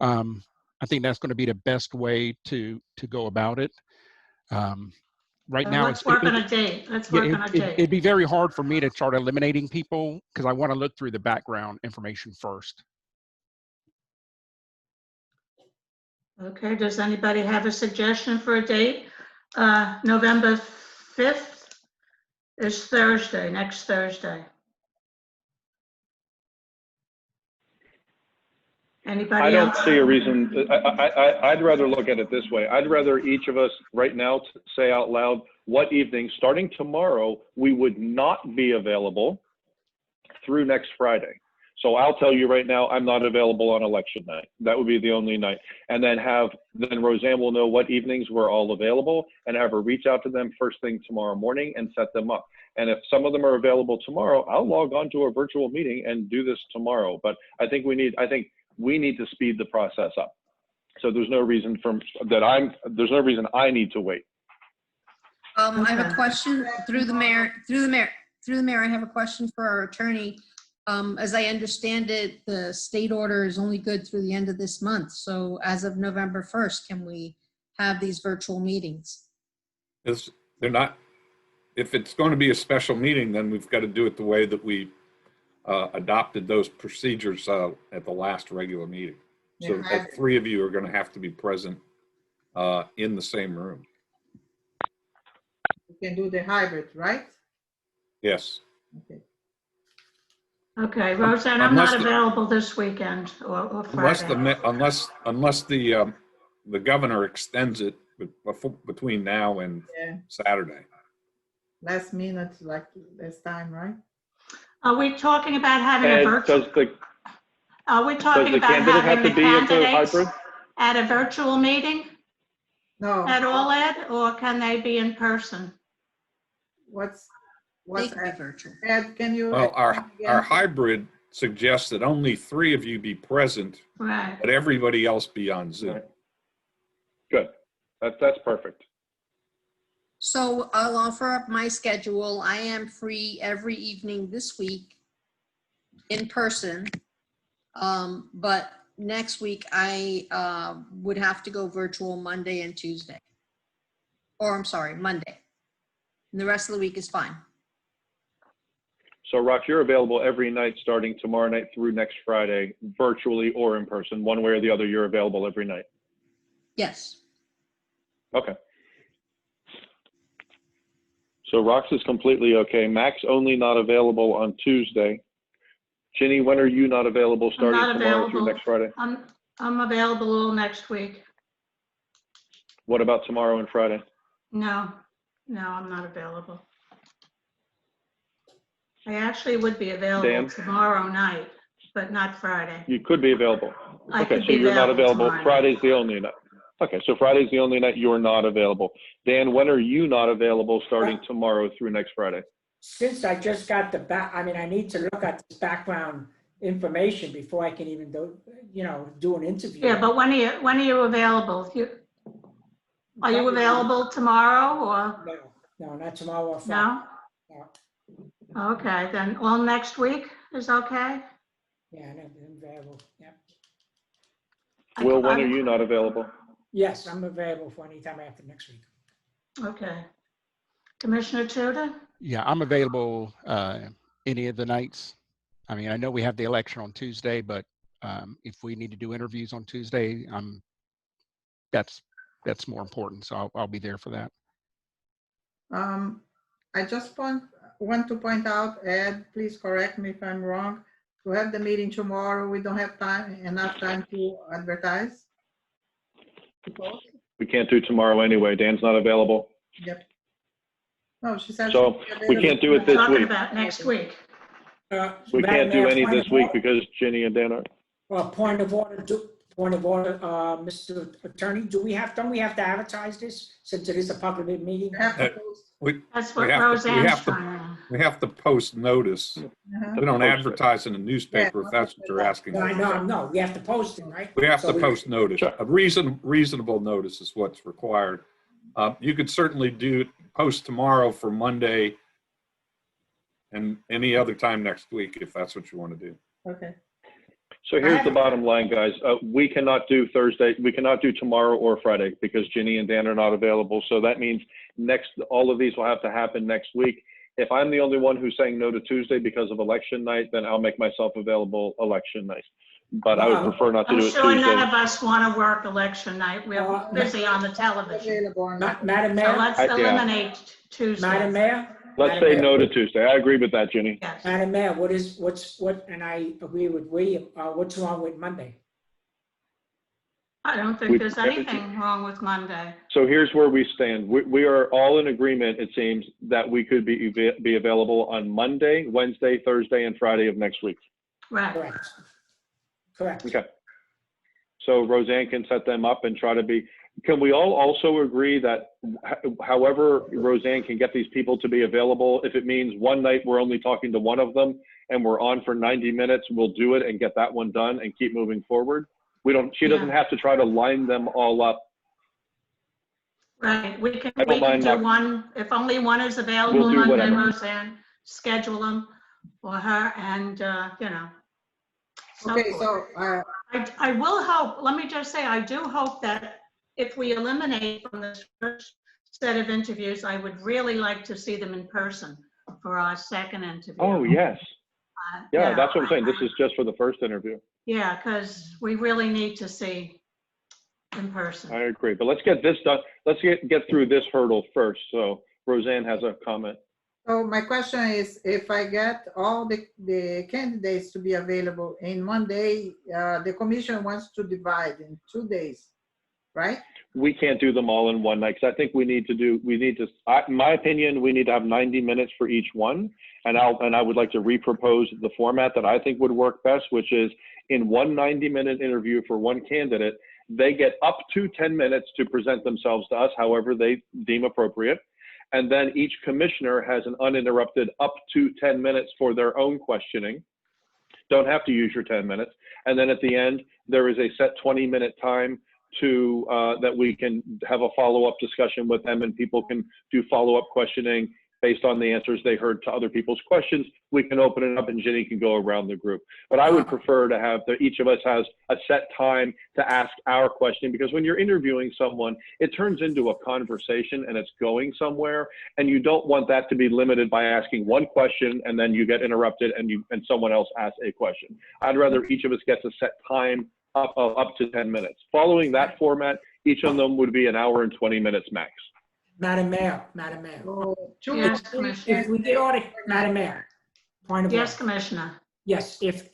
I think that's going to be the best way to go about it. Right now, let's work on a date. Let's work on a date. It'd be very hard for me to start eliminating people because I want to look through the background information first. Okay, does anybody have a suggestion for a date? November 5th is Thursday, next Thursday. Anybody I don't else? see a reason. I'd rather look at it this way. I'd rather each of us right now say out loud what evening, starting tomorrow, we would not be available through next Friday. So I'll tell you right now, I'm not available on election night. That would be the only night. And then Roseanne will know what evenings we're all available and have her reach out to them first thing tomorrow morning and set them up. And if some of them are available tomorrow, I'll log on to a virtual meeting and do this tomorrow. But I think we need to speed the process up. So there's no reason there's no reason I need to wait. I have a question through the mayor. I have a question for our attorney. As I understand it, the state order is only good through the end of this month. So as of November 1st, can we have these virtual meetings? They're not. If it's going to be a special meeting, then we've got to do it the way that we adopted those procedures at the last regular meeting. So that 3 of you are going to have to be present in the same room. You can do the hybrid, right? Yes. Okay. Okay, Roseanne, I'm Unless not the- available this weekend or Friday. Unless the governor extends it between now and Yeah, Saturday. last minute, like this time, right? Are we talking about having a And virtual? Are we does talking the about candidate have having to the be at the candidates hybrid? at a virtual meeting No. at all, Ed, or can they be in person? What's They can be Ed? virtual. Ed, can you? Well, our again? hybrid suggests that only 3 of you be present, Right. but everybody else be on Zoom. Good. That's perfect. So I'll offer up my schedule. I am free every evening this week in person. But next week I would have to go virtual Monday and Tuesday. Or I'm sorry, Monday. And the rest of the week is fine. So Rock, you're available every night starting tomorrow night through next Friday, virtually or in person, one way or the other, you're available every night. Yes. Okay. So Rox is completely okay. Max only not available on Tuesday. Ginny, when are you not available starting not tomorrow through available. next Friday? I'm available all next week. What about tomorrow and Friday? No, I'm not available. I actually would be available Dan? tomorrow night, but not Friday. You could be available. I Okay, could so be you're not available available. tomorrow night. Friday's the only night. Okay, so Friday's the only night you're not available. Dan, when are you not available starting tomorrow through next Friday? Since I just got the I need to look at this background information before I can even do an interview. Yeah, but when are you available? Are you available tomorrow or? No, not tomorrow or Friday. No? Okay, then all next week is okay? Yeah, I'm available. Yeah. Will, when are you not available? Yes, I'm available for any time after next week. Okay. Commissioner Tudor? Yeah, I'm available any of the nights. I mean, I know we have the election on Tuesday, but if we need to do interviews on Tuesday, that's more important. So I'll be there for that. I just want to point out, Ed, please correct me if I'm wrong. To have the meeting tomorrow, we don't have enough time to advertise. We can't do tomorrow anyway. Dan's not available. Yep. No, she said. So we can't do it this Talking week. about next week. We can't do any this week because Ginny and Dan are. Well, point of order, Mr. Attorney, don't we have to advertise this since it is a public meeting? That's what Roseanne's trying. We have to post notice. We don't advertise in the newspaper if that's what you're asking. No, we have to post it, right? We have to post notice. A reasonable notice is what's required. You could certainly post tomorrow for Monday and any other time next week if that's what you want to do. Okay. So here's the bottom line, guys. We cannot do Thursday. We cannot do tomorrow or Friday because Ginny and Dan are not available. So that means all of these will have to happen next week. If I'm the only one who's saying no to Tuesday because of election night, then I'll make myself available election night. But I would prefer not to do it Tuesday. I'm sure none of us want to work election night. We're busy on the television. Madam Mayor? So let's eliminate Tuesday. Madam Mayor? Let's say no to Tuesday. I agree with that, Ginny. Yes. Madam Mayor, and I agree with what's wrong with Monday? I don't think there's anything wrong with Monday. So here's where we stand. We are all in agreement, it seems, that we could be available on Monday, Wednesday, Thursday, and Friday of next week. Right. Correct. Okay. So Roseanne can set them up and try to be. Can we all also agree that however Roseanne can get these people to be available, if it means one night we're only talking to one of them and we're on for 90 minutes, we'll do it and get that one done and keep moving forward? She doesn't have to try to line them all up. Right. We can do one. If only one is available We'll do Monday, whatever. Roseanne, schedule them for her and, Okay, so I will hope, let me just say, I do hope that if we eliminate from this first set of interviews, I would really like to see them in person for our second interview. Oh, yes. Yeah, that's what I'm saying. This is just for the first interview. Yeah, because we really need to see in person. I agree. But let's get this done. Let's get through this hurdle first. So Roseanne has a comment. So my question is, if I get all the candidates to be available in one day, the commission wants to divide in 2 days, right? We can't do them all in one night, because I think in my opinion, we need to have 90 minutes for each one. And I would like to repropose the format that I think would work best, which is in one 90-minute interview for one candidate, they get up to 10 minutes to present themselves to us, however they deem appropriate. And then each commissioner has an uninterrupted up to 10 minutes for their own questioning. Don't have to use your 10 minutes. And then at the end, there is a set 20-minute time to that we can have a follow-up discussion with them, and people can do follow-up questioning based on the answers they heard to other people's questions. We can open it up and Ginny can go around the group. But I would prefer to have each of us has a set time to ask our question, because when you're interviewing someone, it turns into a conversation and it's going somewhere, and you don't want that to be limited by asking one question and then you get interrupted and someone else asks a question. I'd rather each of us gets a set time up to 10 minutes. Following that format, each of them would be an hour and 20 minutes max. Madam Mayor. Yes, If Commissioner. we get all the, Madam Mayor, point of order. Yes, Commissioner. Yes, if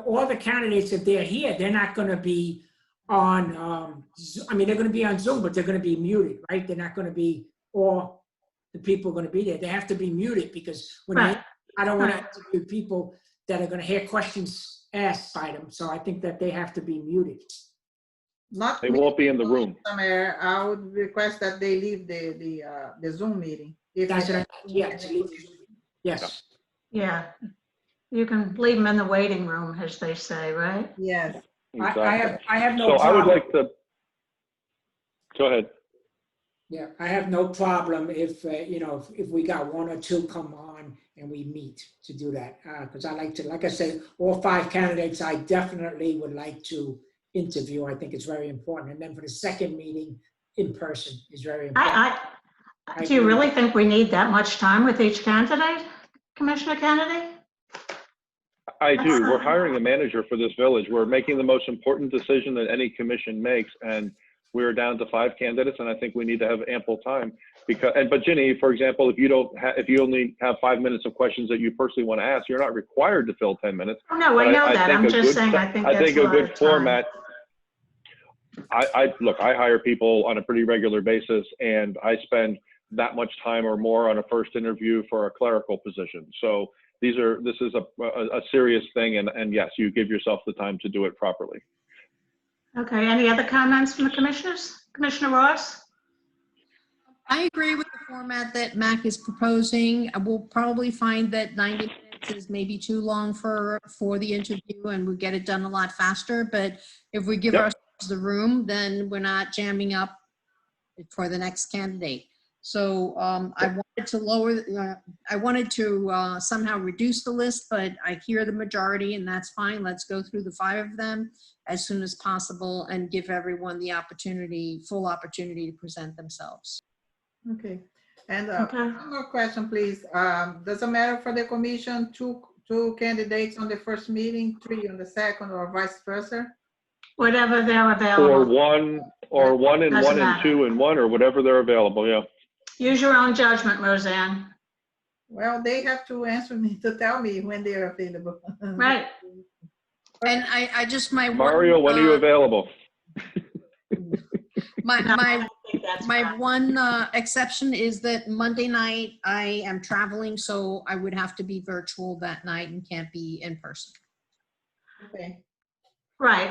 all the candidates, if they're here, they're not going to be on, I mean, they're going to be on Zoom, but they're going to be muted, right? They're not going to be, all the people are going to be there. They have to be muted, because when I don't want to interview people that are going to hear questions asked by them. So I think that they have to be muted. They won't be in the room. Mayor, I would request that they leave the Zoom meeting. That's what yes. Yeah. You can leave them in the waiting room, as they say, right? Yes. Exactly. I have no So problem. I would like to, go ahead. Yeah, I have no problem if, if we got one or two come on and we meet to do that. Because I like to, like I said, all 5 candidates, I definitely would like to interview. I think it's very important. And then for the second meeting, in person is very important. Do you really think we need that much time with each candidate, Commissioner Kennedy? I do. We're hiring a manager for this village. We're making the most important decision that any commission makes, and we're down to 5 candidates, and I think we need to have ample time. But Ginny, for example, if you only have 5 minutes of questions that you personally want to ask, you're not required to fill 10 minutes. Oh, no, I know that. I'm just saying, I think that's a good format. Look, I hire people on a pretty regular basis, and I spend that much time or more on a first interview for a clerical position. So this is a serious thing, and yes, you give yourself the time to do it properly. Okay, any other comments from the commissioners? Commissioner Ross? I agree with the format that Mac is proposing. We'll probably find that 90 minutes is maybe too long for the interview, and we'll get it done a lot faster. But if we give ourselves the room, then we're not jamming up for the next candidate. So I wanted to somehow reduce the list, but I hear the majority, and that's fine. Let's go through the 5 of them as soon as possible and give everyone the full opportunity to present themselves. Okay. And one more question, please. Does it matter for the commission, two candidates on the first meeting, 3 on the second, or vice versa? Whatever they're available. Or one and one and 2 and 1, or whatever they're available, yeah. Use your own judgment, Roseanne. Well, they have to answer me to tell me when they are available. Right. And I just, Mario, when are you available? My one exception is that Monday night I am traveling, so I would have to be virtual that night and can't be in person. Okay. Right.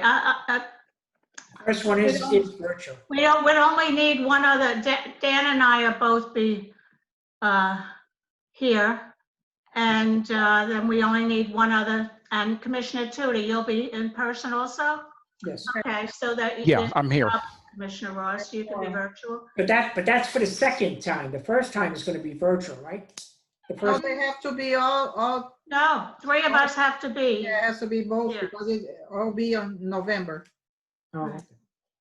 First one is virtual. We'd only need one other. Dan and I will both be here, and then we only need one other. And Commissioner Tootie, you'll be in person also? Yes. Okay, so that I'm here. Commissioner Ross, you can be virtual. But that's for the second time. The first time is going to be virtual, right? No, they have to be all. No, 3 of us have to be. Yeah, it has to be both because it all be on November. Oh,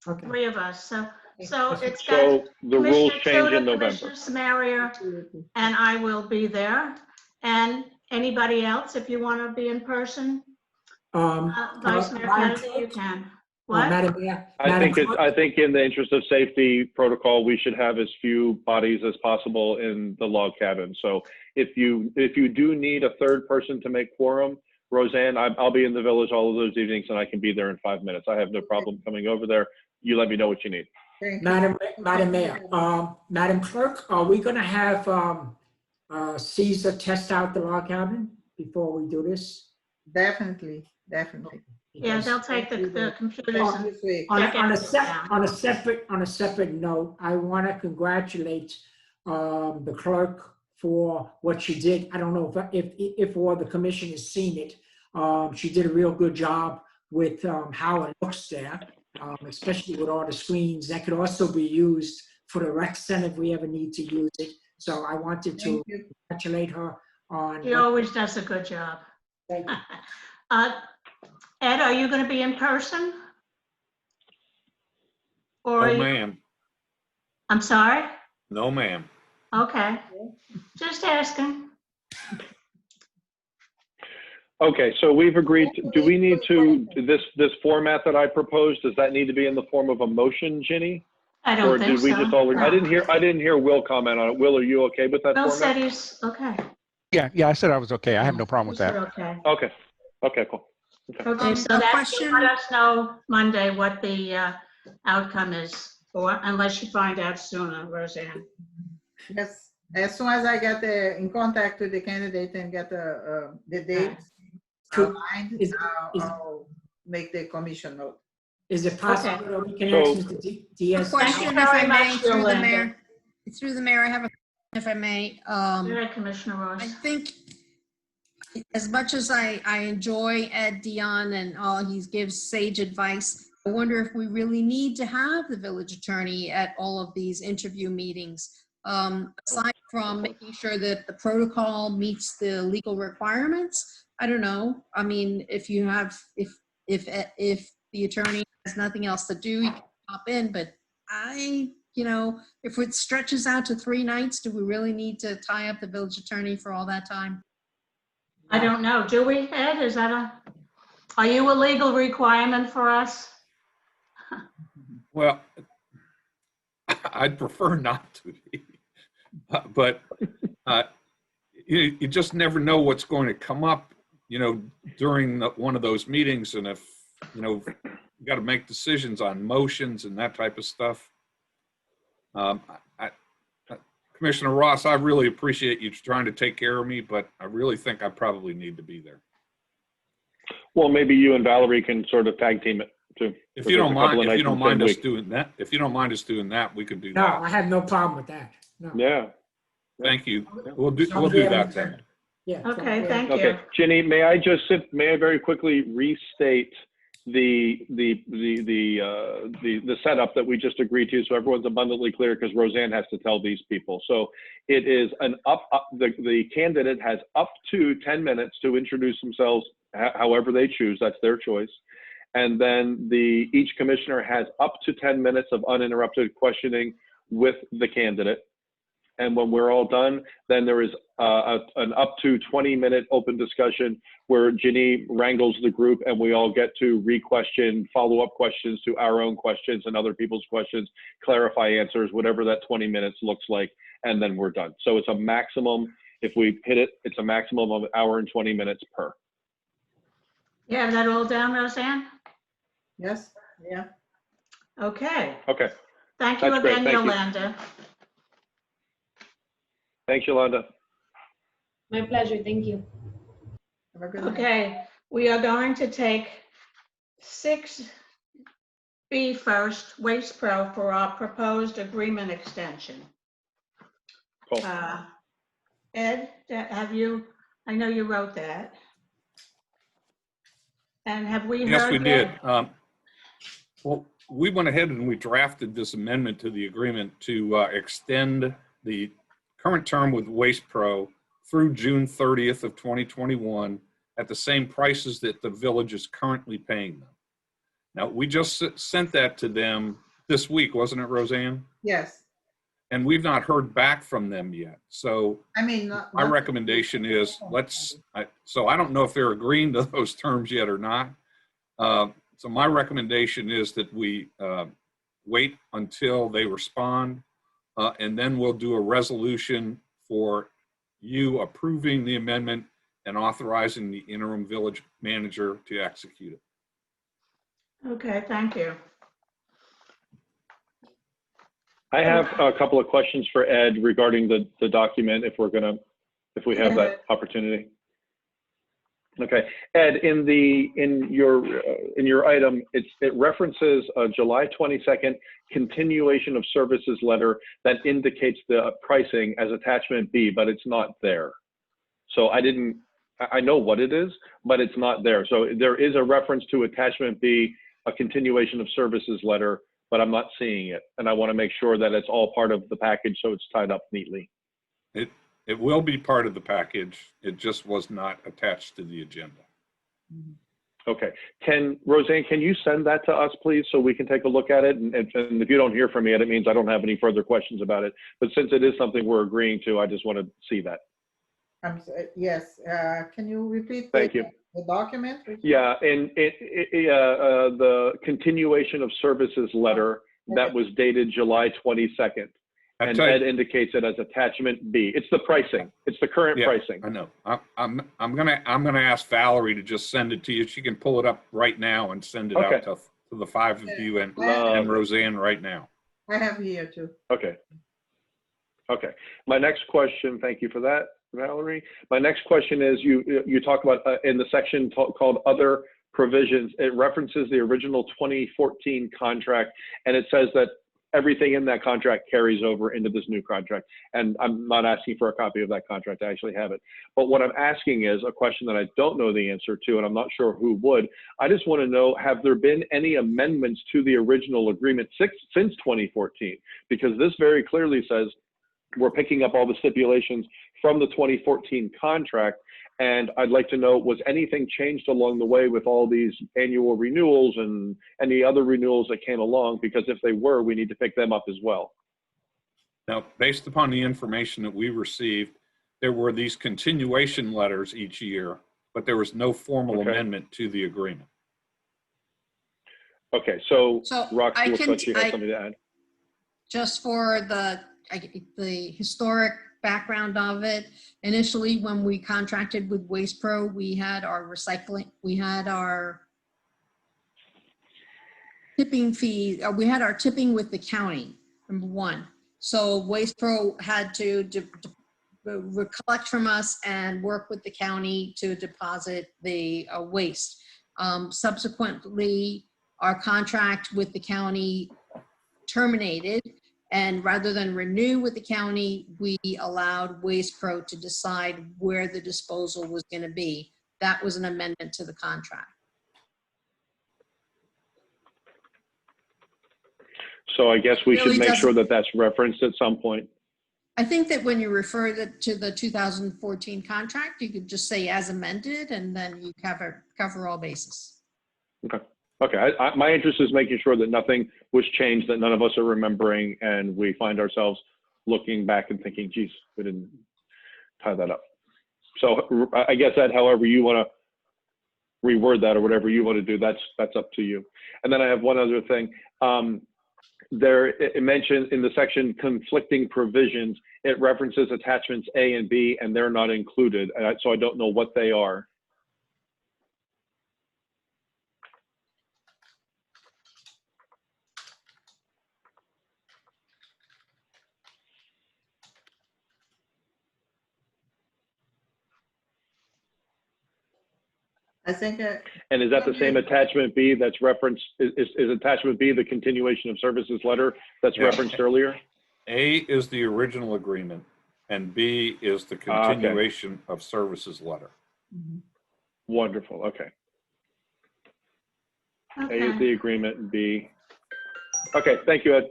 okay. 3 of us. So it's so the rules change in November. Commissioner Samaria, and I will be there. And anybody else, if you want to be in person, Vice Mayor Kennedy, you can. What? Madam Mayor, I think Clerk, I think in the interest of safety protocol, we should have as few bodies as possible in the log cabin. So if you do need a third person to make quorum, Roseanne, I'll be in the village all of those evenings and I can be there in 5 minutes. I have no problem coming over there. You let me know what you need. Madam Mayor, Madam Clerk, are we going to have Caesar test out the log cabin before we do this? Definitely. Yeah, they'll take the computers and Obviously. check On everything out. a separate note, I want to congratulate the clerk for what she did. I don't know if all the commission has seen it. She did a real good job with how it looks there, especially with all the screens. That could also be used for the rec center if we ever need to use it. So I wanted to congratulate her on. She always does a good job. Thank you. Ed, are you going to be in person? Or No, ma'am. I'm sorry? No, ma'am. Okay. Just asking. Okay, so we've agreed. Do we need to this format that I proposed? Does that need to be in the form of a motion, Ginny? I don't Or think did we so. just all? No. I didn't hear Will comment on it. Will, are you okay with that Bill format? said he's okay. Yeah, I said I was okay. I have no problem with He said that. okay. Okay. Okay, cool. Okay, so a that question. let us know Monday what the outcome is, or unless you find out sooner, Roseanne. Yes, as soon as I get in contact with the candidate and get the dates aligned, I'll make the commission note. Is it possible that we can ask Mr. Diaz? A question, if I may, through the mayor. Through the mayor, I have a question, if I may. Commissioner Ross. I think as much as I enjoy Ed Dion and all he gives sage advice, I wonder if we really need to have the village attorney at all of these interview meetings. Aside from making sure that the protocol meets the legal requirements, I don't know. I mean, if you have, if the attorney has nothing else to do, you can pop in, but if it stretches out to 3 nights, do we really need to tie up the village attorney for all that time? I don't know. Do we, Ed? Are you a legal requirement for us? Well, I'd prefer not to be, but you just never know what's going to come up, during one of those meetings. And if, you got to make decisions on motions and that type of stuff. Commissioner Ross, I really appreciate you trying to take care of me, but I really think I probably need to be there. Well, maybe you and Valerie can sort of tag team it too. If you don't mind us doing that, we could do No, that. I have no problem with that. No. Yeah. Thank you. We'll do that then. Yeah. Okay, thank you. Okay, Ginny, may I very quickly restate the setup that we just agreed to, so everyone's abundantly clear, because Roseanne has to tell these people. So it is the candidate has up to 10 minutes to introduce themselves however they choose. That's their choice. And then each commissioner has up to 10 minutes of uninterrupted questioning with the candidate. And when we're all done, then there is an up to 20-minute open discussion where Ginny wrangles the group and we all get to re-question, follow-up questions to our own questions and other people's questions, clarify answers, whatever that 20 minutes looks like, and then we're done. So it's a maximum, if we hit it, it's a maximum of 1 hour and 20 minutes per. You have that all down, Roseanne? Yes, yeah. Okay. Okay. Thank you That's great. again, Thank you. Yolanda. Thanks, Yolanda. My pleasure. Thank you. Okay, we are going to take 6B first, Waste Pro, for our proposed agreement extension. Cool. Ed, I know you wrote that. And have we heard? Yes, we did. yet? Well, we went ahead and we drafted this amendment to the agreement to extend the current term with Waste Pro through June 30th of 2021 at the same prices that the village is currently paying them. Now, we just sent that to them this week, wasn't it, Roseanne? Yes. And we've not heard back from them yet. So my recommendation is so I don't know if they're agreeing to those terms yet or not, So my recommendation is that we wait until they respond, and then we'll do a resolution for you approving the amendment and authorizing the interim village manager to execute it. Okay, thank you. I have a couple of questions for Ed regarding the document if we have that opportunity. Okay, Ed, in your item, it references a July 22nd continuation of services letter that indicates the pricing as attachment B, but it's not there. So I know what it is, but it's not there. So there is a reference to attachment B, a continuation of services letter, but I'm not seeing it. And I want to make sure that it's all part of the package so it's tied up neatly. It will be part of the package. It just was not attached to the agenda. Okay. Roseanne, can you send that to us, please, so we can take a look at it? And if you don't hear from me, it means I don't have any further questions about it. But since it is something we're agreeing to, I just want to see that. Yes. Can you repeat Thank you. The document? Yeah, and the continuation of services letter that was dated July 22nd. And Ed indicates it as attachment B. It's the pricing. It's the current pricing. I know. I'm gonna ask Valerie to just send it to you. She can pull it up right now and send it out to the five of you and Roseanne right now. I have here too. Okay. Okay. My next question. Thank you for that, Valerie. My next question is you talk about in the section called other provisions. It references the original 2014 contract, and it says that everything in that contract carries over into this new contract. And I'm not asking for a copy of that contract. I actually have it. But what I'm asking is a question that I don't know the answer to, and I'm not sure who would. I just want to know, have there been any amendments to the original agreement since 2014? Because this very clearly says we're picking up all the stipulations from the 2014 contract. And I'd like to know, was anything changed along the way with all these annual renewals and any other renewals that came along? Because if they were, we need to pick them up as well. Now, based upon the information that we received, there were these continuation letters each year, but there was no formal amendment to the agreement. Okay, so Rox, I looks can, like she has something to add. Just for the historic background of it, initially when we contracted with Waste Pro, we had our recycling, we had our tipping fee, we had our tipping with the county, number one. So Waste Pro had to collect from us and work with the county to deposit the waste. Subsequently, our contract with the county terminated, and rather than renew with the county, we allowed Waste Pro to decide where the disposal was going to be. That was an amendment to the contract. So I guess we Really should make sure that that's referenced at some point. I think that when you refer to the 2014 contract, you could just say as amended, and then you cover all bases. Okay. Okay. My interest is making sure that nothing was changed, that none of us are remembering, and we find ourselves looking back and thinking, geez, we didn't tie that up. So I guess that however you want to reword that or whatever you want to do, that's up to you. And then I have one other thing. It mentioned in the section conflicting provisions, it references attachments A and B, and they're not included. So I don't know what they are. I think. And is that the same attachment B that's referenced? Is attachment B the continuation of services letter that's referenced earlier? A is the original agreement, and B is the continuation of services letter. Wonderful. Okay. A is the agreement, and B. Okay. Thank you, Ed.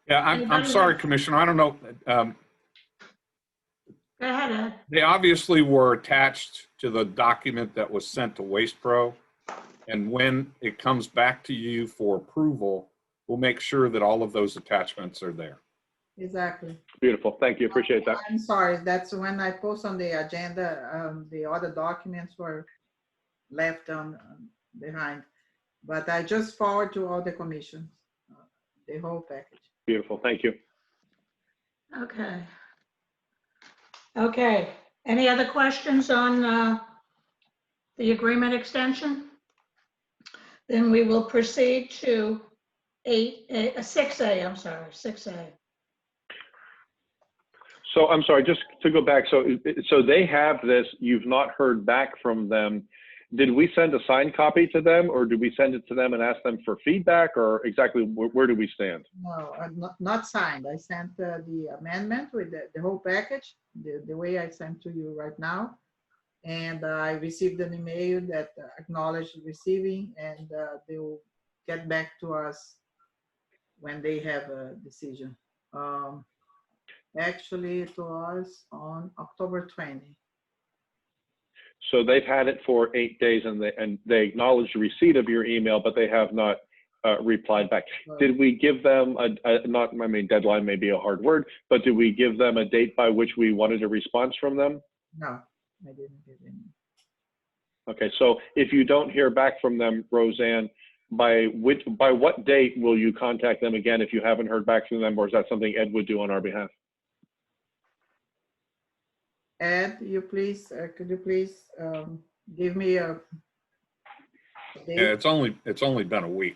Yeah, I'm sorry, Commissioner. I don't know. Go ahead, Ed. They obviously were attached to the document that was sent to Waste Pro. And when it comes back to you for approval, we'll make sure that all of those attachments are there. Exactly. Beautiful. Thank you. Appreciate that. I'm sorry. That's when I post on the agenda, the other documents were left on behind. But I just forward to all the commissions, the whole package. Beautiful. Thank you. Okay. Okay. Any other questions on the agreement extension? Then we will proceed to 6A, I'm sorry, 6A. So I'm sorry, just to go back. So they have this, you've not heard back from them. Did we send a signed copy to them, or did we send it to them and ask them for feedback, or exactly where do we stand? No, not signed. I sent the amendment with the whole package, the way I sent to you right now. And I received an email that acknowledged receiving, and they will get back to us when they have a decision. Actually, it was on October 20. So they've had it for 8 days, and they acknowledged receipt of your email, but they have not replied back. Did we give them deadline may be a hard word, but did we give them a date by which we wanted a response from them? No, I didn't give any. Okay, so if you don't hear back from them, Roseanne, by what date will you contact them again if you haven't heard back from them, or is that something Ed would do on our behalf? Ed, could you please give me a date? Yeah, it's only been a week.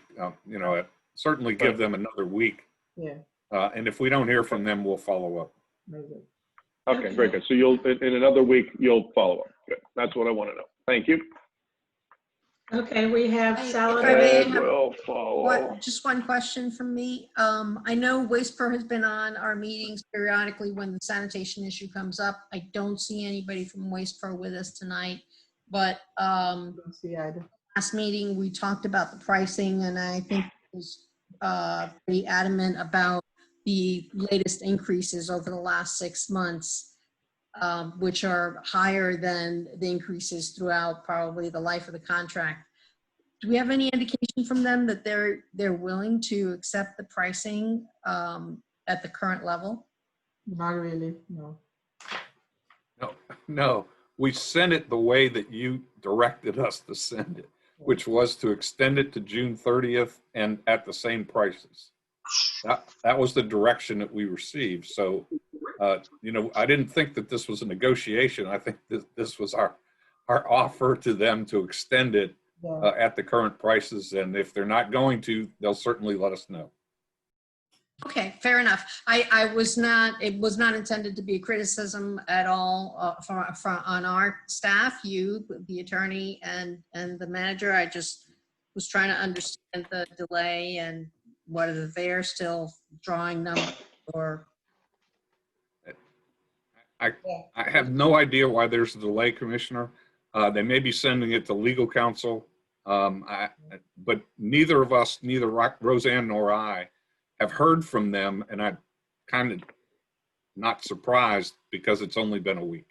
Certainly give them another week. Yeah. And if we don't hear from them, we'll follow up. Okay, very good. So in another week, you'll follow up. Good. That's what I want to know. Thank you. Okay, we have salad. Just one question from me. I know WastePro has been on our meetings periodically when the sanitation issue comes up. I don't see anybody from WastePro with us tonight, but don't see either. Last meeting we talked about the pricing, and I think it was pretty adamant about the latest increases over the last 6 months, which are higher than the increases throughout probably the life of the contract. Do we have any indication from them that they're willing to accept the pricing at the current level? Not really, no. No, we sent it the way that you directed us to send it, which was to extend it to June 30th and at the same prices. That was the direction that we received. So, I didn't think that this was a negotiation. I think this was our offer to them to extend it at the current prices. And if they're not going to, they'll certainly let us know. Okay, fair enough. It was not intended to be a criticism at all on our staff, you, the attorney, and the manager. I just was trying to understand the delay and whether they're still drawing numbers or. I have no idea why there's a delay, Commissioner. They may be sending it to legal counsel, but neither of us, neither Roseanne nor I, have heard from them, and I'm kind of not surprised because it's only been a week.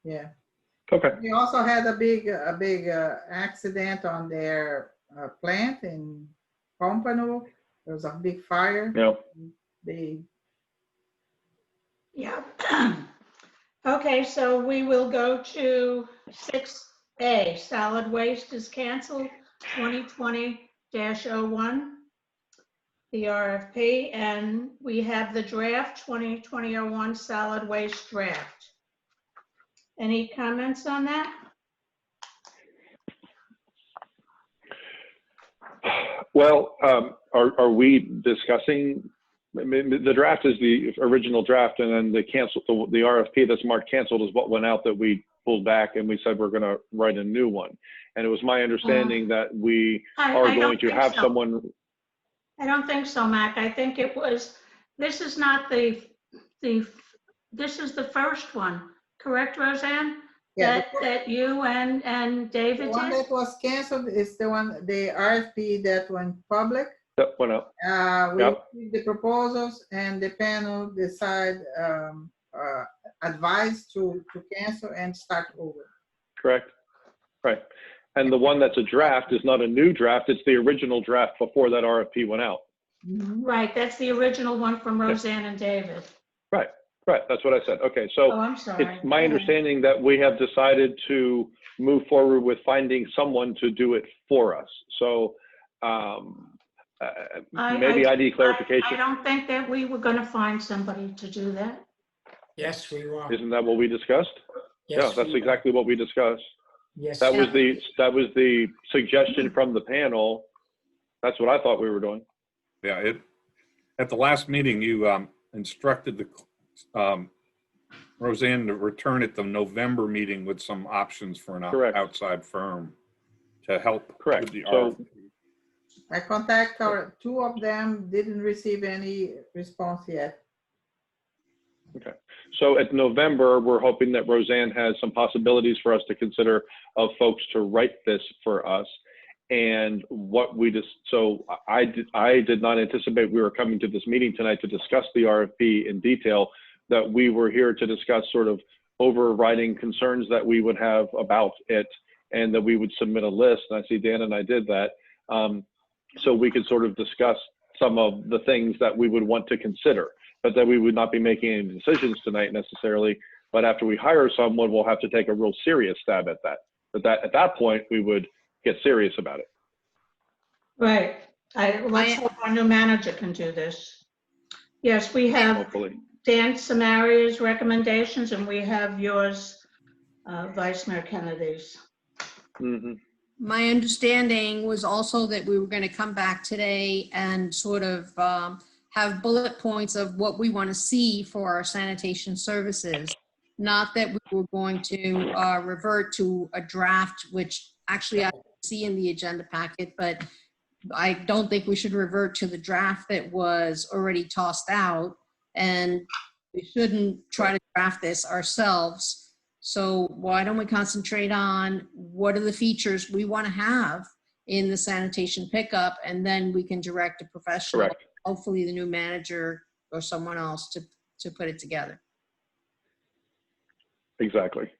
Yeah. Okay. They also had a big accident on their plant in Pompano. There was a big fire. Yeah. Okay, so we will go to 6A. Solid waste is canceled, 2020-01. The RFP, and we have the draft 2020-01 solid waste draft. Any comments on that? Well, are we discussing? I mean, the draft is the original draft, and then the RFP that's marked canceled is what went out that we pulled back, and we said we're going to write a new one. And it was my understanding that we are going to have someone. I don't think so, Mac. I think it was, this is not this is the first one, correct, Roseanne? Yeah, that you and David did? The one that was canceled is the RFP that went public. That went out. We received the proposals, and the panel advised to cancel and start over. Correct. Right. And the one that's a draft is not a new draft. It's the original draft before that RFP went out. Right. That's the original one from Roseanne and David. Right. Right. That's what I said. Okay. So I'm sorry. It's my understanding that we have decided to move forward with finding someone to do it for us. So maybe I need clarification. I don't think that we were going to find somebody to do that. Yes, we were. Isn't that what we discussed? Yes, Yeah, that's exactly what we discussed. Yes. That was the suggestion from the panel. That's what I thought we were doing. Yeah, at the last meeting, you instructed the Roseanne to return at the November meeting with some options for an outside firm to help. Correct. With the So I contact two of them, didn't receive any response yet. Okay. So at November, we're hoping that Roseanne has some possibilities for us to consider of folks to write this for us. And what we just, so I did not anticipate we were coming to this meeting tonight to discuss the RFP in detail, that we were here to discuss sort of overriding concerns that we would have about it, and that we would submit a list. And I see Dan and I did that. So we could sort of discuss some of the things that we would want to consider, but that we would not be making any decisions tonight necessarily. But after we hire someone, we'll have to take a real serious stab at that. But at that point, we would get serious about it. Right. Let's hope our new manager can do this. Yes, we have Hopefully. Dan Samaria's recommendations, and we have yours, Vice Mayor Kennedy's. Mm-hmm. My understanding was also that we were going to come back today and sort of have bullet points of what we want to see for our sanitation services. Not that we were going to revert to a draft, which actually I see in the agenda packet, but I don't think we should revert to the draft that was already tossed out, and we shouldn't try to draft this ourselves. So why don't we concentrate on what are the features we want to have in the sanitation pickup, and then we can direct a professional, Correct. hopefully the new manager or someone else to put it together. Exactly.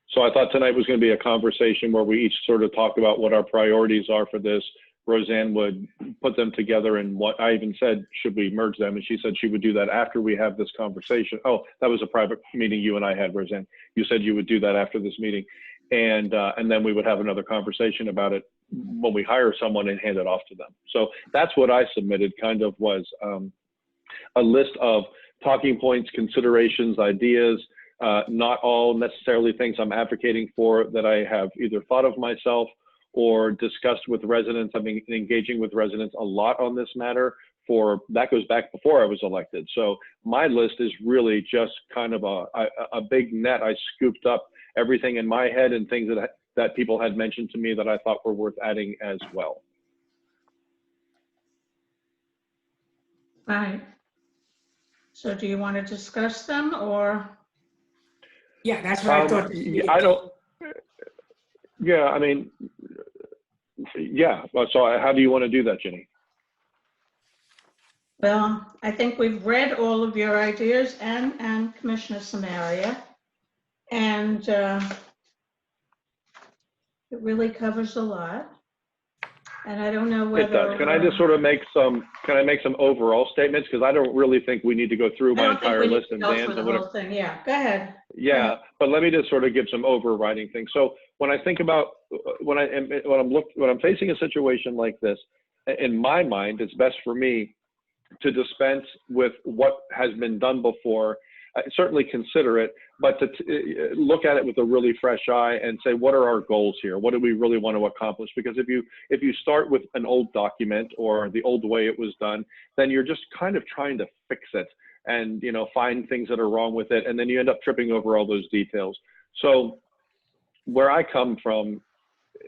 So I thought tonight was going to be a conversation where we each sort of talk about what our priorities are for this. Roseanne would put them together, and what I even said, should we merge them? And she said she would do that after we have this conversation. Oh, that was a private meeting you and I had, Roseanne. You said you would do that after this meeting. And then we would have another conversation about it when we hire someone and hand it off to them. So that's what I submitted, kind of was a list of talking points, considerations, ideas, not all necessarily things I'm advocating for, that I have either thought of myself or discussed with residents. I've been engaging with residents a lot on this matter, that goes back before I was elected. So my list is really just kind of a big net. I scooped up everything in my head and things that people had mentioned to me that I thought were worth adding as well. Right. So do you want to discuss them, or? Yeah, that's what I thought. I don't. Yeah, I mean, yeah. So how do you want to do that, Jenny? Well, I think we've read all of your ideas and Commissioner Samaria, and it really covers a lot. And I don't know whether— It does. Can I just sort of make some overall statements? Because I don't really think we need to go through my entire list and Dan's and whatever. Yeah, go ahead. Yeah, but let me just sort of give some overriding things. So when I think about when I'm facing a situation like this, in my mind, it's best for me to dispense with what has been done before. Certainly consider it, but to look at it with a really fresh eye and say, what are our goals here? What do we really want to accomplish? Because if you start with an old document or the old way it was done, then you're just kind of trying to fix it and, find things that are wrong with it. And then you end up tripping over all those details. So where I come from,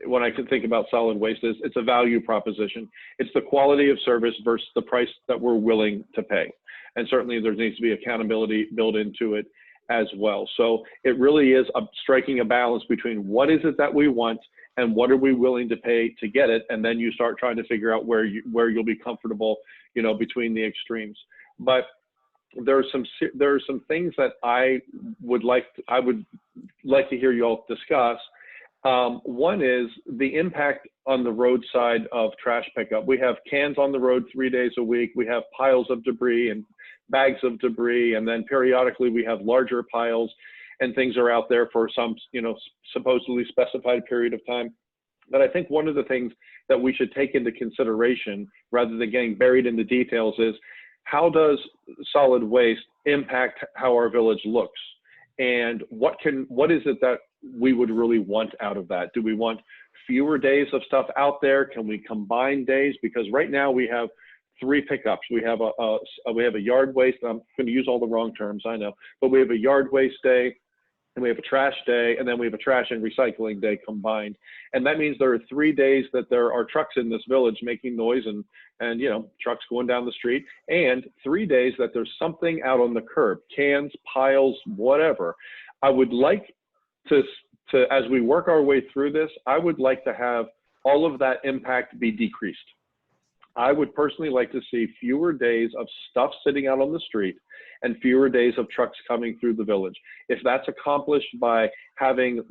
when I can think about solid waste, is it's a value proposition. It's the quality of service versus the price that we're willing to pay. And certainly there needs to be accountability built into it as well. So it really is striking a balance between what is it that we want and what are we willing to pay to get it. And then you start trying to figure out where you'll be comfortable, between the extremes. But there are some things that I would like to hear you all discuss. One is the impact on the roadside of trash pickup. We have cans on the road 3 days a week. We have piles of debris and bags of debris. And then periodically we have larger piles and things are out there for some, supposedly specified period of time. But I think one of the things that we should take into consideration rather than getting buried in the details is, how does solid waste impact how our village looks? And what is it that we would really want out of that? Do we want fewer days of stuff out there? Can we combine days? Because right now we have 3 pickups. We have a yard waste. I'm going to use all the wrong terms, I know, but we have a yard waste day, and we have a trash day, and then we have a trash and recycling day combined. And that means there are 3 days that there are trucks in this village making noise and you know, trucks going down the street, and 3 days that there's something out on the curb, cans, piles, whatever. I would like to as we work our way through this, I would like to have all of that impact be decreased. I would personally like to see fewer days of stuff sitting out on the street and fewer days of trucks coming through the village. If that's accomplished by having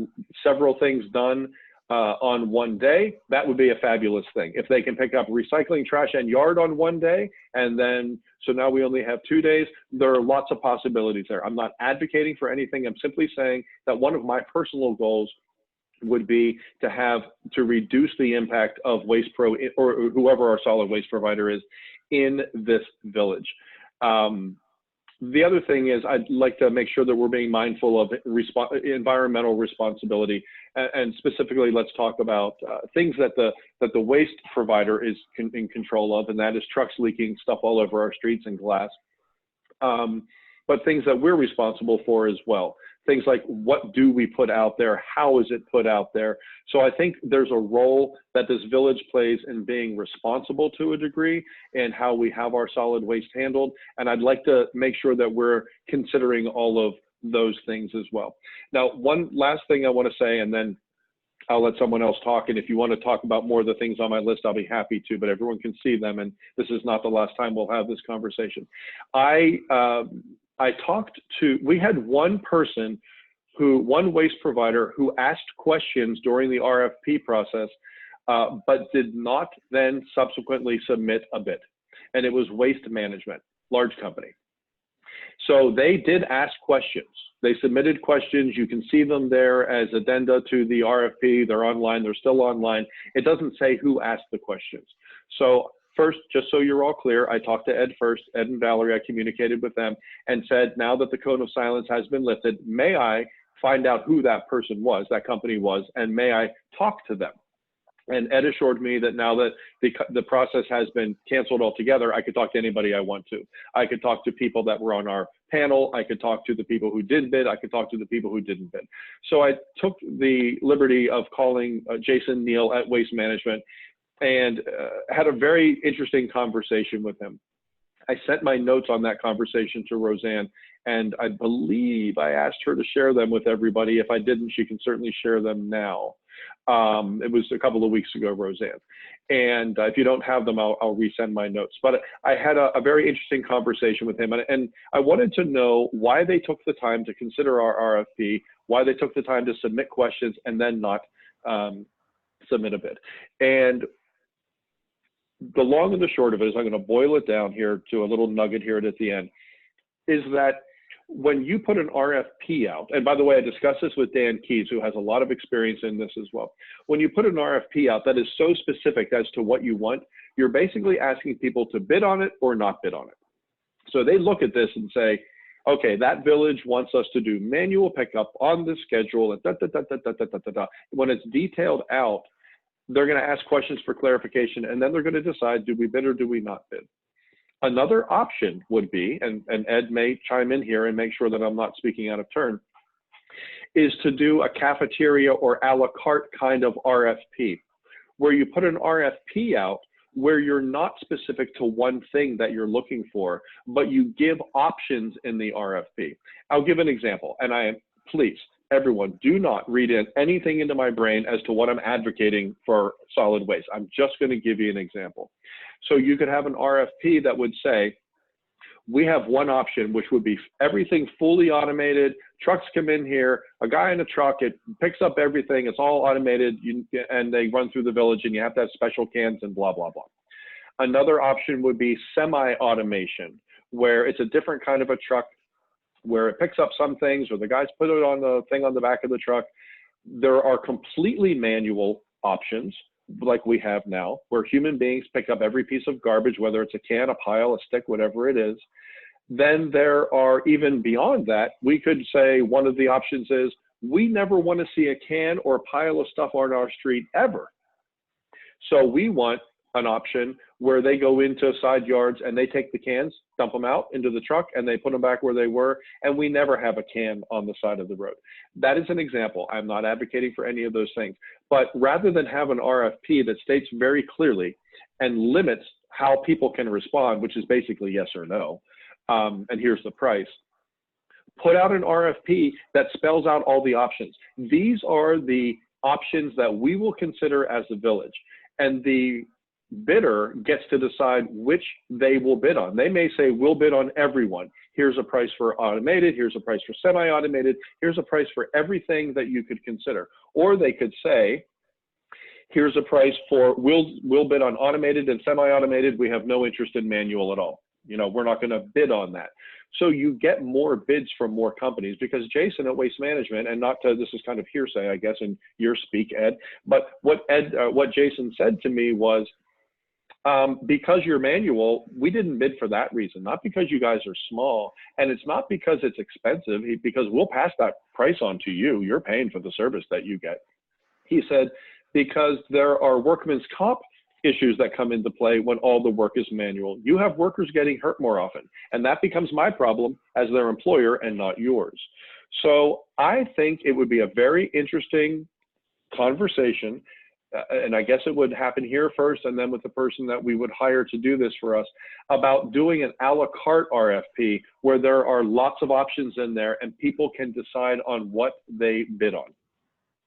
several things done on one day, that would be a fabulous thing. If they can pick up recycling, trash, and yard on one day, and then, so now we only have 2 days, there are lots of possibilities there. I'm not advocating for anything. I'm simply saying that one of my personal goals would be to reduce the impact of Waste Pro or whoever our solid waste provider is in this village. The other thing is, I'd like to make sure that we're being mindful of environmental responsibility, and specifically, let's talk about things that the waste provider is in control of, and that is trucks leaking stuff all over our streets and glass. But things that we're responsible for as well. Things like, what do we put out there? How is it put out there? So I think there's a role that this village plays in being responsible to a degree and how we have our solid waste handled. And I'd like to make sure that we're considering all of those things as well. Now, one last thing I want to say, and then I'll let someone else talk. And if you want to talk about more of the things on my list, I'll be happy to, but everyone can see them. And this is not the last time we'll have this conversation. We had one waste provider who asked questions during the RFP process, but did not then subsequently submit a bid. And it was Waste Management, large company. So they did ask questions. They submitted questions. You can see them there as addenda to the RFP. They're online. They're still online. It doesn't say who asked the questions. So first, just so you're all clear, I talked to Ed first, Ed and Valerie. I communicated with them and said, now that the cone of silence has been lifted, may I find out who that person was, that company was, and may I talk to them? And Ed assured me that now that the process has been canceled altogether, I could talk to anybody I want to. I could talk to people that were on our panel. I could talk to the people who did bid. I could talk to the people who didn't bid. So I took the liberty of calling Jason Neal at Waste Management and had a very interesting conversation with him. I sent my notes on that conversation to Roseanne, and I believe I asked her to share them with everybody. If I didn't, she can certainly share them now. It was a couple of weeks ago, Roseanne. And if you don't have them, I'll resend my notes. But I had a very interesting conversation with him, and I wanted to know why they took the time to consider our RFP, why they took the time to submit questions and then not submit a bid. And the long and the short of it is, I'm going to boil it down here to a little nugget here at the end, is that when you put an RFP out, and by the way, I discussed this with Dan Keys, who has a lot of experience in this as well. When you put an RFP out that is so specific as to what you want, you're basically asking people to bid on it or not bid on it. So they look at this and say, okay, that village wants us to do manual pickup on the schedule, and When it's detailed out, they're going to ask questions for clarification, and then they're going to decide, do we bid or do we not bid? Another option would be, and Ed may chime in here and make sure that I'm not speaking out of turn, is to do a cafeteria or a la carte kind of RFP, where you put an RFP out where you're not specific to one thing that you're looking for, but you give options in the RFP. I'll give an example, and please, everyone, do not read anything into my brain as to what I'm advocating for solid waste. I'm just going to give you an example. So you could have an RFP that would say, we have one option, which would be everything fully automated. Trucks come in here, a guy in a truck, it picks up everything, it's all automated, and they run through the village, and you have to have special cans and blah, blah, blah. Another option would be semi-automation, where it's a different kind of a truck, where it picks up some things, or the guys put it on the thing on the back of the truck. There are completely manual options like we have now, where human beings pick up every piece of garbage, whether it's a can, a pile, a stick, whatever it is, then there are, even beyond that, we could say one of the options is we never want to see a can or a pile of stuff on our street ever. So we want an option where they go into side yards and they take the cans, dump them out into the truck, and they put them back where they were, and we never have a can on the side of the road. That is an example. I'm not advocating for any of those things. But rather than have an RFP that states very clearly and limits how people can respond, which is basically yes or no, and here's the price, put out an RFP that spells out all the options. These are the options that we will consider as a village. And the bidder gets to decide which they will bid on. They may say, we'll bid on everyone. Here's a price for automated, here's a price for semi-automated, here's a price for everything that you could consider. Or they could say, here's a price for, we'll bid on automated and semi-automated, we have no interest in manual at all. You know, we're not gonna bid on that. So you get more bids from more companies, because Jason at Waste Management, and not to, this is kind of hearsay, I guess, in your speak, Ed, but what Jason said to me was, because you're manual, we didn't bid for that reason, not because you guys are small, and it's not because it's expensive, because we'll pass that price on to you. You're paying for the service that you get. He said, because there are workman's comp issues that come into play when all the work is manual. You have workers getting hurt more often, and that becomes my problem as their employer and not yours. So I think it would be a very interesting conversation, and I guess it would happen here first and then with the person that we would hire to do this for us, about doing an a la carte RFP where there are lots of options in there and people can decide on what they bid on.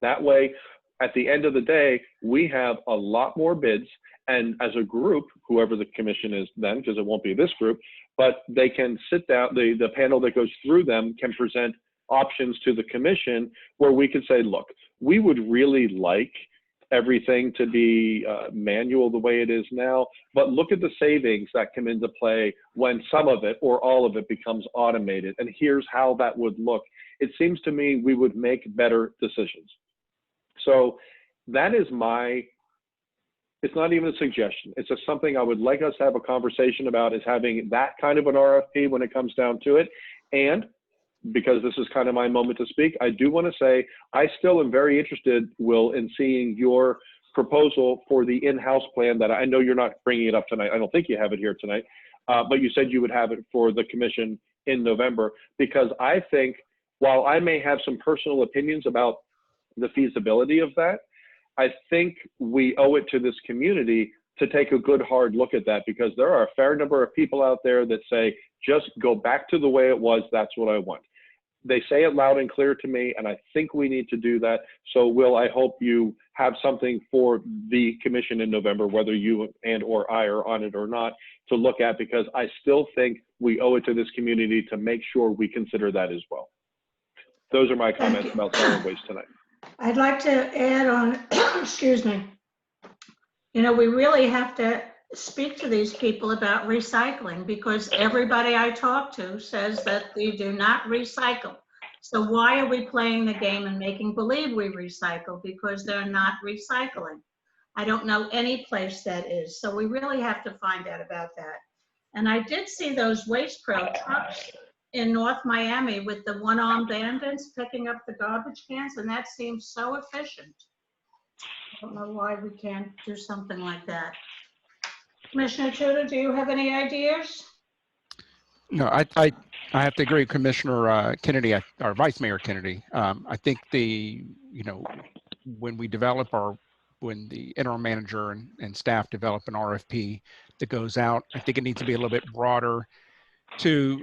That way, at the end of the day, we have a lot more bids, and as a group, whoever the commission is then, because it won't be this group, but they can sit down, the panel that goes through them can present options to the commission where we could say, look, we would really like everything to be manual the way it is now, but look at the savings that come into play when some of it or all of it becomes automated, and here's how that would look. It seems to me we would make better decisions. So that is it's not even a suggestion. It's just something I would like us to have a conversation about, is having that kind of an RFP when it comes down to it. And because this is kind of my moment to speak, I do want to say I still am very interested, Will, in seeing your proposal for the in-house plan that I know you're not bringing it up tonight. I don't think you have it here tonight, but you said you would have it for the commission in November, because I think while I may have some personal opinions about the feasibility of that, I think we owe it to this community to take a good hard look at that, because there are a fair number of people out there that say, just go back to the way it was, that's what I want. They say it loud and clear to me, and I think we need to do that. So Will, I hope you have something for the commission in November, whether you and or I are on it or not, to look at, because I still think we owe it to this community to make sure we consider that as well. Those are my comments about solid waste tonight. I'd like to add on, excuse me, you know, we really have to speak to these people about recycling, because everybody I talk to says that they do not recycle. So why are we playing the game and making believe we recycle? Because they're not recycling. I don't know any place that is. So we really have to find out about that. And I did see those Waste Pro trucks in North Miami with the one-armed bandits picking up the garbage cans, and that seems so efficient. I don't know why we can't do something like that. Commissioner Tudor, do you have any ideas? No, I have to agree with Commissioner Kennedy, or Vice Mayor Kennedy. I think when we develop when the interim manager and staff develop an RFP that goes out, I think it needs to be a little bit broader to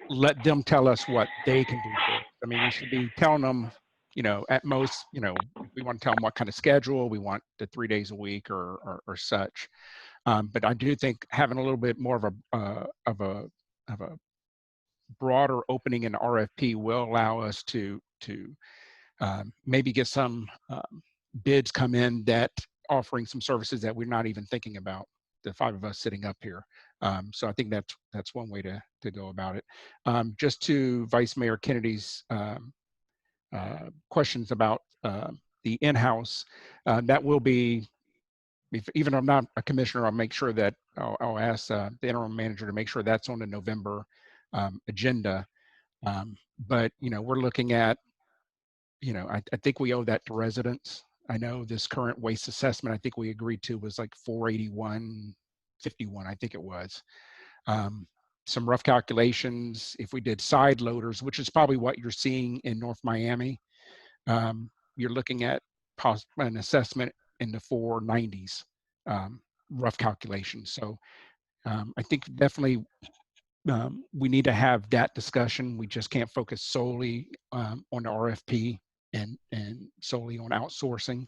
let them tell us what they can do for us. I mean, we should be telling them, at most, we want to tell them what kind of schedule we want, the 3 days a week or such. But I do think having a little bit more of a broader opening in RFP will allow us to maybe get some bids come in that offering some services that we're not even thinking about, the five of us sitting up here. So I think that's one way to go about it. Just to Vice Mayor Kennedy's questions about the in-house, that will be, even if I'm not a commissioner, I'll make sure that I'll ask the interim manager to make sure that's on the November agenda. But, we're looking at, I think we owe that to residents. I know this current waste assessment, I think we agreed to was like 481.51, I think it was. Some rough calculations, if we did side loaders, which is probably what you're seeing in North Miami, you're looking at an assessment in the 490s, rough calculations. So I think definitely we need to have that discussion. We just can't focus solely on the RFP and solely on outsourcing.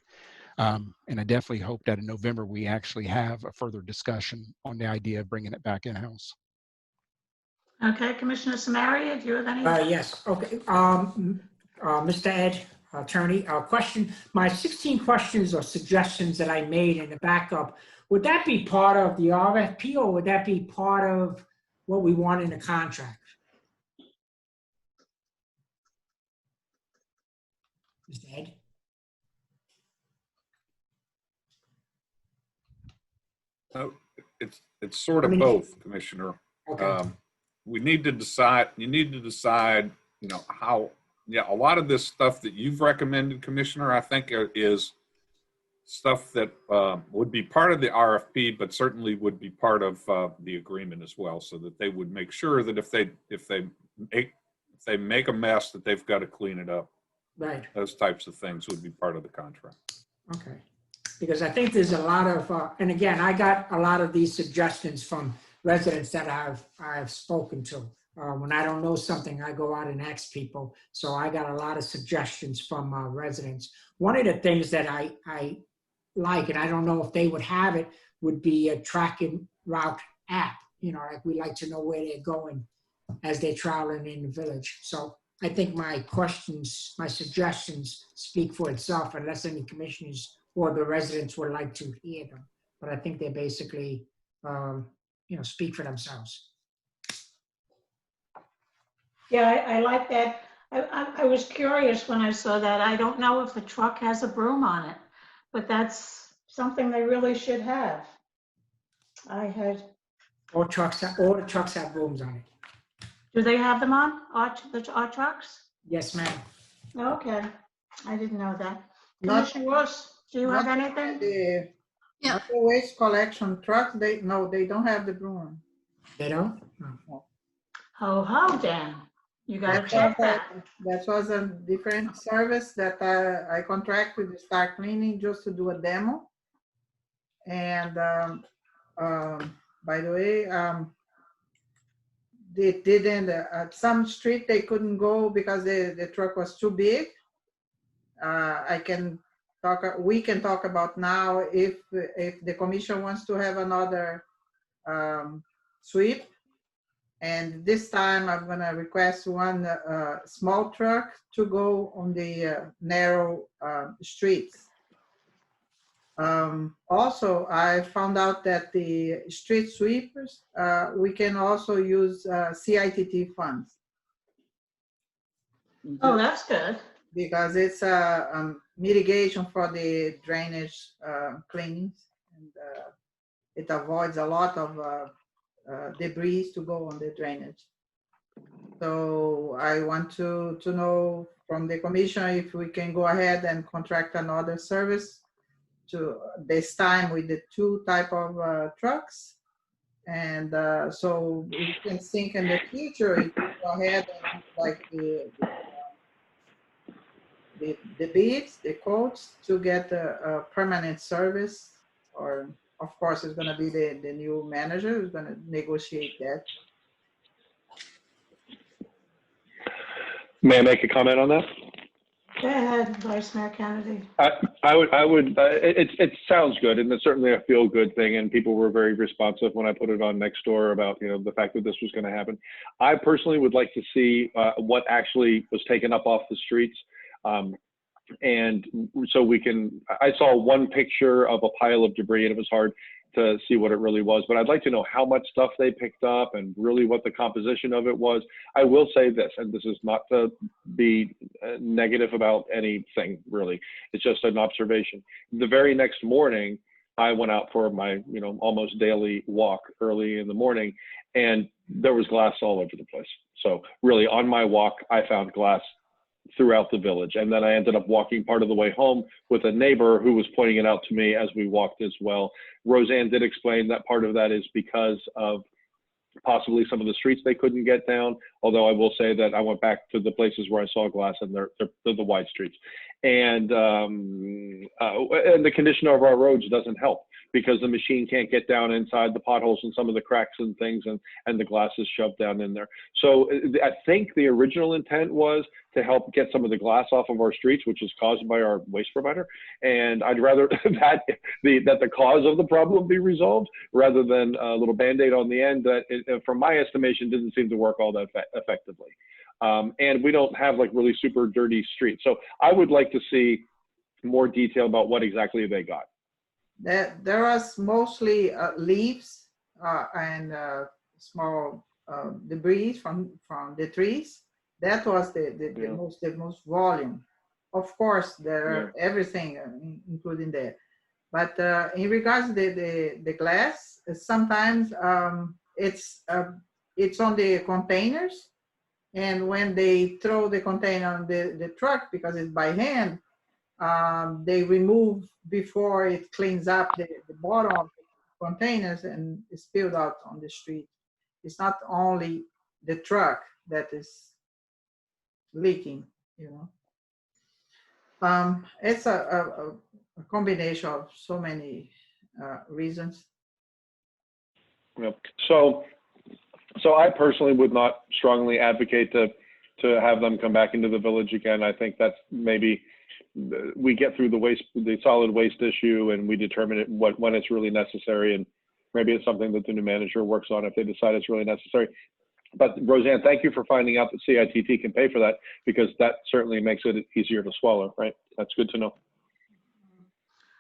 And I definitely hope that in November we actually have a further discussion on the idea of bringing it back in-house. Okay, Commissioner Samaria, do you have any? Yes, okay. Mr. Ed, attorney, question. My 16 questions or suggestions that I made in the backup, would that be part of the RFP or would that be part of what we want in the contract? Mr. Ed? It's sort of both, Commissioner. Okay. We need to decide, you need to decide, how, a lot of this stuff that you've recommended, Commissioner, I think is stuff that would be part of the RFP, but certainly would be part of the agreement as well, so that they would make sure that if they make a mess, that they've got to clean it up. Right. Those types of things would be part of the contract. Okay. Because I think there's a lot of, and again, I got a lot of these suggestions from residents that I've spoken to. When I don't know something, I go out and ask people. So I got a lot of suggestions from residents. One of the things that I like, and I don't know if they would have it, would be a tracking route app. Like we like to know where they're going as they're traveling in the village. So I think my questions, my suggestions speak for itself, unless any commissioners or the residents would like to hear them. But I think they basically, speak for themselves. Yeah, I like that. I was curious when I saw that. I don't know if the truck has a broom on it, but that's something they really should have. All the trucks have brooms on it. Do they have them on, our trucks? Yes, ma'am. Okay, I didn't know that. Not- Commissioner Ross, do you have anything? The waste collection trucks, they don't have the broom. They don't? Ho, Dan. You gotta check that. That was a different service that I contract with the Start Cleaning just to do a demo. And by the way, they didn't, at some street they couldn't go because the truck was too big. We can talk about now if the commission wants to have another sweep. And this time I'm gonna request one small truck to go on the narrow streets. Also, I found out that the street sweepers, we can also use CITT funds. Oh, that's good. Because it's a mitigation for the drainage cleanings. And it avoids a lot of debris to go on the drainage. So I want to know from the commission if we can go ahead and contract another service to this time with the two type of trucks. And so we can think in the future if we go ahead and like the bids, the quotes to get a permanent service, or of course it's going to be the new manager who's going to negotiate that. May I make a comment on that? Go ahead, Vice Mayor Kennedy. I would. It sounds good, and it's certainly a feel-good thing. And people were very responsive when I put it on next door about the fact that this was going to happen. I personally would like to see what actually was taken up off the streets, and so we can. I saw one picture of a pile of debris, and it was hard to see what it really was. But I'd like to know how much stuff they picked up and really what the composition of it was. I will say this, and this is not to be negative about anything, really. It's just an observation. The very next morning, I went out for my, almost daily walk early in the morning, and there was glass all over the place. So really, on my walk, I found glass throughout the village. And then I ended up walking part of the way home with a neighbor who was pointing it out to me as we walked as well. Roseanne did explain that part of that is because of possibly some of the streets they couldn't get down. Although I will say that I went back to the places where I saw glass, and they're the wide streets. And the condition of our roads doesn't help, because the machine can't get down inside the potholes and some of the cracks and things, and the glass is shoved down in there. So I think the original intent was to help get some of the glass off of our streets, which is caused by our waste provider. And I'd rather that the cause of the problem be resolved rather than a little Band-Aid on the end that, from my estimation, didn't seem to work all that effectively. And we don't have like really super dirty streets. So I would like to see more detail about what exactly they got. There was mostly leaves and small debris from the trees. That was the most volume. Of course, there are everything, including that. But in regards to the glass, sometimes it's on the containers, and when they throw the container on the truck, because it's by hand, they remove before it cleans up the bottom of the containers and it's spilled out on the street. It's not only the truck that is leaking, It's a combination of so many reasons. Yep. So I personally would not strongly advocate to have them come back into the village again. I think that's maybe we get through the solid waste issue, and we determine it when it's really necessary, and maybe it's something that the new manager works on if they decide it's really necessary. But Roseanne, thank you for finding out that CITT can pay for that, because that certainly makes it easier to swallow, right? That's good to know.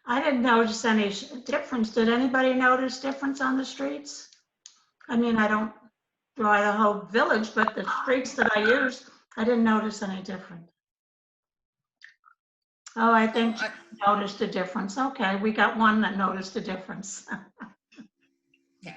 I didn't notice any difference. Did anybody notice difference on the streets? I mean, I don't drive the whole village, but the streets that I use, I didn't notice any difference. Oh, I think I noticed a difference. Okay, we got one that noticed a difference. Yeah.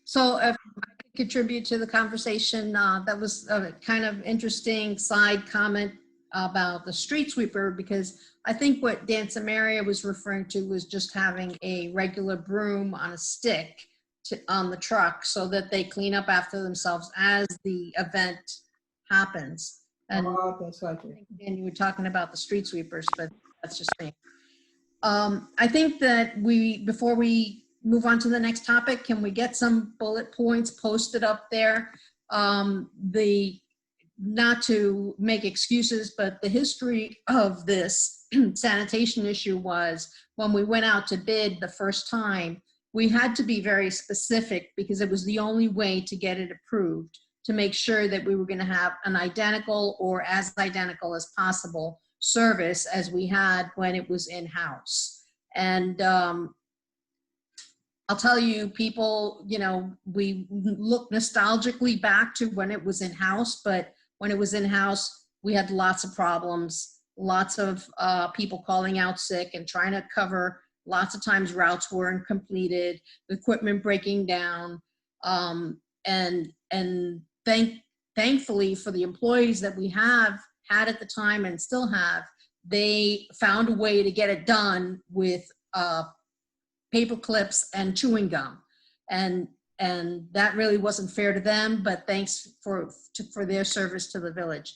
So if I could contribute to the conversation, that was a kind of interesting side comment about the street sweeper, because I think what Dan Samaria was referring to was just having a regular broom on a stick on the truck so that they clean up after themselves as the event happens. And that's right. And you were talking about the street sweepers, but that's just me. I think that before we move on to the next topic, can we get some bullet points posted up there? Not to make excuses, but the history of this sanitation issue was when we went out to bid the first time, we had to be very specific because it was the only way to get it approved, to make sure that we were going to have an identical or as identical as possible service as we had when it was in-house. And I'll tell you, people, we look nostalgically back to when it was in-house, but when it was in-house, we had lots of problems, lots of people calling out sick and trying to cover. Lots of times routes weren't completed, equipment breaking down, and thankfully for the employees that we had at the time and still have, they found a way to get it done with paper clips and chewing gum, and that really wasn't fair to them. But thanks for their service to the village.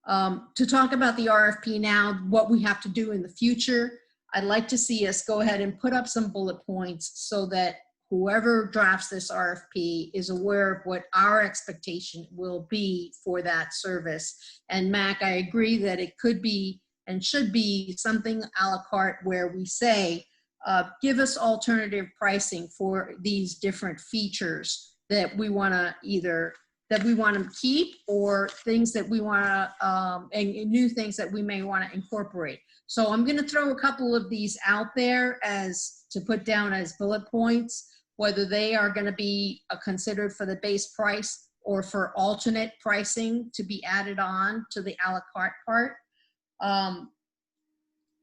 To talk about the RFP now, what we have to do in the future, I'd like to see us go ahead and put up some bullet points so that whoever drafts this RFP is aware of what our expectation will be for that service. And Mac, I agree that it could be and should be something a la carte where we say, give us alternative pricing for these different features that we want to keep, or things that we want to, and new things that we may want to incorporate. So I'm going to throw a couple of these out there to put down as bullet points. Whether they are going to be considered for the base price, or for alternate pricing to be added on to the a la carte part.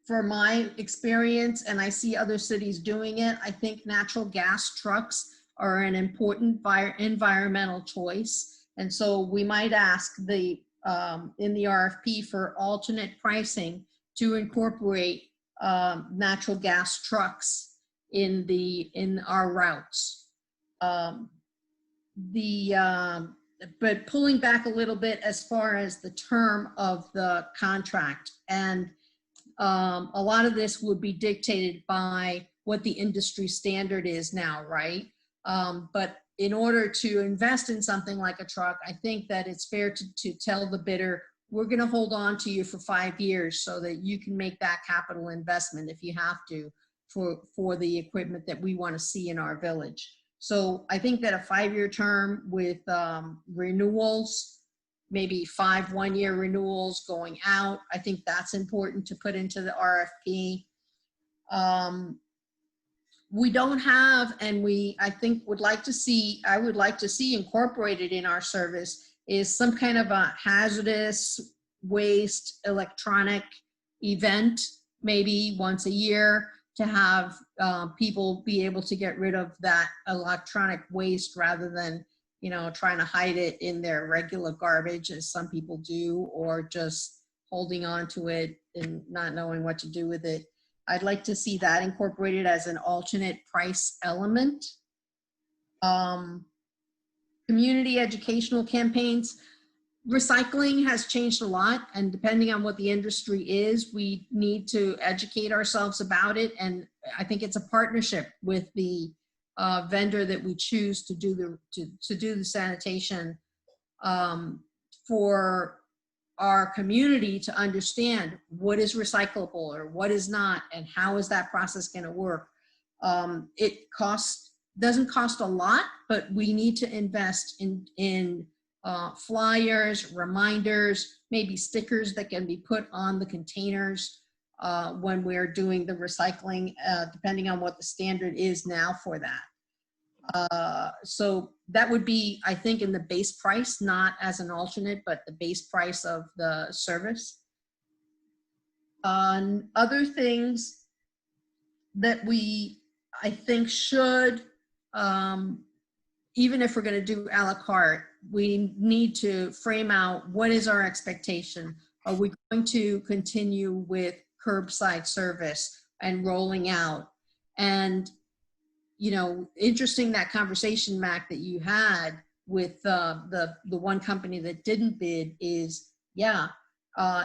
For my experience, and I see other cities doing it, I think natural gas trucks are an important environmental choice. And so we might ask the in the RFP for alternate pricing to incorporate natural gas trucks in our routes. But pulling back a little bit as far as the term of the contract, and a lot of this would be dictated by what the industry standard is now, right? But in order to invest in something like a truck, I think that it's fair to tell the bidder, we're going to hold on to you for 5 years so that you can make that capital investment if you have to for the equipment that we want to see in our village. So I think that a 5-year term with renewals, maybe 5 one-year renewals going out, I think that's important to put into the RFP. We don't have, and I think I would like to see incorporated in our service is some kind of a hazardous waste electronic event, maybe once a year, to have people be able to get rid of that electronic waste rather than, you know, trying to hide it in their regular garbage as some people do, or just holding on to it and not knowing what to do with it. I'd like to see that incorporated as an alternate price element. Community educational campaigns. Recycling has changed a lot, and depending on what the industry is, we need to educate ourselves about it. And I think it's a partnership with the vendor that we choose to do the sanitation for our community to understand what is recyclable or what is not, and how is that process going to work. It doesn't cost a lot, but we need to invest in flyers, reminders, maybe stickers that can be put on the containers when we're doing the recycling, depending on what the standard is now for that. So that would be, I think, in the base price, not as an alternate, but the base price of the service. Other things that I think should, even if we're going to do a la carte, we need to frame out what is our expectation. Are we going to continue with curbside service and rolling out? And you know, interesting that conversation, Mac, that you had with the one company that didn't bid is, yeah,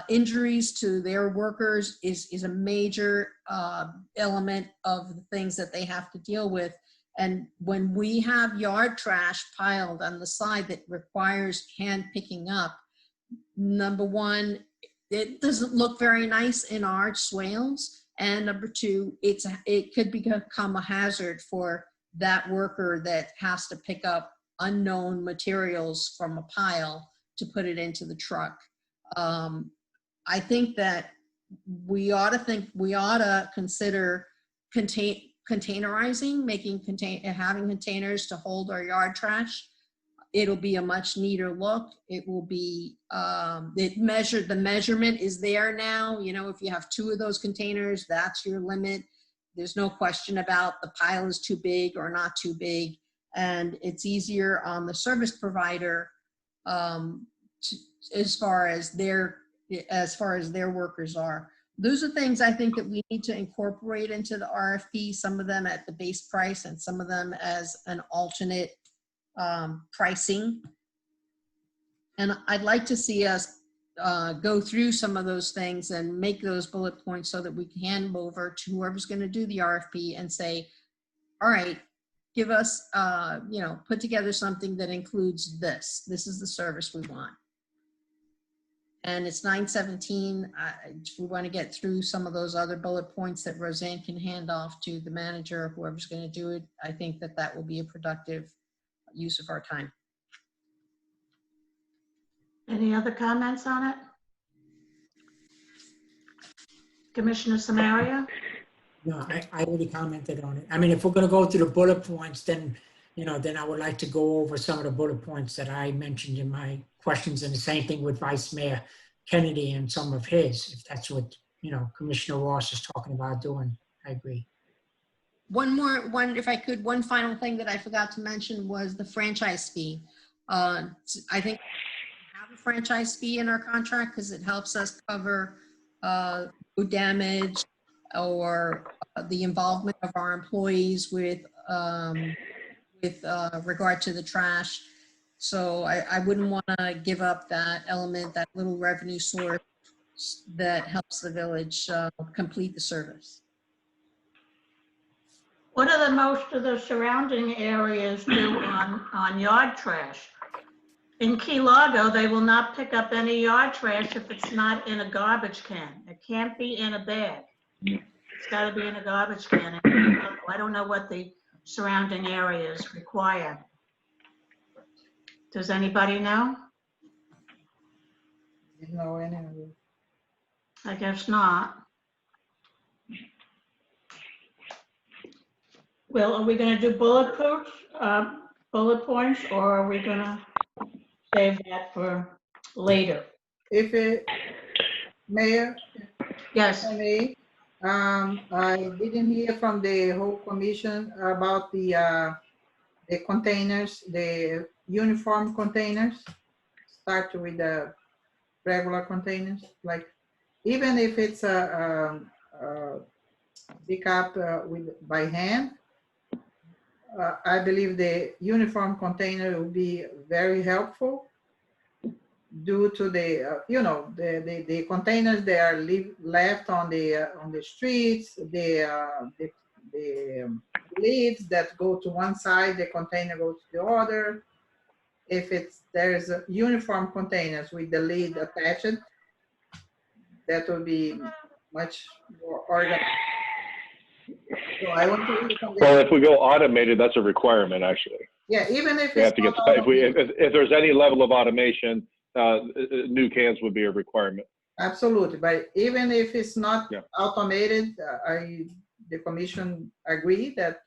injuries to their workers is a major element of the things that they have to deal with. And when we have yard trash piled on the side that requires hand picking up, number one, it doesn't look very nice in our swales. And number two, it could become a hazard for that worker that has to pick up unknown materials from a pile to put it into the truck. I think that we ought to consider containerizing, having containers to hold our yard trash. It'll be a much neater look. It will be, the measurement is there now. You know, if you have 2 of those containers, that's your limit. There's no question about the pile is too big or not too big. And it's easier on the service provider as far as their workers are. Those are things I think that we need to incorporate into the RFP, some of them at the base price and some of them as an alternate pricing. And I'd like to see us go through some of those things and make those bullet points so that we can hand them over to whoever's going to do the RFP and say, all right, give us, put together something that includes this. This is the service we want. And it's 9:17. If we want to get through some of those other bullet points that Roseanne can hand off to the manager or whoever's going to do it, I think that will be a productive use of our time. Any other comments on it? Commissioner Samaria? No, I already commented on it. I mean, if we're going to go through the bullet points, then then I would like to go over some of the bullet points that I mentioned in my questions, and the same thing with Vice Mayor Kennedy and some of his, if that's what, Commissioner Ross is talking about doing. I agree. If I could, one final thing that I forgot to mention was the franchise fee. I think we have a franchise fee in our contract because it helps us cover food damage or the involvement of our employees with regard to the trash. So I wouldn't want to give up that element, that little revenue source that helps the village complete the service. What do most of the surrounding areas do on yard trash? In Key Largo, they will not pick up any yard trash if it's not in a garbage can. It can't be in a bag. It's got to be in a garbage can. I don't know what the surrounding areas require. Does anybody know? Didn't know any of it. I guess not. Well, are we going to do bullet points, or are we going to save that for later? Mayor? Yes. I didn't hear from the whole commission about the containers, the uniform containers. Start with the regular containers, like even if it's a pick up by hand. I believe the uniform container will be very helpful due to the the containers that are left on the streets, the lids that go to one side, the container goes to the other. If there's uniform containers with the lid attached, that will be much more organized. So I want to. Well, if we go automated, that's a requirement, actually. Yeah, even if we have to get if there's any level of automation, new cans would be a requirement. Absolutely, but even if it's not automated, the commission agree that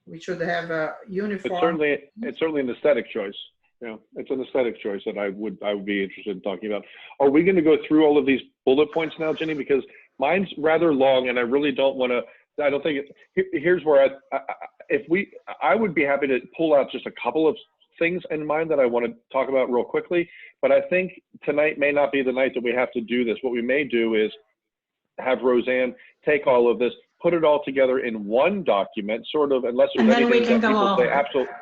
we should have a uniform. It's certainly an aesthetic choice. It's an aesthetic choice that I would be interested in talking about. Are we going to go through all of these bullet points now, Jenny? Because mine's rather long, and I really don't want to. I don't think here's where I would be happy to pull out just a couple of things in mind that I want to talk about real quickly. But I think tonight may not be the night that we have to do this. What we may do is have Roseanne take all of this, put it all together in one document, sort of, unless there's anything that people say absolutely.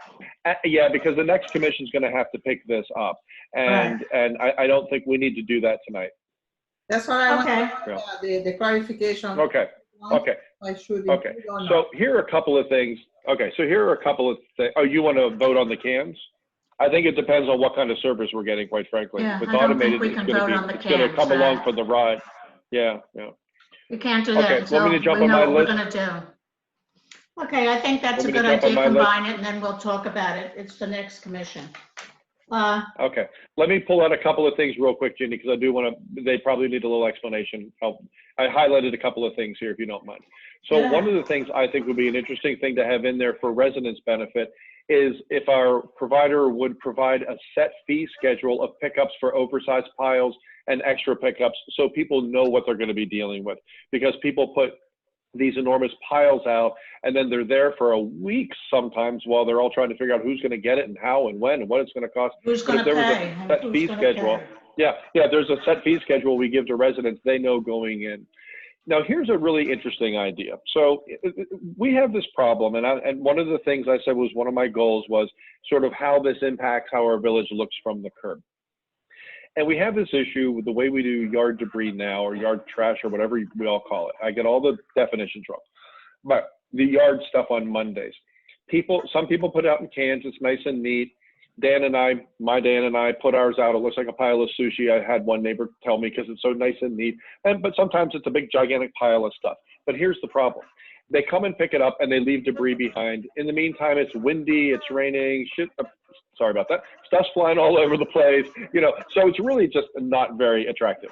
Yeah, because the next commission is going to have to pick this up, and I don't think we need to do that tonight. That's what I want the clarification. Okay. So here are a couple of things. Okay, so here are a couple of things. Oh, you want to vote on the cans? I think it depends on what kind of service we're getting, quite frankly. Yeah, if it's I don't automated, think we can vote on the it's going to come along for the ride. Yeah. We can't do that until we know what we're going to do. Okay, I think that's a good idea. Combine it, and then we'll talk about it. It's the next commission. Okay, let me pull out a couple of things real quick, Ginny, because I do want to, they probably need a little explanation. I highlighted a couple of things here, if you don't mind. So one of the things I think would be an interesting thing to have in there for residents' benefit is if our provider would provide a set fee schedule of pickups for oversized piles and extra pickups, so people know what they're going to be dealing with. Because people put these enormous piles out, and then they're there for a week sometimes while they're all trying to figure out who's going to get it and how and when and what it's going to cost. Who's going to pay? If there was a set fee schedule, there's a set fee schedule we give to residents, they know going in. Now, here's a really interesting idea. So we have this problem, and one of the things I said was one of my goals was sort of how this impacts how our village looks from the curb. And we have this issue with the way we do yard debris now, or yard trash, or whatever we all call it. I get all the definitions wrong. But the yard stuff on Mondays. Some people put it out in cans. It's nice and neat. Dan and I put ours out. It looks like a pile of sushi. I had one neighbor tell me because it's so nice and neat. But sometimes it's a big, gigantic pile of stuff. But here's the problem. They come and pick it up, and they leave debris behind. In the meantime, it's windy, it's raining, sorry about that. Stuff's flying all over the place, so it's really just not very attractive.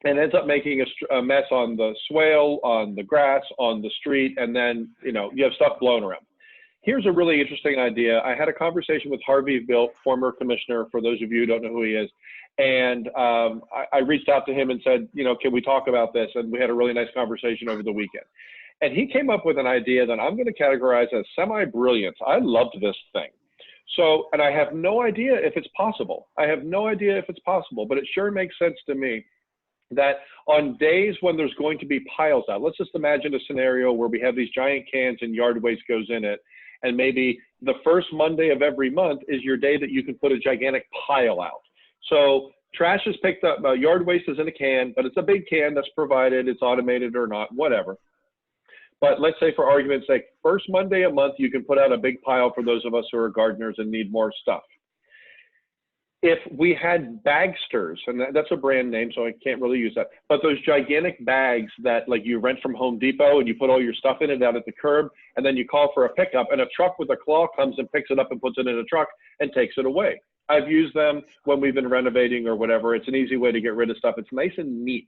and ends up making a mess on the swale, on the grass, on the street, and then, you know, you have stuff blown around. Here's a really interesting idea. I had a conversation with Harvey Bilt, former commissioner, for those of you who don't know who he is. And I reached out to him and said, you know, can we talk about this? And we had a really nice conversation over the weekend. And he came up with an idea that I'm going to categorize as semi-brilliant. I loved this thing. So, and I have no idea if it's possible. I have no idea if it's possible, but it sure makes sense to me that on days when there's going to be piles out, let's just imagine a scenario where we have these giant cans and yard waste goes in it. And maybe the first Monday of every month is your day that you can put a gigantic pile out. So trash is picked up, yard waste is in a can, but it's a big can that's provided, it's automated or not, whatever. But let's say for argument's sake, first Monday a month, you can put out a big pile for those of us who are gardeners and need more stuff. If we had bagsters, and that's a brand name, so I can't really use that, but those gigantic bags that like you rent from Home Depot and you put all your stuff in it out at the curb, and then you call for a pickup, and a truck with a claw comes and picks it up and puts it in a truck and takes it away. I've used them when we've been renovating or whatever. It's an easy way to get rid of stuff. It's nice and neat.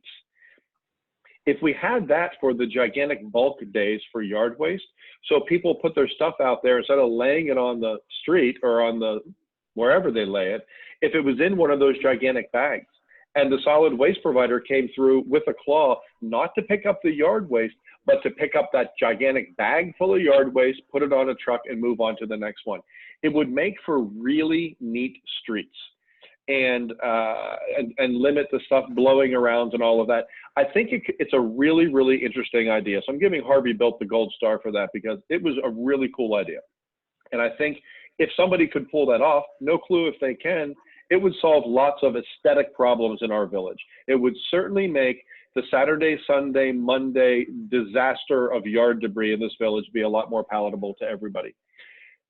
If we had that for the gigantic bulk days for yard waste, so people put their stuff out there instead of laying it on the street or on the wherever they lay it, if it was in one of those gigantic bags and the solid waste provider came through with a claw, not to pick up the yard waste, but to pick up that gigantic bag full of yard waste, put it on a truck and move on to the next one. It would make for really neat streets and limit the stuff blowing around and all of that. I think it's a really, really interesting idea. So I'm giving Harvey Bilt the gold star for that because it was a really cool idea. And I think if somebody could pull that off, no clue if they can, it would solve lots of aesthetic problems in our village. It would certainly make the Saturday, Sunday, Monday disaster of yard debris in this village be a lot more palatable to everybody.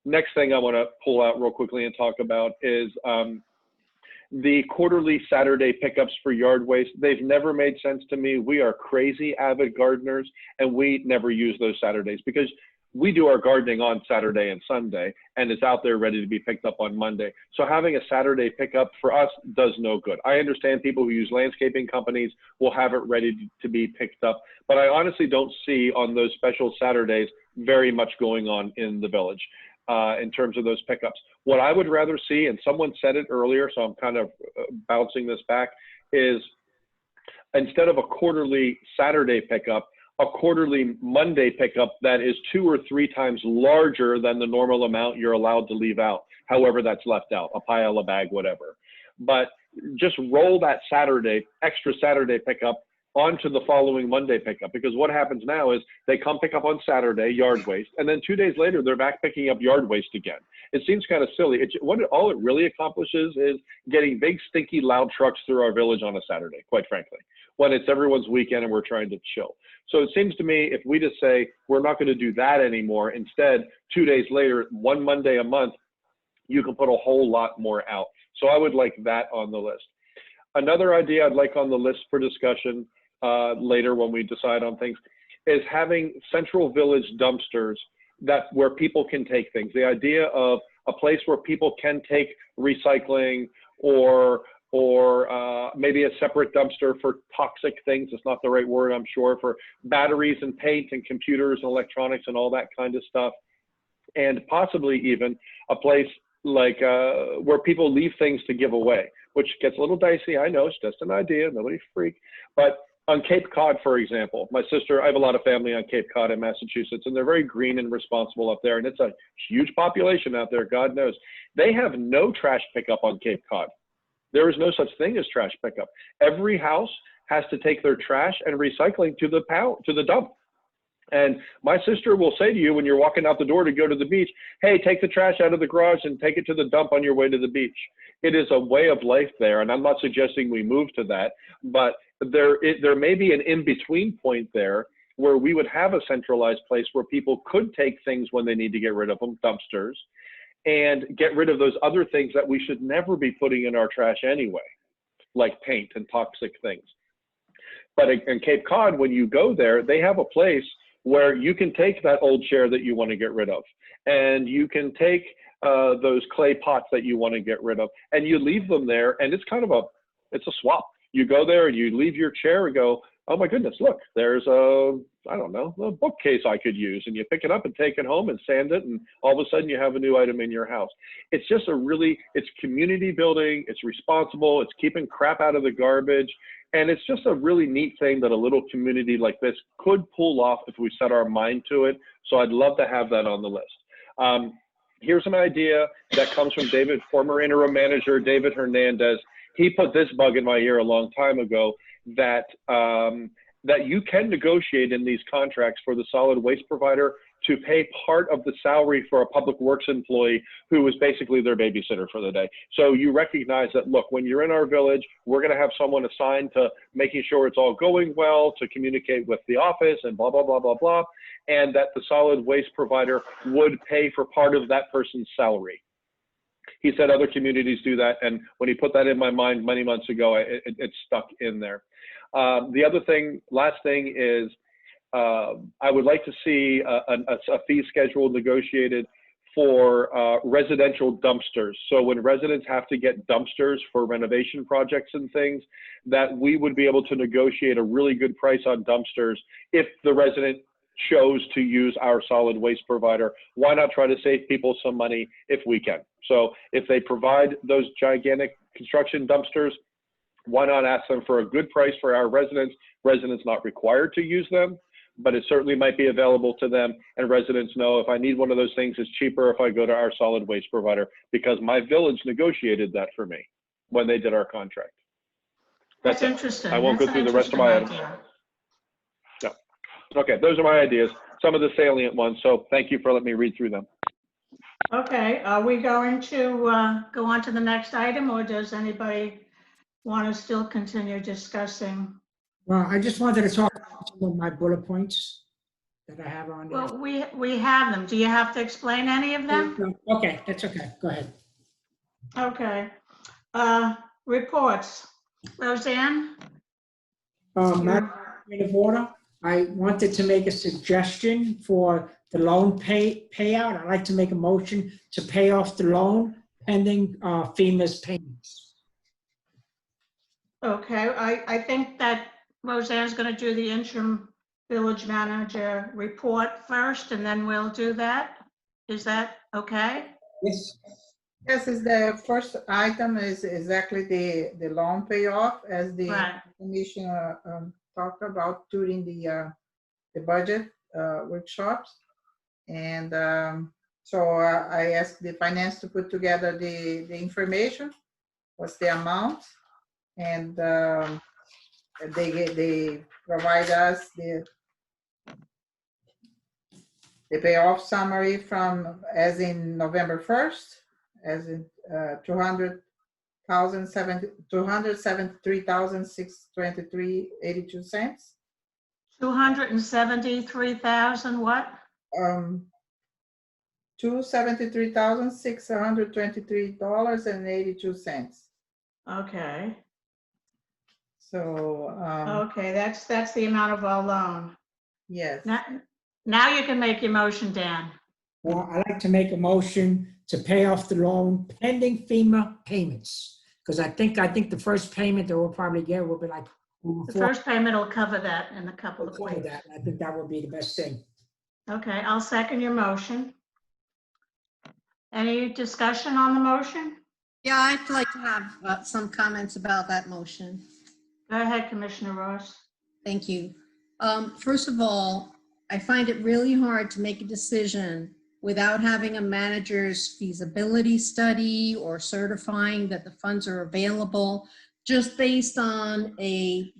Next thing I want to pull out real quickly and talk about is the quarterly Saturday pickups for yard waste. They've never made sense to me. We are crazy avid gardeners and we never use those Saturdays because we do our gardening on Saturday and Sunday and it's out there ready to be picked up on Monday. So having a Saturday pickup for us does no good. I understand people who use landscaping companies will have it ready to be picked up, but I honestly don't see on those special Saturdays very much going on in the village in terms of those pickups. What I would rather see, and someone said it earlier, so I'm kind of bouncing this back, is instead of a quarterly Saturday pickup, a quarterly Monday pickup that is 2 or 3 times larger than the normal amount you're allowed to leave out, however that's left out, a pile, a bag, whatever. But just roll that Saturday, extra Saturday pickup onto the following Monday pickup, because what happens now is they come pick up on Saturday, yard waste, and then 2 days later, they're back picking up yard waste again. It seems kind of silly. All it really accomplishes is getting big, stinky, loud trucks through our village on a Saturday, quite frankly, when it's everyone's weekend and we're trying to chill. So it seems to me if we just say, we're not going to do that anymore, instead, 2 days later, one Monday a month, you can put a whole lot more out. So I would like that on the list. Another idea I'd like on the list for discussion later when we decide on things is having central village dumpsters where people can take things. The idea of a place where people can take recycling or maybe a separate dumpster for toxic things. It's not the right word, I'm sure, for batteries and paint and computers and electronics and all that kind of stuff. And possibly even a place like where people leave things to give away, which gets a little dicey. I know, it's just an idea, nobody freak. But on Cape Cod, for example, my sister, I have a lot of family on Cape Cod in Massachusetts, and they're very green and responsible up there. And it's a huge population out there, God knows. They have no trash pickup on Cape Cod. There is no such thing as trash pickup. Every house has to take their trash and recycling to the dump. And my sister will say to you when you're walking out the door to go to the beach, hey, take the trash out of the garage and take it to the dump on your way to the beach. It is a way of life there, and I'm not suggesting we move to that, but there may be an in-between point there where we would have a centralized place where people could take things when they need to get rid of them, dumpsters, and get rid of those other things that we should never be putting in our trash anyway, like paint and toxic things. But in Cape Cod, when you go there, they have a place where you can take that old chair that you want to get rid of, and you can take those clay pots that you want to get rid of, and you leave them there, and it's kind of it's a swap. You go there and you leave your chair and go, oh my goodness, look, there's I don't know, a bookcase I could use. And you pick it up and take it home and sand it. And all of a sudden you have a new item in your house. It's just it's community building. It's responsible. It's keeping crap out of the garbage. And it's just a really neat thing that a little community like this could pull off if we set our mind to it. So I'd love to have that on the list. Here's an idea that comes from David, former interim manager, David Hernandez. He put this bug in my ear a long time ago that that you can negotiate in these contracts for the solid waste provider to pay part of the salary for a public works employee who is basically their babysitter for the day. So you recognize that, look, when you're in our village, we're going to have someone assigned to making sure it's all going well, to communicate with the office and blah, blah, blah, blah, blah, and that the solid waste provider would pay for part of that person's salary. He said other communities do that, and when he put that in my mind many months ago, it stuck in there. The other thing, last thing is, I would like to see a fee schedule negotiated for residential dumpsters. So when residents have to get dumpsters for renovation projects and things, that we would be able to negotiate a really good price on dumpsters if the resident chose to use our solid waste provider. Why not try to save people some money if we can? So if they provide those gigantic construction dumpsters, why not ask them for a good price for our residents? Residents not required to use them, but it certainly might be available to them, and residents know if I need one of those things, it's cheaper if I go to our solid waste provider because my village negotiated that for me when they did our contract. That's interesting. I won't That's go through an the rest of my items. interesting idea. Okay, those are my ideas, some of the salient ones, so thank you for letting me read through them. Okay, are we going to go on to the next item, or does anybody want to still continue discussing? Well, I just wanted to talk about some of my bullet points that I have on there. Well, we have them. Do you have to explain any of them? Okay, that's okay. Go ahead. Okay. Reports. Roseanne? Madam Point of order, I wanted to make a suggestion for the loan payout. I'd like to make a motion to pay off the loan pending FEMA's payments. Okay, I think that Roseanne's going to do the interim village manager report first, and then we'll do that. Is that okay? Yes. Yes, is the first item is exactly the loan payoff, as the commissioner talked about during the budget workshops. And so I asked the finance to put together the information, what's the amount, and they provide us the payoff summary from as in November 1st, as in 273,623.82 cents. 273,000 what? $273,623.82. Okay. So okay, that's the amount of our loan. Yes. Now you can make your motion, Dan. Well, I'd like to make a motion to pay off the loan pending FEMA payments. Because I think the first payment that we'll probably get will be like the first payment will cover that in a couple of weeks. That. I think that would be the best thing. Okay, I'll second your motion. Any discussion on the motion? Yeah, I'd like to have some comments about that motion. Go ahead, Commissioner Ross. Thank you. First of all, I find it really hard to make a decision without having a manager's feasibility study or certifying that the funds are available, just based on a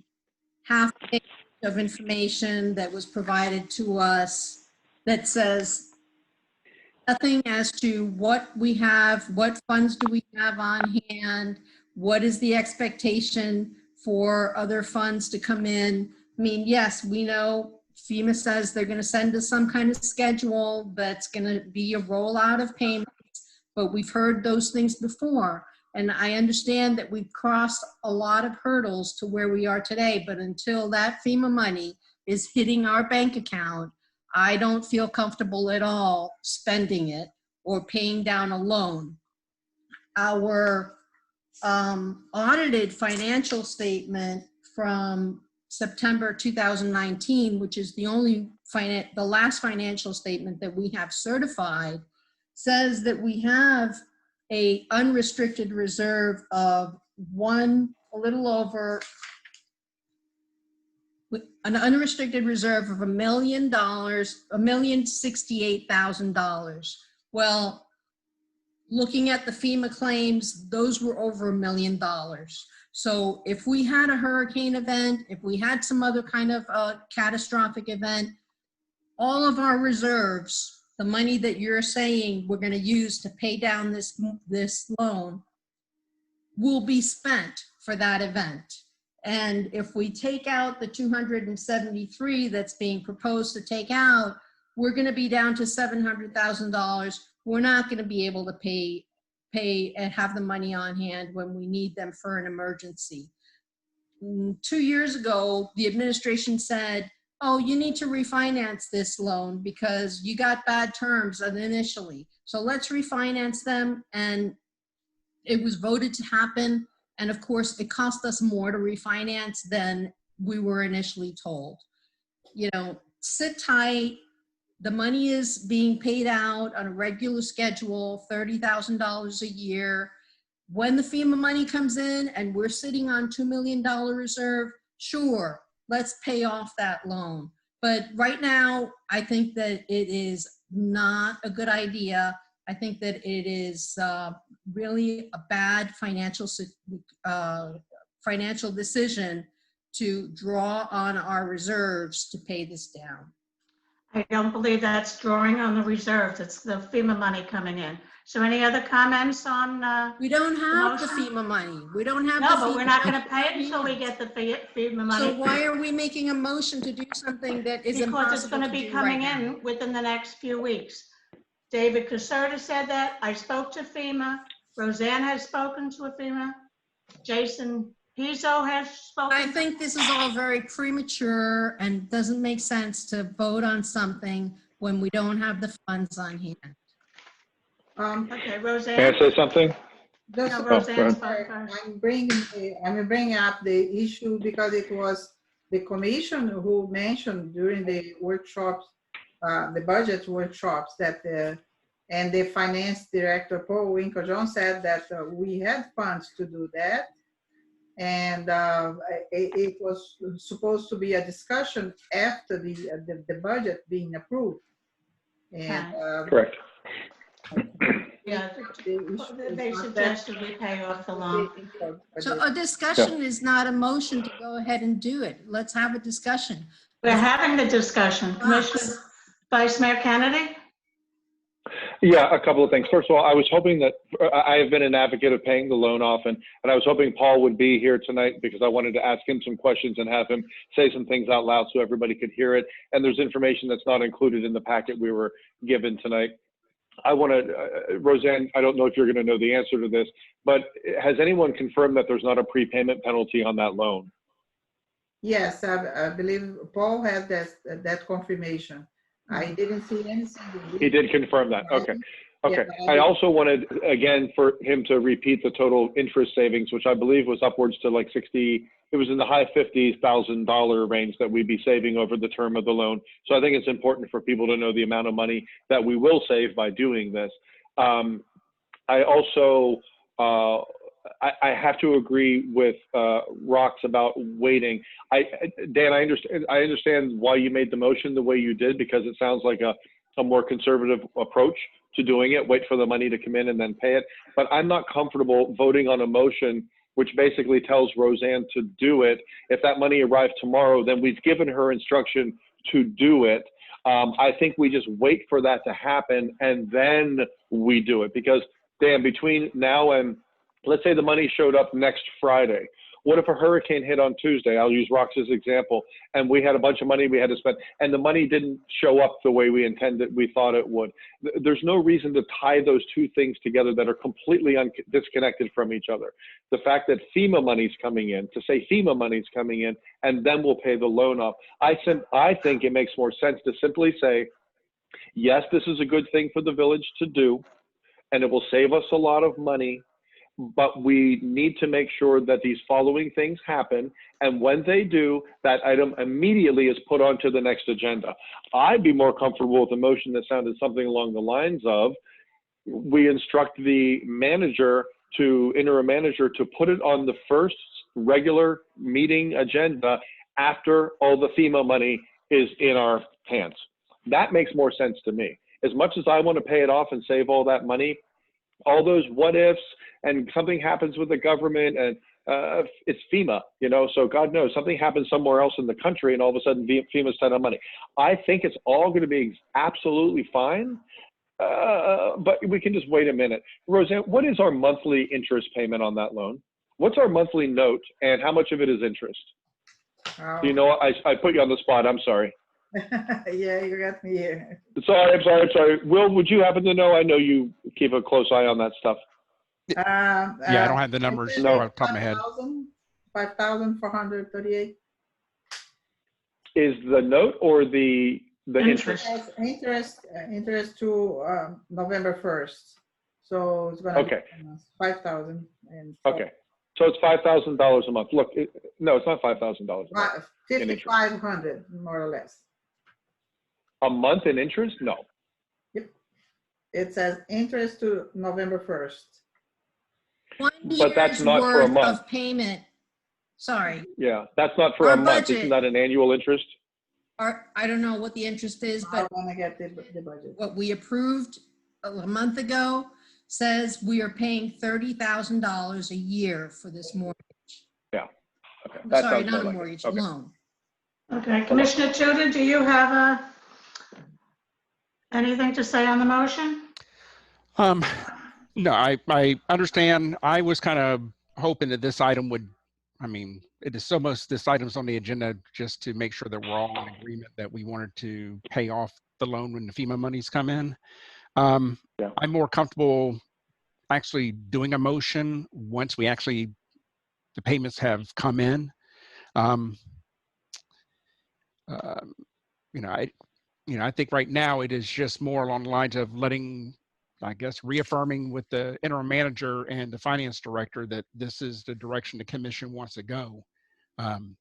half page of information that was provided to us that says nothing as to what we have, what funds do we have on hand, what is the expectation for other funds to come in. I mean, yes, we know FEMA says they're going to send us some kind of schedule that's going to be a rollout of payments, but we've heard those things before. And I understand that we've crossed a lot of hurdles to where we are today, but until that FEMA money is hitting our bank account, I don't feel comfortable at all spending it or paying down a loan. Our audited financial statement from September 2019, which is the last financial statement that we have certified, says that we have a unrestricted reserve of an unrestricted reserve of $1 million, $1,068,000. Well, looking at the FEMA claims, those were over $1 million. So if we had a hurricane event, if we had some other kind of catastrophic event, all of our reserves, the money that you're saying we're going to use to pay down this loan, will be spent for that event. And if we take out the 273 that's being proposed to take out, we're going to be down to $700,000. We're not going to be able to pay and have the money on hand when we need them for an emergency. 2 years ago, the administration said, oh, you need to refinance this loan because you got bad terms initially. So let's refinance them. And it was voted to happen. And of course, it cost us more to refinance than we were initially told. You know, sit tight. The money is being paid out on a regular schedule, $30,000 a year. When the FEMA money comes in and we're sitting on $2 million reserve, sure, let's pay off that loan. But right now, I think that it is not a good idea. I think that it is really a bad financial decision to draw on our reserves to pay this down. I don't believe that's drawing on the reserves. It's the FEMA money coming in. So any other comments on? We don't have the FEMA money. We don't have the FEMA money. No, but we're not going to pay it until we get the FEMA money. So why are we making a motion to do something that is impossible because it's going to be coming in within the next few weeks. David Caserta said that. I spoke to FEMA. Roseanne has spoken to a FEMA. Jason Pizzo has spoken. I think this is all very premature and doesn't make sense to vote on something when we don't have the funds on hand. Okay, Roseanne. Can I say something? No, Roseanne's I'm bringing up the issue because it was the commission who mentioned during the workshops, the budget workshops, that and the finance director, Paul Winkle-Jones, said that we had funds to do that. And it was supposed to be a discussion after the budget being approved. And correct. Yeah, they suggested we pay off the loan. So a discussion is not a motion to go ahead and do it. Let's have a discussion. We're having the discussion. Commissioner Vice Mayor Kennedy? Yeah, a couple of things. First of all, I was hoping that I have been an advocate of paying the loan off, and I was hoping Paul would be here tonight because I wanted to ask him some questions and have him say some things out loud so everybody could hear it. And there's information that's not included in the packet we were given tonight. I want to, Roseanne, I don't know if you're going to know the answer to this, but has anyone confirmed that there's not a prepayment penalty on that loan? Yes, I believe Paul has that confirmation. I didn't see anything. He did confirm that. Okay. Okay. I also wanted, again, for him to repeat the total interest savings, which I believe was upwards to like 60, it was in the high $50,000 range that we'd be saving over the term of the loan. So I think it's important for people to know the amount of money that we will save by doing this. I also, I have to agree with Rox about waiting. Dan, I understand why you made the motion the way you did, because it sounds like a more conservative approach to doing it. Wait for the money to come in and then pay it. But I'm not comfortable voting on a motion which basically tells Roseanne to do it. If that money arrives tomorrow, then we've given her instruction to do it. I think we just wait for that to happen and then we do it. Because, Dan, between now and let's say the money showed up next Friday. What if a hurricane hit on Tuesday? I'll use Rox's example. And we had a bunch of money we had to spend, and the money didn't show up the way we intended, we thought it would. There's no reason to tie those two things together that are completely disconnected from each other. The fact that FEMA money's coming in, to say FEMA money's coming in, and then we'll pay the loan off. I think it makes more sense to simply say, yes, this is a good thing for the village to do, and it will save us a lot of money. but we need to make sure that these following things happen. And when they do, that item immediately is put onto the next agenda. I'd be more comfortable with a motion that sounded something along the lines of, we instruct the interim manager to put it on the first regular meeting agenda after all the FEMA money is in our hands. That makes more sense to me. As much as I want to pay it off and save all that money, all those what ifs, and something happens with the government, and it's FEMA, so God knows, something happens somewhere else in the country and all of a sudden FEMA's tight on money. I think it's all going to be absolutely fine, but we can just wait a minute. Roseanne, what is our monthly interest payment on that loan? What's our monthly note, and how much of it is interest? Do you know? I put you on the spot. I'm sorry. Yeah, you got me here. I'm sorry. Will, would you happen to know? I know you keep a close eye on that stuff. Yeah, I don't have the numbers off the top of my head. 5,438. Is the note or the interest? Interest to November 1st. So it's going to be 5,000. Okay. So it's $5,000 a month. Look, no, it's not $5,000 a month. 5,500, more or less. A month in interest? No. Yep. It says interest to November 1st. But that's not for a month. Of payment. Sorry. Yeah, that's not for a month. Isn't that an annual interest? I don't know what the interest is, but I want to get the budget. What we approved a month ago says we are paying $30,000 a year for this mortgage. Yeah. Okay. Sorry, not a mortgage, loan. Okay, Commissioner Tudor, do you have anything to say on the motion? No, I understand. I was kind of hoping that this item would, it is this item's on the agenda just to make sure that we're all in agreement that we wanted to pay off the loan when the FEMA monies come in. I'm more comfortable actually doing a motion once the payments have come in. I think right now it is just more along the lines of reaffirming with the interim manager and the finance director that this is the direction the commission wants to go, to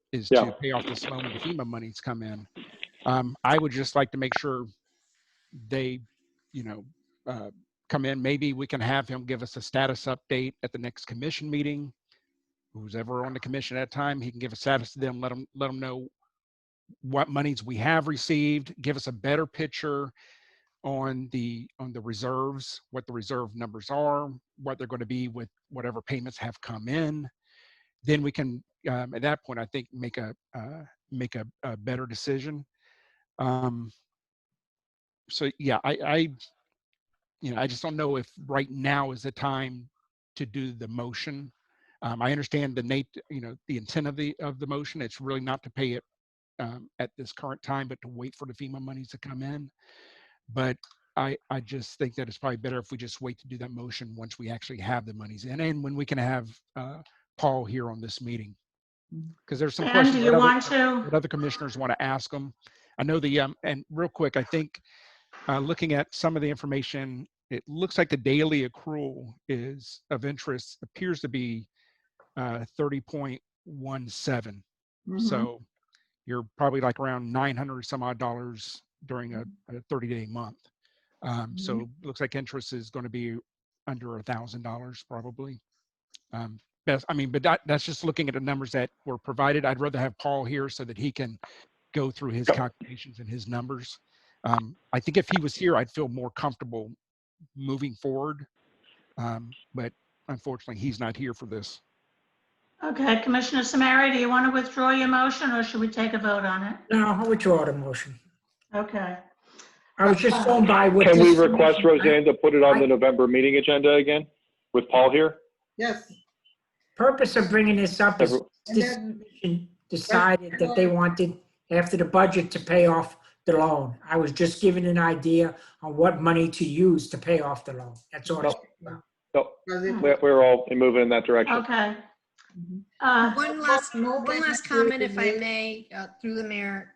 pay off this loan when the FEMA monies come in. I would just like to make sure they, come in. Maybe we can have him give us a status update at the next commission meeting. Who's ever on the commission at that time, he can give a status to them, let them know what monies we have received, give us a better picture on the reserves, what the reserve numbers are, what they're going to be with whatever payments have come in. Then we can, at that point, I think make a better decision. So yeah, I just don't know if right now is the time to do the motion. I understand the intent of the motion. It's really not to pay it at this current time, but to wait for the FEMA monies to come in. But I just think that it's probably better if we just wait to do that motion once we actually have the monies in, and when we can have Paul here on this meeting, because there's some questions that other commissioners want to ask them. I know and real quick, I think looking at some of the information, it looks like the daily accrual of interest appears to be 30.17. So you're probably like around $900 some odd during a 30-day month. So it looks like interest is going to be under $1,000 probably. But that's just looking at the numbers that were provided. I'd rather have Paul here so that he can go through his calculations and his numbers. I think if he was here, I'd feel more comfortable moving forward. But unfortunately, he's not here for this. Okay, Commissioner Samari, do you want to withdraw your motion, or should we take a vote on it? No, I'll withdraw the motion. Okay. I was just going by what. Can we request Roseanne to put it on the November meeting agenda again with Paul here? Yes. Purpose of bringing this up is this commission decided that they wanted after the budget to pay off the loan. I was just giving an idea on what money to use to pay off the loan. That's all. No, we're all moving in that direction. Okay. One last comment, if I may, through the mayor.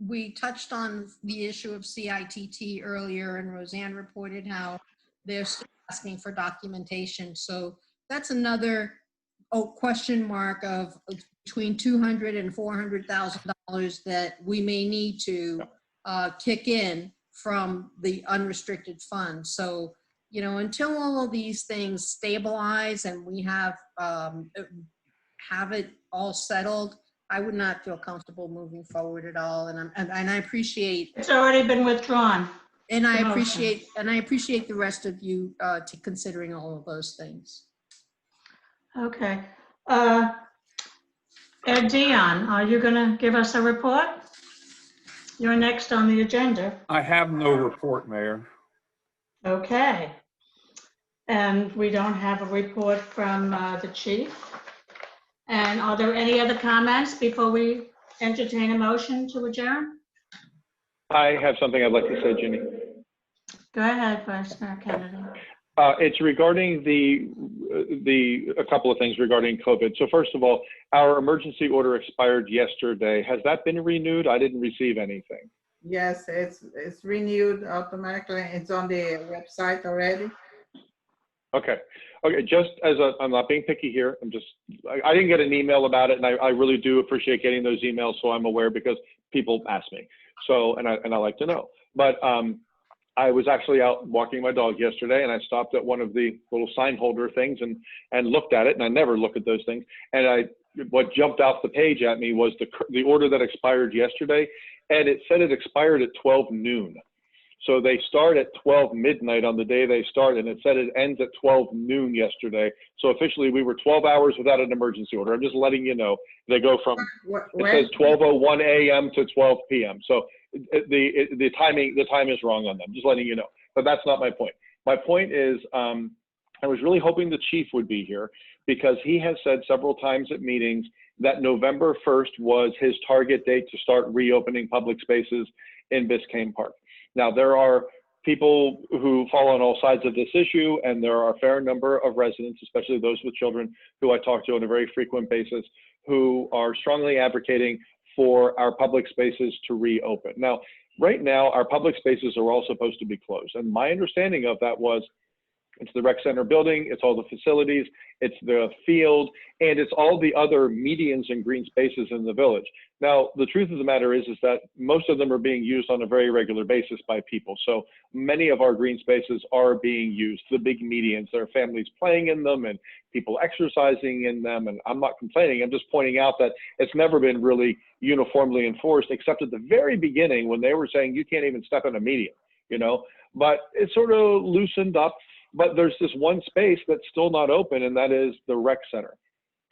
We touched on the issue of CITT earlier, and Roseanne reported how they're still asking for documentation. So that's another question mark of between $200,000 and $400,000 that we may need to kick in from the unrestricted fund. So, you know, until all of these things stabilize and we have it all settled, I would not feel comfortable moving forward at all. And I appreciate It's already been withdrawn. and I The motion. appreciate the rest of you to considering all of those things. Okay. Ed Dion, are you going to give us a report? You're next on the agenda. I have no report, Mayor. Okay. And we don't have a report from the chief. And are there any other comments before we entertain a motion to adjourn? I have something I'd like to say, Ginny. Go ahead, Vice Mayor Kennedy. It's regarding a couple of things regarding COVID. So first of all, our emergency order expired yesterday. Has that been renewed? I didn't receive anything. Yes, it's renewed automatically. It's on the website already. Okay. Okay. Just as I'm not being picky here. I didn't get an email about it, and I really do appreciate getting those emails, so I'm aware because people ask me. So and I like to know. But I was actually out walking my dog yesterday, and I stopped at one of the little sign holder things and looked at it, and I never look at those things. And what jumped off the page at me was the order that expired yesterday, and it said it expired at 12 noon. So they start at 12 midnight on the day they start, and it said it ends at 12 noon yesterday. So officially, we were 12 hours without an emergency order. I'm just letting you know. They go from, it says 12:01 a.m. to 12 p.m. So the time is wrong on them. Just letting you know. But that's not my point. My point is, I was really hoping the chief would be here because he has said several times at meetings that November 1st was his target date to start reopening public spaces in Biscayne Park. Now, there are people who fall on all sides of this issue, and there are a fair number of residents, especially those with children, who I talk to on a very frequent basis, who are strongly advocating for our public spaces to reopen. Now, right now, our public spaces are all supposed to be closed. And my understanding of that was it's the rec center building, it's all the facilities, it's the field, and it's all the other medians and green spaces in the village. Now, the truth of the matter is that most of them are being used on a very regular basis by people. So many of our green spaces are being used, the big medians. There are families playing in them and people exercising in them. And I'm not complaining. I'm just pointing out that it's never been really uniformly enforced, except at the very beginning when they were saying you can't even step in a median, you know, but it sort of loosened up. But there's this one space that's still not open, and that is the rec center.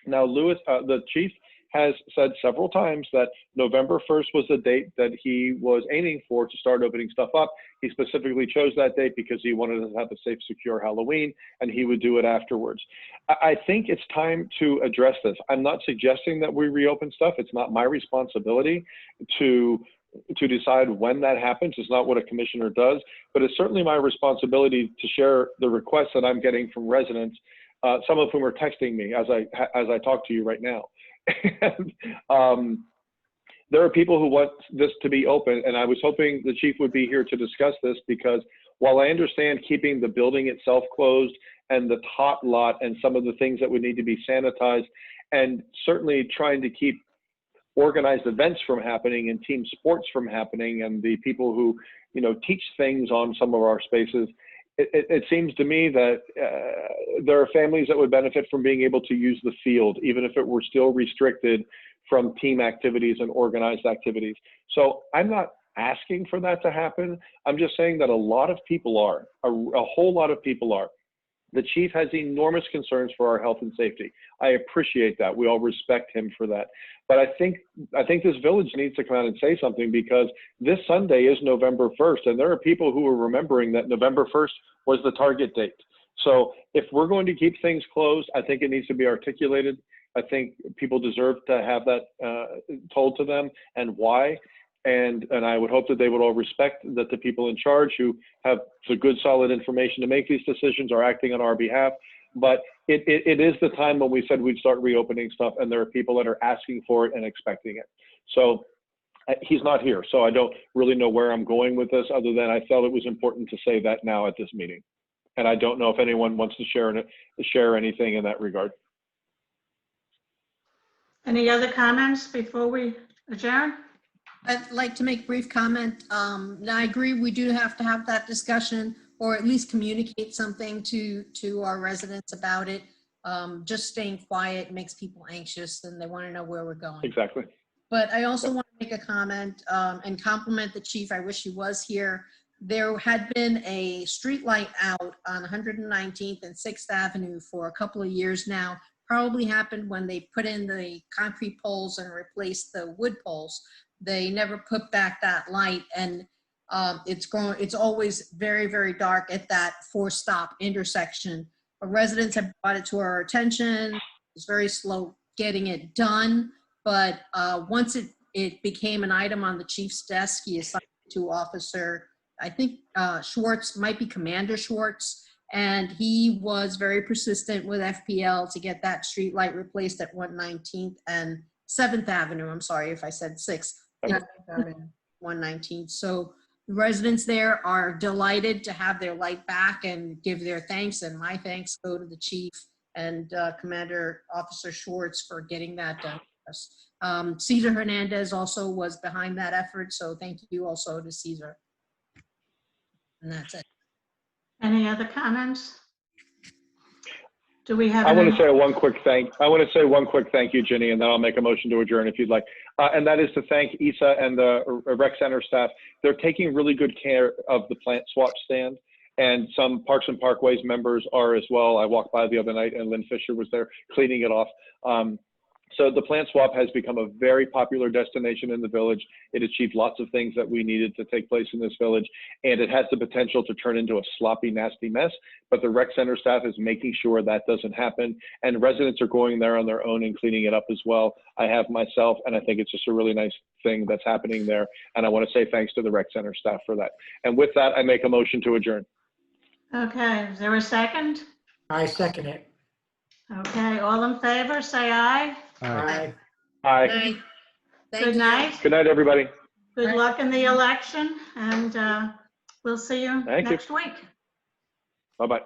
Now, the chief has said several times that November 1st was the date that he was aiming for to start opening stuff up. He specifically chose that date because he wanted to have a safe, secure Halloween, and he would do it afterwards. I think it's time to address this. I'm not suggesting that we reopen stuff. It's not my responsibility to decide when that happens. It's not what a commissioner does, but it's certainly my responsibility to share the requests that I'm getting from residents, some of whom are texting me as I talk to you right now. And, there are people who want this to be open, and I was hoping the chief would be here to discuss this, because while I understand keeping the building itself closed and the tot lot and some of the things that would need to be sanitized, and certainly trying to keep organized events from happening and team sports from happening, and the people who, you know, teach things on some of our spaces, it seems to me that there are families that would benefit from being able to use the field, even if it were still restricted from team activities and organized activities. So I'm not asking for that to happen. I'm just saying that a lot of people are, a whole lot of people are. The chief has enormous concerns for our health and safety. I appreciate that. We all respect him for that. But I think this village needs to come out and say something, because this Sunday is November 1st, and there are people who are remembering that November 1st was the target date. So if we're going to keep things closed, I think it needs to be articulated. I think people deserve to have that told to them, and why. And I would hope that they would all respect that the people in charge who have the good, solid information to make these decisions are acting on our behalf. But it is the time when we said we'd start reopening stuff, and there are people that are asking for it and expecting it. So he's not here, so I don't really know where I'm going with this, other than I felt it was important to say that now at this meeting. And I don't know if anyone wants to share anything in that regard. Any other comments before we adjourn? I'd like to make a brief comment. Now, I agree, we do have to have that discussion, or at least communicate something to our residents about it. Just staying quiet makes people anxious and they want to know where we're going. Exactly. But I also want to make a comment and compliment the chief. I wish he was here. There had been a street light out on 119th and 6th Avenue for a couple of years now. Probably happened when they put in the concrete poles and replaced the wood poles. They never put back that light, and it's always very, very dark at that 4-stop intersection. Our residents have brought it to our attention. It's very slow getting it done, but once it became an item on the chief's desk, he assigned it to Officer, I think Schwartz, might be Commander Schwartz, and he was very persistent with FPL to get that street light replaced at 119th and 7th Avenue. I'm sorry if I said 6th. 119th. So the residents there are delighted to have their light back and give their thanks, and my thanks go to the chief and Commander Officer Schwartz for getting that done for us. Cesar Hernandez also was behind that effort, so thank you also to Cesar. And that's it. Any other comments? Do we have? I want to say one quick thank you, Ginny, and then I'll make a motion to adjourn if you'd like. And that is to thank Isa and the rec center staff. They're taking really good care of the plant swap stand, and some Parks and Parkways members are as well. I walked by the other night and Lynn Fisher was there cleaning it off. So the plant swap has become a very popular destination in the village. It achieved lots of things that we needed to take place in this village, and it has the potential to turn into a sloppy, nasty mess. But the rec center staff is making sure that doesn't happen, and residents are going there on their own and cleaning it up as well. I have myself, and I think it's just a really nice thing that's happening there. And I want to say thanks to the rec center staff for that. And with that, I make a motion to adjourn. Okay, is there a second? I second it. Okay, all in favor, say aye. Aye. Aye. Good night. Good night, everybody. Good luck in the election, and we'll see you next week. Bye-bye.